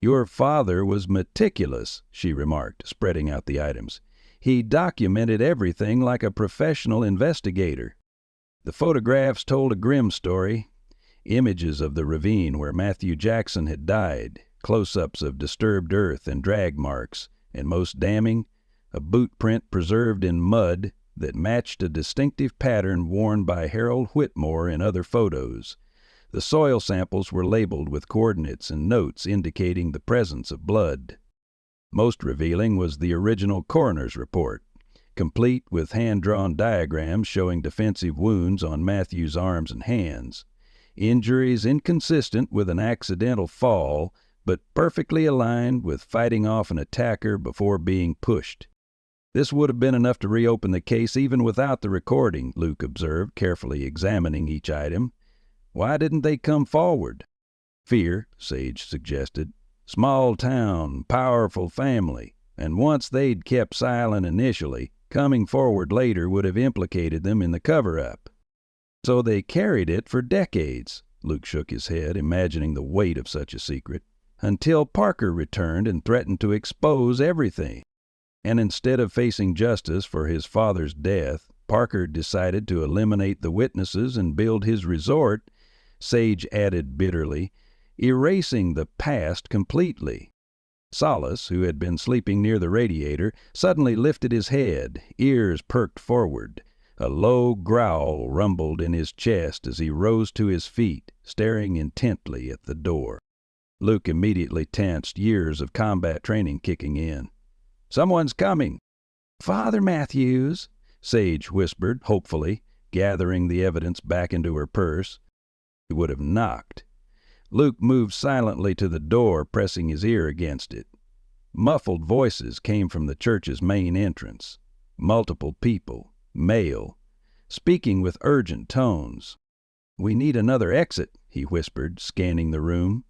Speaker 1: "Your father was meticulous," she remarked, spreading out the items. "He documented everything like a professional investigator." The photographs told a grim story. Images of the ravine where Matthew Jackson had died, close-ups of disturbed earth and drag marks, and most damning, a boot print preserved in mud that matched a distinctive pattern worn by Harold Whitmore in other photos. The soil samples were labeled with coordinates and notes indicating the presence of blood. Most revealing was the original coroner's report, complete with hand-drawn diagrams showing defensive wounds on Matthew's arms and hands, injuries inconsistent with an accidental fall, but perfectly aligned with fighting off an attacker before being pushed. "This would have been enough to reopen the case even without the recording," Luke observed, carefully examining each item. "Why didn't they come forward?" "Fear," Sage suggested. "Small town, powerful family, and once they'd kept silent initially, coming forward later would have implicated them in the cover-up." "So they carried it for decades," Luke shook his head, imagining the weight of such a secret, "until Parker returned and threatened to expose everything. And instead of facing justice for his father's death, Parker decided to eliminate the witnesses and build his resort," Sage added bitterly, "erasing the past completely." Solace, who had been sleeping near the radiator, suddenly lifted his head, ears perked forward. A low growl rumbled in his chest as he rose to his feet, staring intently at the door. Luke immediately tensed, years of combat training kicking in. "Someone's coming." "Father Matthews," Sage whispered, hopefully, gathering the evidence back into her purse. He would have knocked. Luke moved silently to the door, pressing his ear against it. Muffled voices came from the church's main entrance. Multiple people, male, speaking with urgent tones. "We need another exit," he whispered, scanning the room.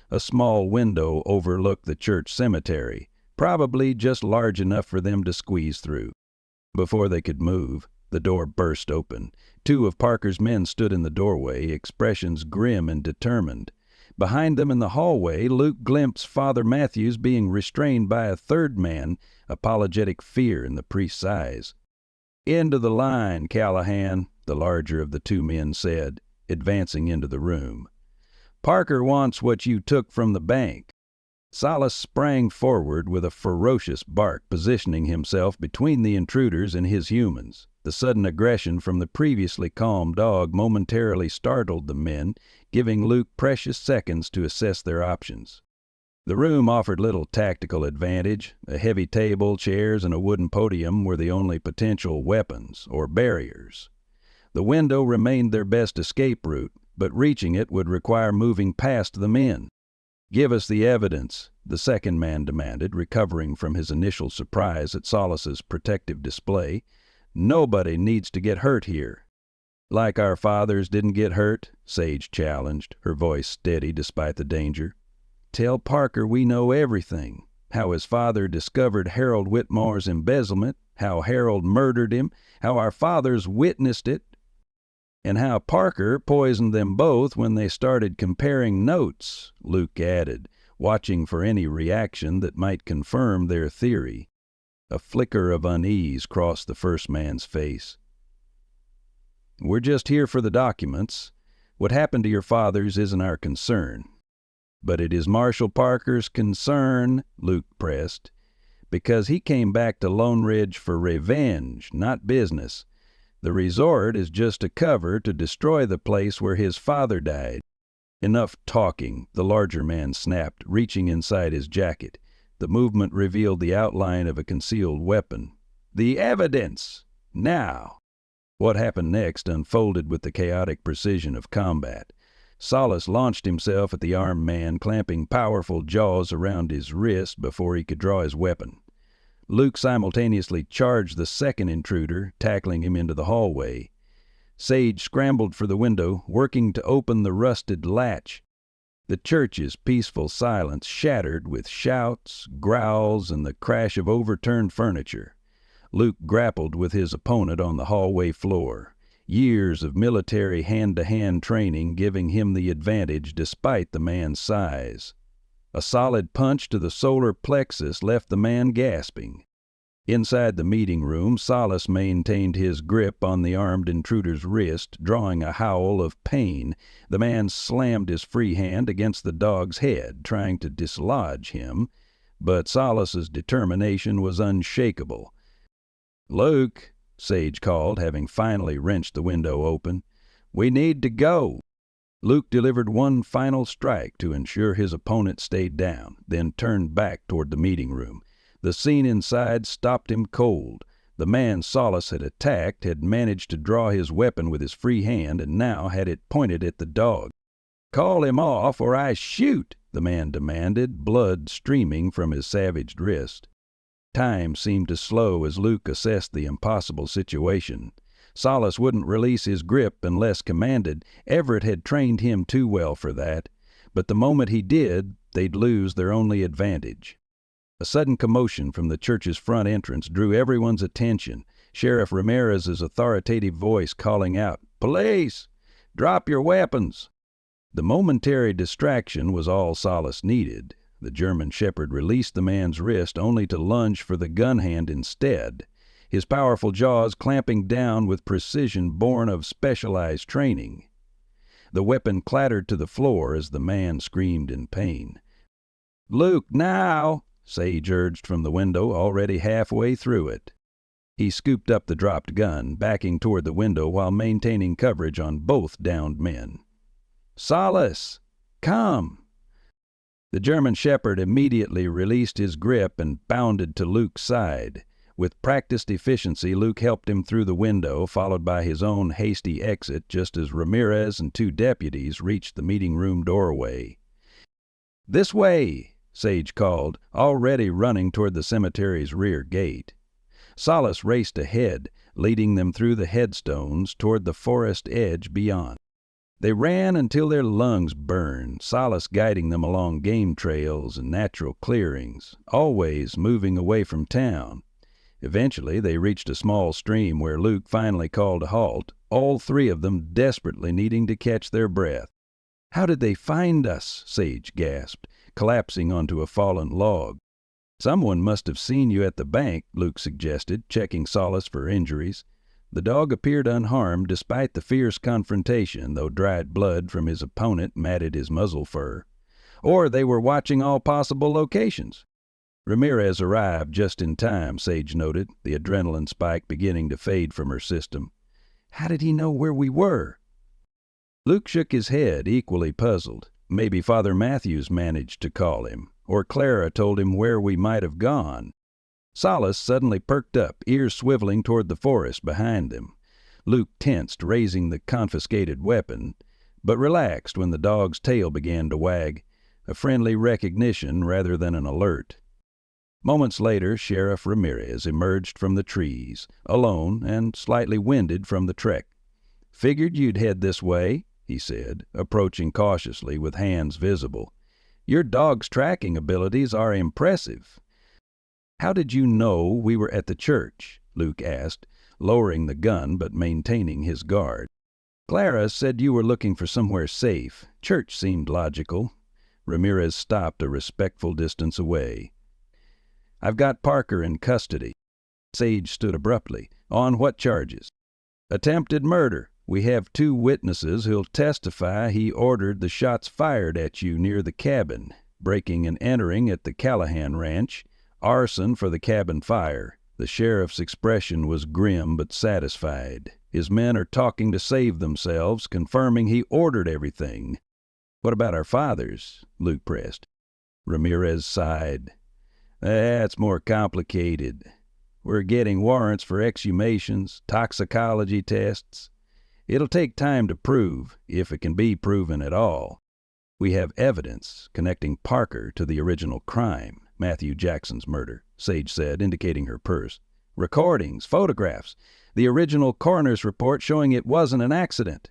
Speaker 1: A small window overlooked the church cemetery, probably just large enough for them to squeeze through. Before they could move, The door burst open. Two of Parker's men stood in the doorway, expressions grim and determined. Behind them in the hallway, Luke glimpsed Father Matthews being restrained by a third man, apologetic fear in the priest's eyes. "Into the line, Callahan," the larger of the two men said, advancing into the room. "Parker wants what you took from the bank." Salas sprang forward with a ferocious bark, positioning himself between the intruders and his humans. The sudden aggression from the previously calm dog momentarily startled the men, giving Luke precious seconds to assess their options. The room offered little tactical advantage. A heavy table, chairs, and a wooden podium were the only potential weapons, or barriers. The window remained their best escape route, but reaching it would require moving past the men. "Give us the evidence," the second man demanded, recovering from his initial surprise at Salas's protective display. "Nobody needs to get hurt here." "Like our fathers didn't get hurt?" Sage challenged, her voice steady despite the danger. "Tell Parker we know everything. How his father discovered Harold Whitmore's embezzlement, how Harold murdered him, how our fathers witnessed it, and how Parker poisoned them both when they started comparing notes," Luke added, watching for any reaction that might confirm their theory. A flicker of unease crossed the first man's face. "We're just here for the documents. What happened to your fathers isn't our concern." "But it is Marshal Parker's concern," Luke pressed, "because he came back to Lone Ridge for revenge, not business. The resort is just a cover to destroy the place where his father died." "Enough talking," the larger man snapped, reaching inside his jacket. The movement revealed the outline of a concealed weapon. "The evidence! Now!" What happened next unfolded with the chaotic precision of combat. Salas launched himself at the armed man, clamping powerful jaws around his wrist before he could draw his weapon. Luke simultaneously charged the second intruder, tackling him into the hallway. Sage scrambled for the window, working to open the rusted latch. The church's peaceful silence shattered with shouts, growls, and the crash of overturned furniture. Luke grappled with his opponent on the hallway floor, years of military hand-to-hand training giving him the advantage despite the man's size. A solid punch to the solar plexus left the man gasping. Inside the meeting room, Salas maintained his grip on the armed intruder's wrist, drawing a howl of pain. The man slammed his free hand against the dog's head, trying to dislodge him, but Salas's determination was unshakable. "Luke," Sage called, having finally wrenched the window open, "we need to go." Luke delivered one final strike to ensure his opponent stayed down, then turned back toward the meeting room. The scene inside stopped him cold. The man Salas had attacked had managed to draw his weapon with his free hand and now had it pointed at the dog. "Call him off or I shoot," the man demanded, blood streaming from his savaged wrist. Time seemed to slow as Luke assessed the impossible situation. Salas wouldn't release his grip unless commanded. Everett had trained him too well for that. But the moment he did, they'd lose their only advantage. A sudden commotion from the church's front entrance drew everyone's attention. Sheriff Ramirez's authoritative voice calling out, "Police! Drop your weapons!" The momentary distraction was all Salas needed. The German shepherd released the man's wrist only to lunge for the gun hand instead, his powerful jaws clamping down with precision born of specialized training. The weapon clattered to the floor as the man screamed in pain. "Luke, now!" Sage urged from the window, already halfway through it. He scooped up the dropped gun, backing toward the window while maintaining coverage on both downed men. "Salas, come!" The German shepherd immediately released his grip and bounded to Luke's side. With practiced efficiency, Luke helped him through the window, followed by his own hasty exit just as Ramirez and two deputies reached the meeting room doorway. "This way!" Sage called, already running toward the cemetery's rear gate. Salas raced ahead, leading them through the headstones toward the forest edge beyond. They ran until their lungs burned, Salas guiding them along game trails and natural clearings, always moving away from town. Eventually, they reached a small stream where Luke finally called a halt, all three of them desperately needing to catch their breath. "How did they find us?" Sage gasped, collapsing onto a fallen log. "Someone must have seen you at the bank," Luke suggested, checking Solace for injuries. The dog appeared unharmed despite the fierce confrontation, though dried blood from his opponent matted his muzzle fur. "Or they were watching all possible locations." Ramirez arrived just in time, Sage noted, the adrenaline spike beginning to fade from her system. "How did he know where we were?" Luke shook his head, equally puzzled. Maybe Father Matthews managed to call him, or Clara told him where we might have gone. Solace suddenly perked up, ears swiveling toward the forest behind them. Luke tensed, raising the confiscated weapon, but relaxed when the dog's tail began to wag, a friendly recognition rather than an alert. Moments later, Sheriff Ramirez emerged from the trees, alone and slightly winded from the trek. "Figured you'd head this way," he said, approaching cautiously with hands visible. "Your dog's tracking abilities are impressive." "How did you know we were at the church?" Luke asked, lowering the gun but maintaining his guard. "Clara said you were looking for somewhere safe. Church seemed logical." Ramirez stopped a respectful distance away. "I've got Parker in custody." Sage stood abruptly. "On what charges?" "Attempted murder. We have 2 witnesses who'll testify he ordered the shots fired at you near the cabin, breaking and entering at the Callahan Ranch, arson for the cabin fire." The sheriff's expression was grim but satisfied. "His men are talking to save themselves, confirming he ordered everything." "What about our fathers?" Luke pressed. Ramirez sighed. "That's more complicated. We're getting warrants for exhumations, toxicology tests. It'll take time to prove, if it can be proven at all. We have evidence connecting Parker to the original crime, Matthew Jackson's murder," Sage said, indicating her purse. "Recordings, photographs, the original coroner's report showing it wasn't an accident."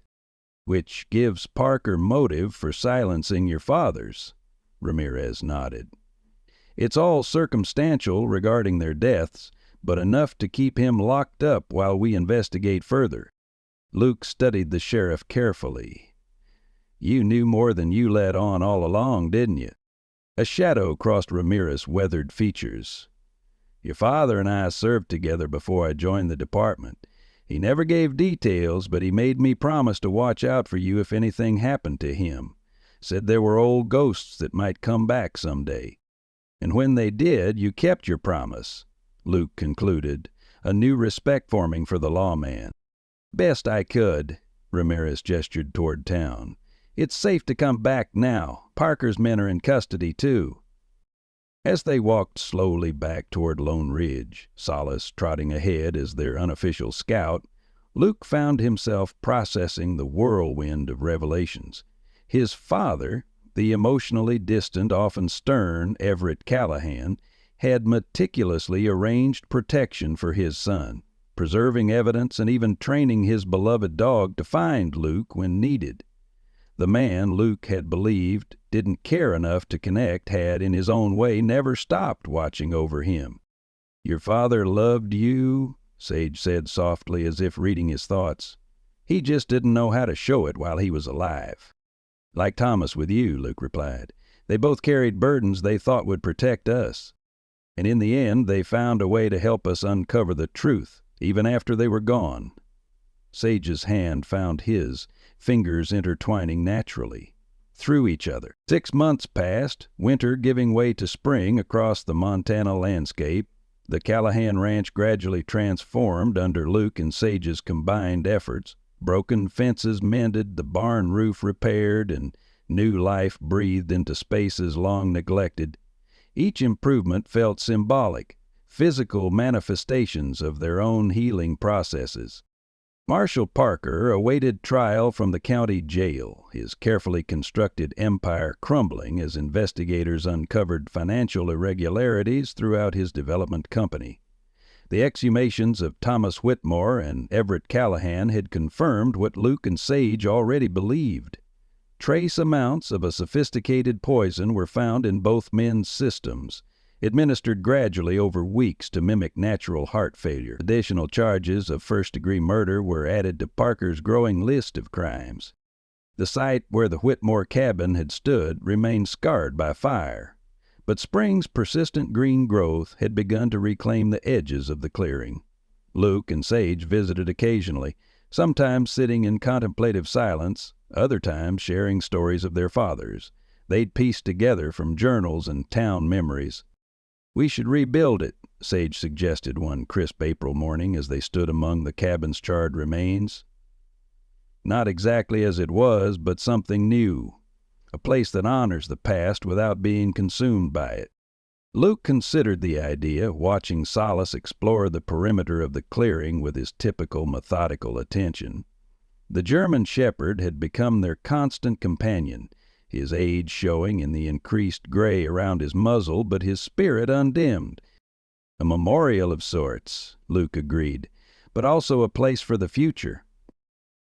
Speaker 1: "Which gives Parker motive for silencing your fathers." Ramirez nodded. "It's all circumstantial regarding their deaths, but enough to keep him locked up while we investigate further." Luke studied the sheriff carefully. "You knew more than you let on all along, didn't you?" A shadow crossed Ramirez's weathered features. "Your father and I served together before I joined the department. He never gave details, but he made me promise to watch out for you if anything happened to him. Said there were old ghosts that might come back someday. And when they did, you kept your promise," Luke concluded, a new respect forming for the lawman. "Best I could." Ramirez gestured toward town. "It's safe to come back now. Parker's men are in custody, too." As they walked slowly back toward Lone Ridge, Solace trotting ahead as their unofficial scout, Luke found himself processing the whirlwind of revelations. His father, the emotionally distant, often stern Everett Callahan, had meticulously arranged protection for his son, preserving evidence and even training his beloved dog to find Luke when needed. The man Luke had believed didn't care enough to connect had, in his own way, never stopped watching over him. "Your father loved you," Sage said softly, as if reading his thoughts. "He just didn't know how to show it while he was alive." "Like Thomas with you," Luke replied. "They both carried burdens they thought would protect us. And in the end, they found a way to help us uncover the truth, even after they were gone." Sage's hand found his, fingers intertwining naturally, through each other. 6 months passed, winter giving way to spring across the Montana landscape. The Callahan Ranch gradually transformed under Luke and Sage's combined efforts. Broken fences mended, the barn roof repaired, and new life breathed into spaces long neglected. Each improvement felt symbolic, physical manifestations of their own healing processes. Marshall Parker awaited trial from the county jail, his carefully constructed empire crumbling as investigators uncovered financial irregularities throughout his development company. The exhumations of Thomas Whitmore and Everett Callahan had confirmed what Luke and Sage already believed. Trace amounts of a sophisticated poison were found in both men's systems, administered gradually over weeks to mimic natural heart failure. Additional charges of first-degree murder were added to Parker's growing list of crimes. The site where the Whitmore cabin had stood remained scarred by fire, but spring's persistent green growth had begun to reclaim the edges of the clearing. Luke and Sage visited occasionally, sometimes sitting in contemplative silence, other times sharing stories of their fathers. They'd pieced together from journals and town memories. "We should rebuild it," Sage suggested one crisp April morning as they stood among the cabin's charred remains. "Not exactly as it was, but something new. A place that honors the past without being consumed by it." Luke considered the idea, watching Solace explore the perimeter of the clearing with his typical methodical attention. The German shepherd had become their constant companion, his age showing in the increased gray around his muzzle, but his spirit undimmed. "A memorial of sorts," Luke agreed, "but also a place for the future."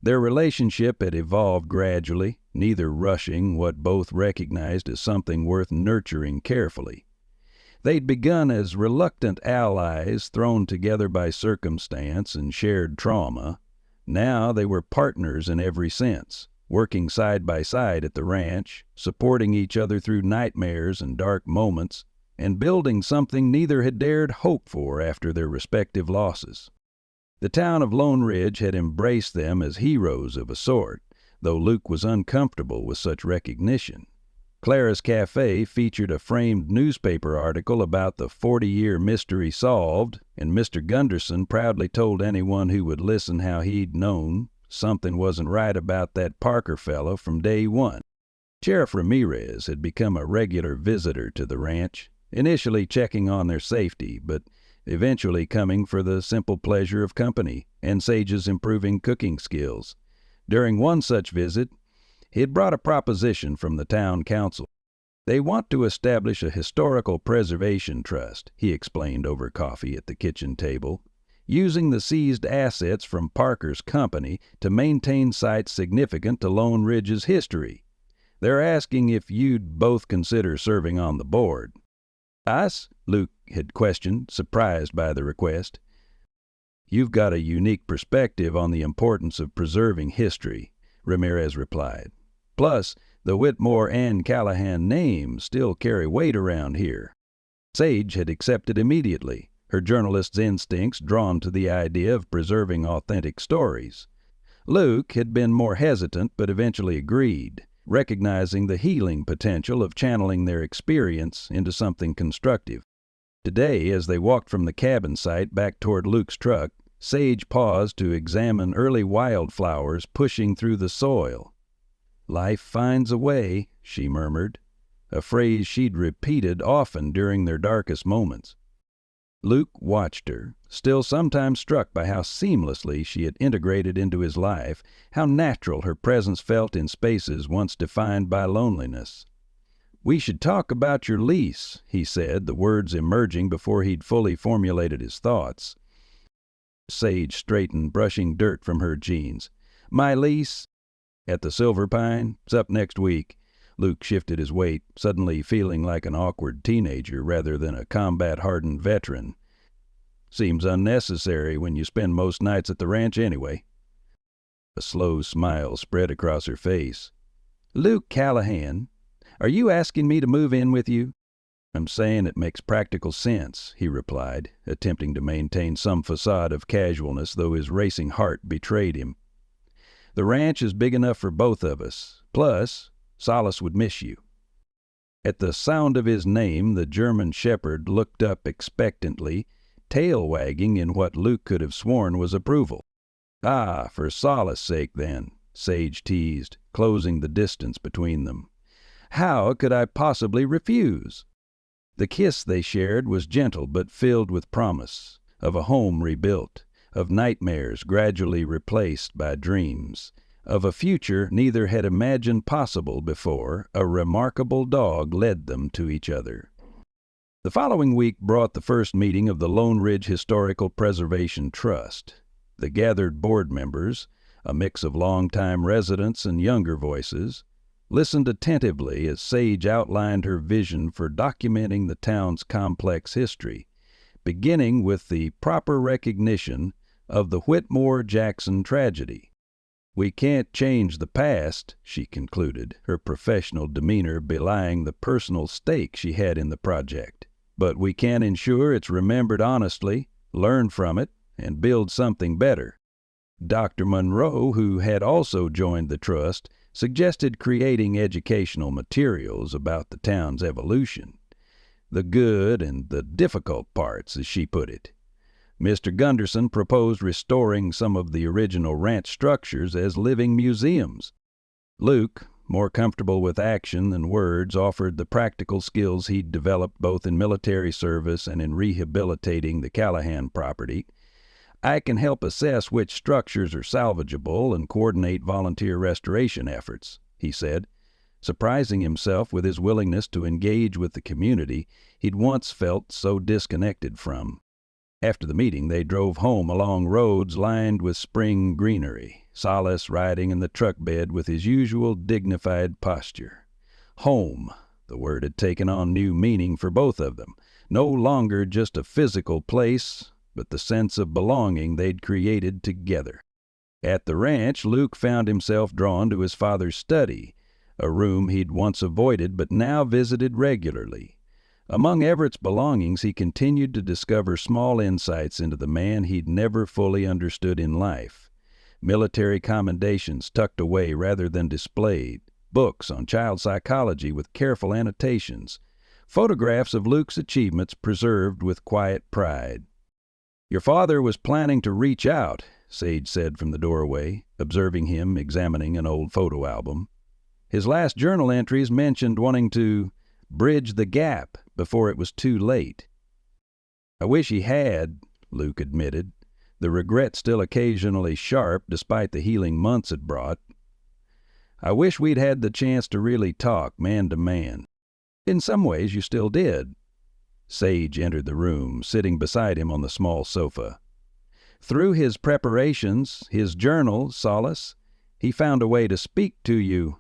Speaker 1: Their relationship had evolved gradually, neither rushing what both recognized as something worth nurturing carefully. They'd begun as reluctant allies thrown together by circumstance and shared trauma. Now they were partners in every sense, working side by side at the ranch, supporting each other through nightmares and dark moments, and building something neither had dared hope for after their respective losses. The town of Lone Ridge had embraced them as heroes of a sort, though Luke was uncomfortable with such recognition. Clara's Cafe featured a framed newspaper article about the 40-year mystery solved, and Mr. Gunderson proudly told anyone who would listen how he'd known something wasn't right about that Parker fellow from day one. Sheriff Ramirez had become a regular visitor to the ranch, initially checking on their safety, but eventually coming for the simple pleasure of company and Sage's improving cooking skills. During one such visit, he had brought a proposition from the town council. "They want to establish a historical preservation trust," he explained over coffee at the kitchen table, "using the seized assets from Parker's company to maintain sites significant to Lone Ridge's history. They're asking if you'd both consider serving on the board." "Us?" Luke had questioned, surprised by the request. "You've got a unique perspective on the importance of preserving history," Ramirez replied. "Plus, the Whitmore and Callahan names still carry weight around here." Sage had accepted immediately, her journalist's instincts drawn to the idea of preserving authentic stories. Luke had been more hesitant but eventually agreed, recognizing the healing potential of channeling their experience into something constructive. Today, as they walked from the cabin site back toward Luke's truck, Sage paused to examine early wildflowers pushing through the soil. "Life finds a way," she murmured, a phrase she'd repeated often during their darkest moments. Luke watched her, still sometimes struck by how seamlessly she had integrated into his life, how natural her presence felt in spaces once defined by loneliness. "We should talk about your lease," he said, the words emerging before he'd fully formulated his thoughts. Sage straightened, brushing dirt from her jeans. "My lease at the Silver Pine? It's up next week." Luke shifted his weight, suddenly feeling like an awkward teenager rather than a combat-hardened veteran. "Seems unnecessary when you spend most nights at the ranch anyway." A slow smile spread across her face. "Luke Callahan, are you asking me to move in with you?" "I'm saying it makes practical sense," he replied, attempting to maintain some facade of casualness, though his racing heart betrayed him. "The ranch is big enough for both of us. Plus, Solace would miss you." At the sound of his name, the German shepherd looked up expectantly, tail wagging in what Luke could have sworn was approval. "Ah, for Solace's sake, then," Sage teased, closing the distance between them. "How could I possibly refuse?" The kiss they shared was gentle but filled with promise, of a home rebuilt, of nightmares gradually replaced by dreams, of a future neither had imagined possible before a remarkable dog led them to each other. The following week brought the first meeting of the Lone Ridge Historical Preservation Trust. The gathered board members, a mix of longtime residents and younger voices, listened attentively as Sage outlined her vision for documenting the town's complex history, beginning with the proper recognition of the Whitmore-Jackson tragedy. "We can't change the past," she concluded, her professional demeanor belying the personal stake she had in the project. "But we can ensure it's remembered honestly, learn from it, and build something better." Dr. Monroe, who had also joined the trust, suggested creating educational materials about the town's evolution. The good and the difficult parts, as she put it. Mr. Gunderson proposed restoring some of the original ranch structures as living museums. Luke, more comfortable with action than words, offered the practical skills he'd developed both in military service and in rehabilitating the Callahan property. "I can help assess which structures are salvageable and coordinate volunteer restoration efforts," he said, surprising himself with his willingness to engage with the community he'd once felt so disconnected from. After the meeting, they drove home along roads lined with spring greenery, Solace riding in the truck bed with his usual dignified posture. Home, the word had taken on new meaning for both of them, no longer just a physical place, but the sense of belonging they'd created together. At the ranch, Luke found himself drawn to his father's study, a room he'd once avoided but now visited regularly. Among Everett's belongings, he continued to discover small insights into the man he'd never fully understood in life. Military commendations tucked away rather than displayed, books on child psychology with careful annotations, photographs of Luke's achievements preserved with quiet pride. "Your father was planning to reach out," Sage said from the doorway, observing him examining an old photo album. "His last journal entries mentioned wanting to bridge the gap before it was too late." "I wish he had," Luke admitted, the regret still occasionally sharp despite the healing months had brought. "I wish we'd had the chance to really talk man to man. In some ways you still did." Sage entered the room, sitting beside him on the small sofa. "Through his preparations, his journal, Solace, he found a way to speak to you."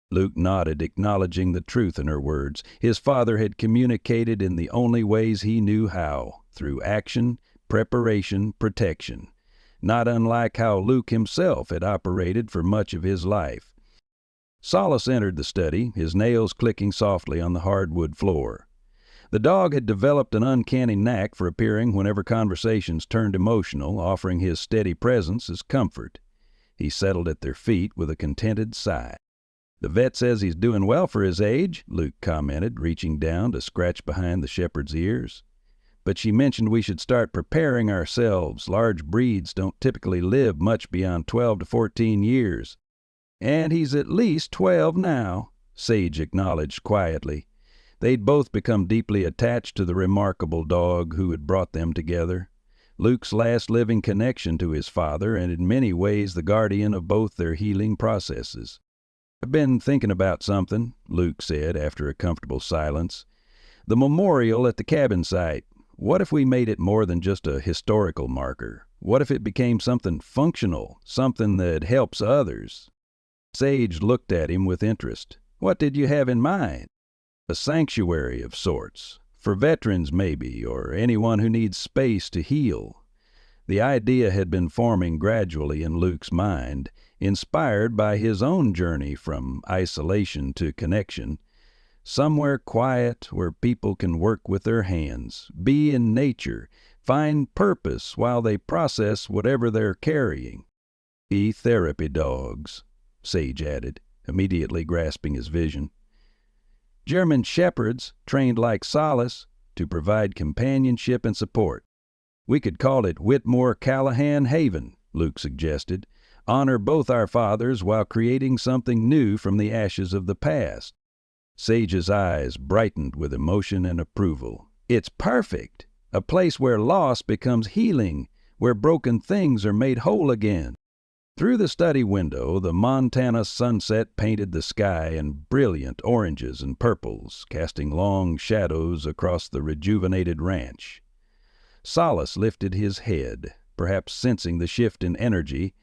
Speaker 1: Luke nodded, acknowledging the truth in her words. His father had communicated in the only ways he knew how, through action, preparation, protection, not unlike how Luke himself had operated for much of his life. Solace entered the study, his nails clicking softly on the hardwood floor. The dog had developed an uncanny knack for appearing whenever conversations turned emotional, offering his steady presence as comfort. He settled at their feet with a contented sigh. "The vet says he's doing well for his age," Luke commented, reaching down to scratch behind the shepherd's ears. "But she mentioned we should start preparing ourselves. Large breeds don't typically live much beyond 12 to 14 years. "And he's at least 12 now," Sage acknowledged quietly. They'd both become deeply attached to the remarkable dog who had brought them together. Luke's last living connection to his father, and in many ways the guardian of both their healing processes. "I've been thinking about something," Luke said after a comfortable silence. "The memorial at the cabin site. What if we made it more than just a historical marker? What if it became something functional, something that helps others?" Sage looked at him with interest. "What did you have in mind?" "A sanctuary of sorts. For veterans, maybe, or anyone who needs space to heal." The idea had been forming gradually in Luke's mind, inspired by his own journey from isolation to connection. Somewhere quiet where people can work with their hands, be in nature, find purpose while they process whatever they're carrying. "Therapy dogs," Sage added, immediately grasping his vision. "German shepherds, trained like Solace, to provide companionship and support. We could call it Whitmore Callahan Haven," Luke suggested. "Honor both our fathers while creating something new from the ashes of the past." Sage's eyes brightened with emotion and approval. "It's perfect! A place where loss becomes healing, where broken things are made whole again." Through the study window, the Montana sunset painted the sky in brilliant oranges and purples, casting long shadows across the rejuvenated ranch. Solace lifted his head, perhaps sensing the shift in energy,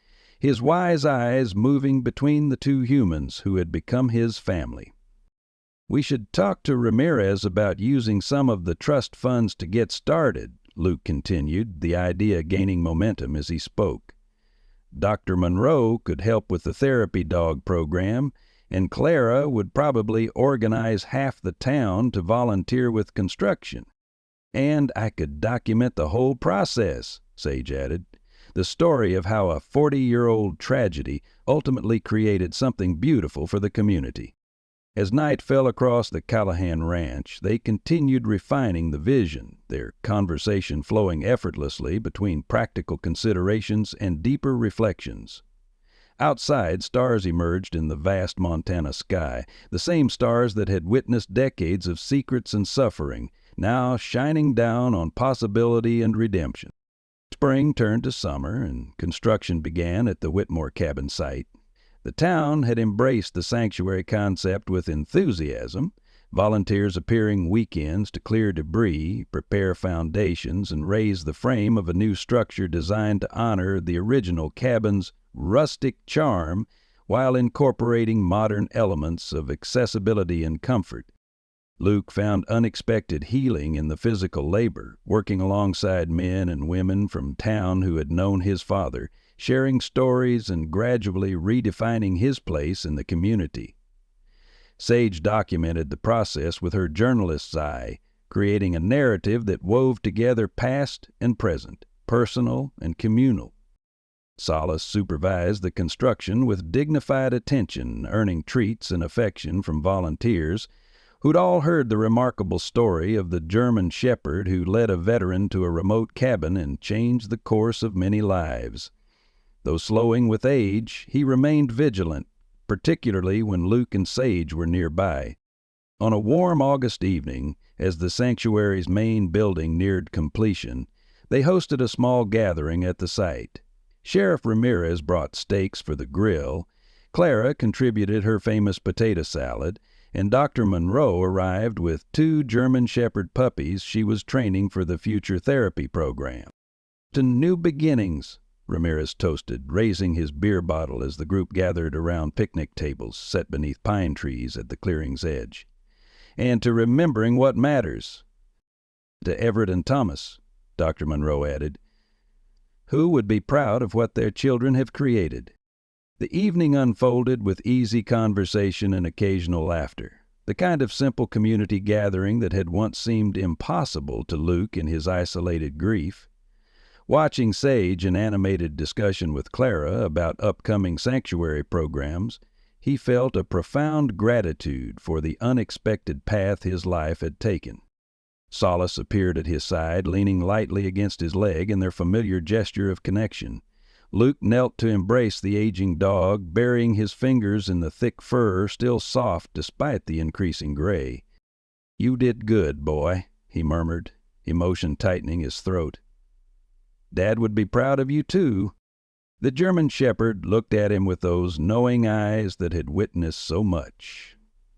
Speaker 1: his wise eyes moving between the two humans who had become his family. "We should talk to Ramirez about using some of the trust funds to get started," Luke continued, the idea gaining momentum as he spoke. "Dr. Monroe could help with the therapy dog program, and Clara would probably organize half the town to volunteer with construction. And I could document the whole process," Sage added. "The story of how a 40-year-old tragedy ultimately created something beautiful for the community." As night fell across the Callahan Ranch, they continued refining the vision, their conversation flowing effortlessly between practical considerations and deeper reflections. Outside, stars emerged in the vast Montana sky, the same stars that had witnessed decades of secrets and suffering, now shining down on possibility and redemption. Spring turned to summer, and construction began at the Whitmore cabin site. The town had embraced the sanctuary concept with enthusiasm, volunteers appearing weekends to clear debris, prepare foundations, and raise the frame of a new structure designed to honor the original cabin's rustic charm while incorporating modern elements of accessibility and comfort. Luke found unexpected healing in the physical labor, working alongside men and women from town who had known his father, sharing stories and gradually redefining his place in the community. Sage documented the process with her journalist's eye, creating a narrative that wove together past and present, personal and communal. Solace supervised the construction with dignified attention, earning treats and affection from volunteers who'd all heard the remarkable story of the German shepherd who led a veteran to a remote cabin and changed the course of many lives. Though slowing with age, he remained vigilant, particularly when Luke and Sage were nearby. On a warm August evening, as the sanctuary's main building neared completion, they hosted a small gathering at the site. Sheriff Ramirez brought steaks for the grill, Clara contributed her famous potato salad, and Dr. Monroe arrived with 2 German Shepherd puppies she was training for the future therapy program. "To new beginnings," Ramirez toasted, raising his beer bottle as the group gathered around picnic tables set beneath pine trees at the clearing's edge. "And to remembering what matters." "To Everett and Thomas," Dr. Monroe added, "who would be proud of what their children have created." The evening unfolded with easy conversation and occasional laughter, the kind of simple community gathering that had once seemed impossible to Luke in his isolated grief. Watching Sage in animated discussion with Clara about upcoming sanctuary programs, he felt a profound gratitude for the unexpected path his life had taken. Solace appeared at his side, leaning lightly against his leg in their familiar gesture of connection. Luke knelt to embrace the aging dog, burying his fingers in the thick fur, still soft despite the increasing gray. "You did good, boy," he murmured, emotion tightening his throat. "Dad would be proud of you, too." The German shepherd looked at him with those knowing eyes that had witnessed so much.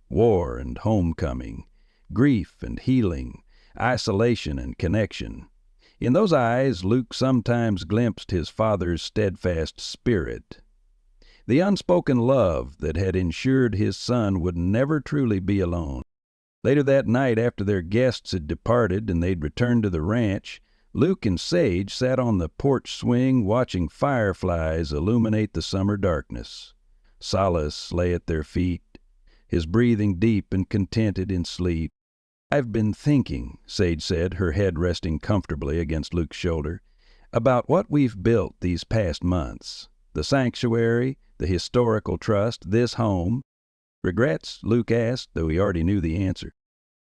Speaker 1: War and homecoming, grief and healing, isolation and connection. In those eyes, Luke sometimes glimpsed his father's steadfast spirit. The unspoken love that had ensured his son would never truly be alone. Later that night, after their guests had departed and they'd returned to the ranch, Luke and Sage sat on the porch swing watching fireflies illuminate the summer darkness. Solace lay at their feet, his breathing deep and contented in sleep. "I've been thinking," Sage said, her head resting comfortably against Luke's shoulder, "about what we've built these past months. The sanctuary, the historical trust, this home." "Regrets?" Luke asked, though he already knew the answer.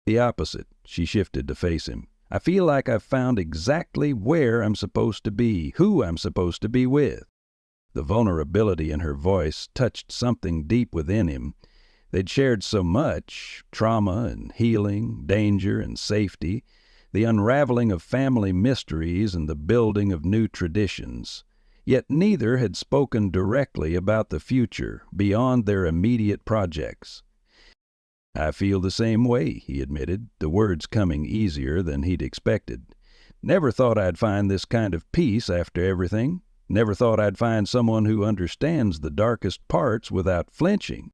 Speaker 1: "The opposite." She shifted to face him. "I feel like I've found exactly where I'm supposed to be, who I'm supposed to be with." The vulnerability in her voice touched something deep within him. They'd shared so much, trauma and healing, danger and safety, the unraveling of family mysteries and the building of new traditions. Yet neither had spoken directly about the future, beyond their immediate projects. "I feel the same way," he admitted, the words coming easier than he'd expected. "Never thought I'd find this kind of peace after everything. Never thought I'd find someone who understands the darkest parts without flinching."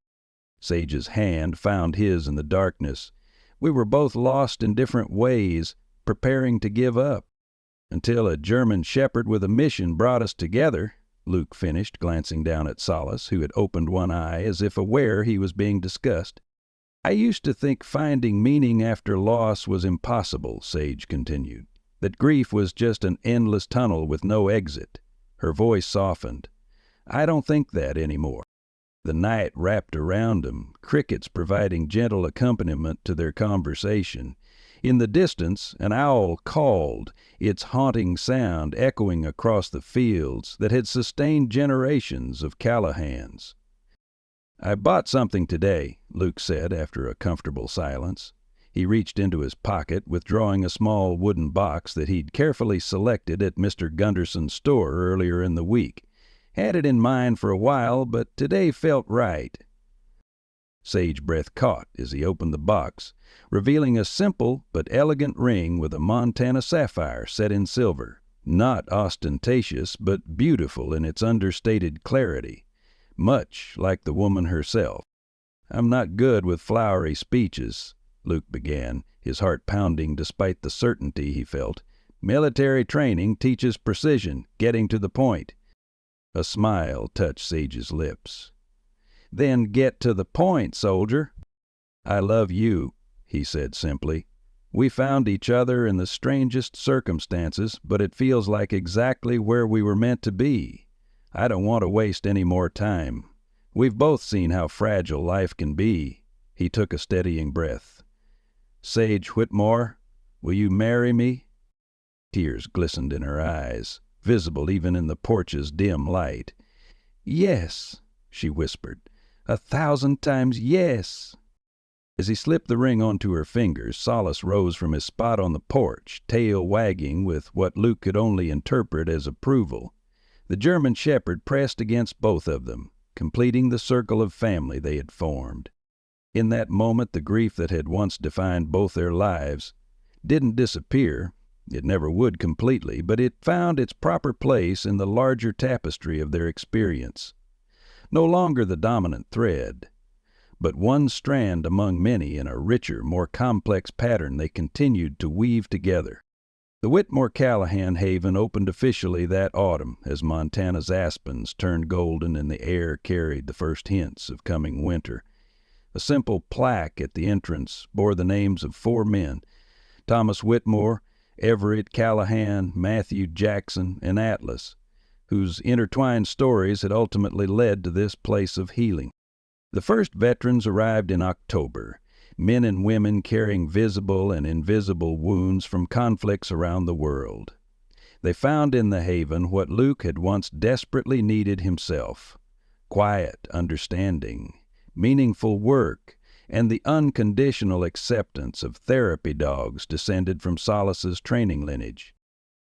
Speaker 1: Sage's hand found his in the darkness. We were both lost in different ways, preparing to give up. "Until a German shepherd with a mission brought us together," Luke finished, glancing down at Solace, who had opened one eye as if aware he was being discussed. "I used to think finding meaning after loss was impossible," Sage continued, "that grief was just an endless tunnel with no exit." Her voice softened. "I don't think that anymore." The night wrapped around them, crickets providing gentle accompaniment to their conversation. In the distance, an owl called, its haunting sound echoing across the fields that had sustained generations of Callahans. "I bought something today," Luke said after a comfortable silence. He reached into his pocket, withdrawing a small wooden box that he'd carefully selected at Mr. Gunderson's store earlier in the week. Had it in mind for a while, but today felt right. Sage's breath caught as he opened the box, revealing a simple but elegant ring with a Montana sapphire set in silver. Not ostentatious, but beautiful in its understated clarity, much like the woman herself. "I'm not good with flowery speeches," Luke began, his heart pounding despite the certainty he felt. "Military training teaches precision, getting to the point." A smile touched Sage's lips. "Then get to the point, soldier." "I love you," he said simply. "We found each other in the strangest circumstances, but it feels like exactly where we were meant to be. I don't want to waste any more time. We've both seen how fragile life can be." He took a steadying breath. "Sage Whitmore, will you marry me?" Tears glistened in her eyes, visible even in the porch's dim light. "Yes," she whispered. "1,000 times yes." As he slipped the ring onto her fingers, Solace rose from his spot on the porch, tail wagging with what Luke could only interpret as approval. The German shepherd pressed against both of them, completing the circle of family they had formed. In that moment, the grief that had once defined both their lives didn't disappear. It never would completely, but it found its proper place in the larger tapestry of their experience. No longer the dominant thread, but one strand among many in a richer, more complex pattern they continued to weave together. The Whitmore-Callahan Haven opened officially that autumn as Montana's aspens turned golden and the air carried the first hints of coming winter. A simple plaque at the entrance bore the names of 4 men, Thomas Whitmore, Everett Callahan, Matthew Jackson, and Atlas, whose intertwined stories had ultimately led to this place of healing. The first veterans arrived in October, men and women carrying visible and invisible wounds from conflicts around the world. They found in the haven what Luke had once desperately needed himself: quiet understanding, meaningful work, and the unconditional acceptance of therapy dogs descended from Solace's training lineage.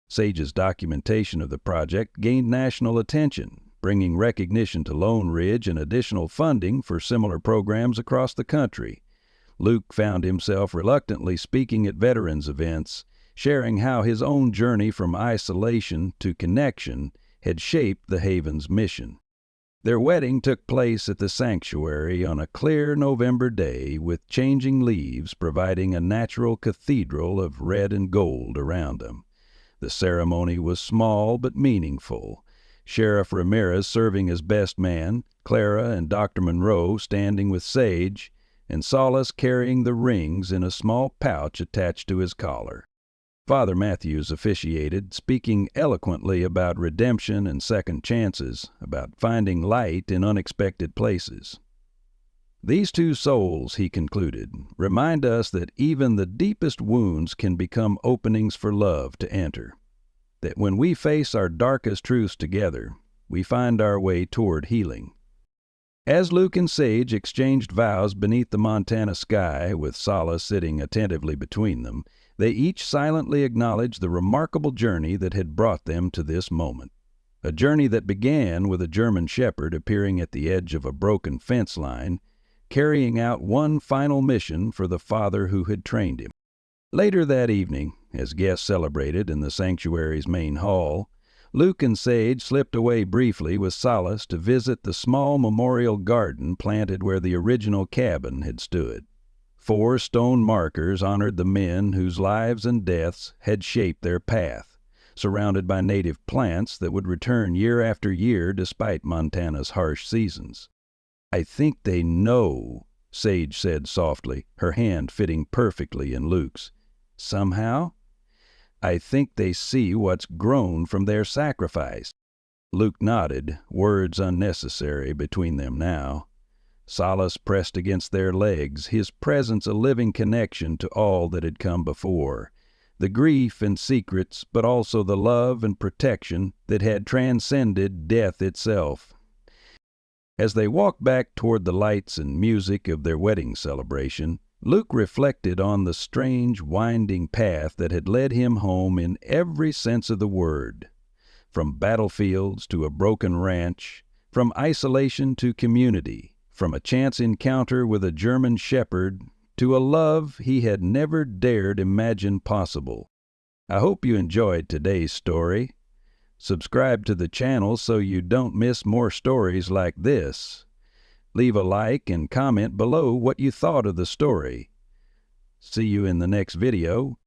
Speaker 1: Sage's documentation of the project gained national attention, bringing recognition to Lone Ridge and additional funding for similar programs across the country. Luke found himself reluctantly speaking at veterans events, sharing how his own journey from isolation to connection had shaped the Haven's mission. Their wedding took place at the sanctuary on a clear November day, with changing leaves providing a natural cathedral of red and gold around them. The ceremony was small but meaningful. Sheriff Ramirez serving as best man, Clara and Dr. Monroe standing with Sage, and Solace carrying the rings in a small pouch attached to his collar. Father Matthews officiated, speaking eloquently about redemption and second chances, about finding light in unexpected places. "These 2 souls," he concluded, "remind us that even the deepest wounds can become openings for love to enter. That when we face our darkest truths together, we find our way toward healing." As Luke and Sage exchanged vows beneath the Montana sky, with Solace sitting attentively between them, they each silently acknowledged the remarkable journey that had brought them to this moment. A journey that began with a German shepherd appearing at the edge of a broken fence line, carrying out one final mission for the father who had trained him. Later that evening, as guests celebrated in the sanctuary's main hall, Luke and Sage slipped away briefly with Solace to visit the small memorial garden planted where the original cabin had stood. 4 stone markers honored the men whose lives and deaths had shaped their path, surrounded by native plants that would return year after year despite Montana's harsh seasons. "I think they know," Sage said softly, her hand fitting perfectly in Luke's. "Somehow? I think they see what's grown from their sacrifice." Luke nodded, words unnecessary between them now. Solace pressed against their legs, his presence a living connection to all that had come before. The grief and secrets, but also the love and protection that had transcended death itself. As they walked back toward the lights and music of their wedding celebration, Luke reflected on the strange, winding path that had led him home in every sense of the word. From battlefields to a broken ranch, from isolation to community, from a chance encounter with a German shepherd to a love he had never dared imagine possible. I hope you enjoyed today's story. Subscribe to the channel so you don't miss more stories like this. Leave a like and comment below what you thought of the story. See you in the next video.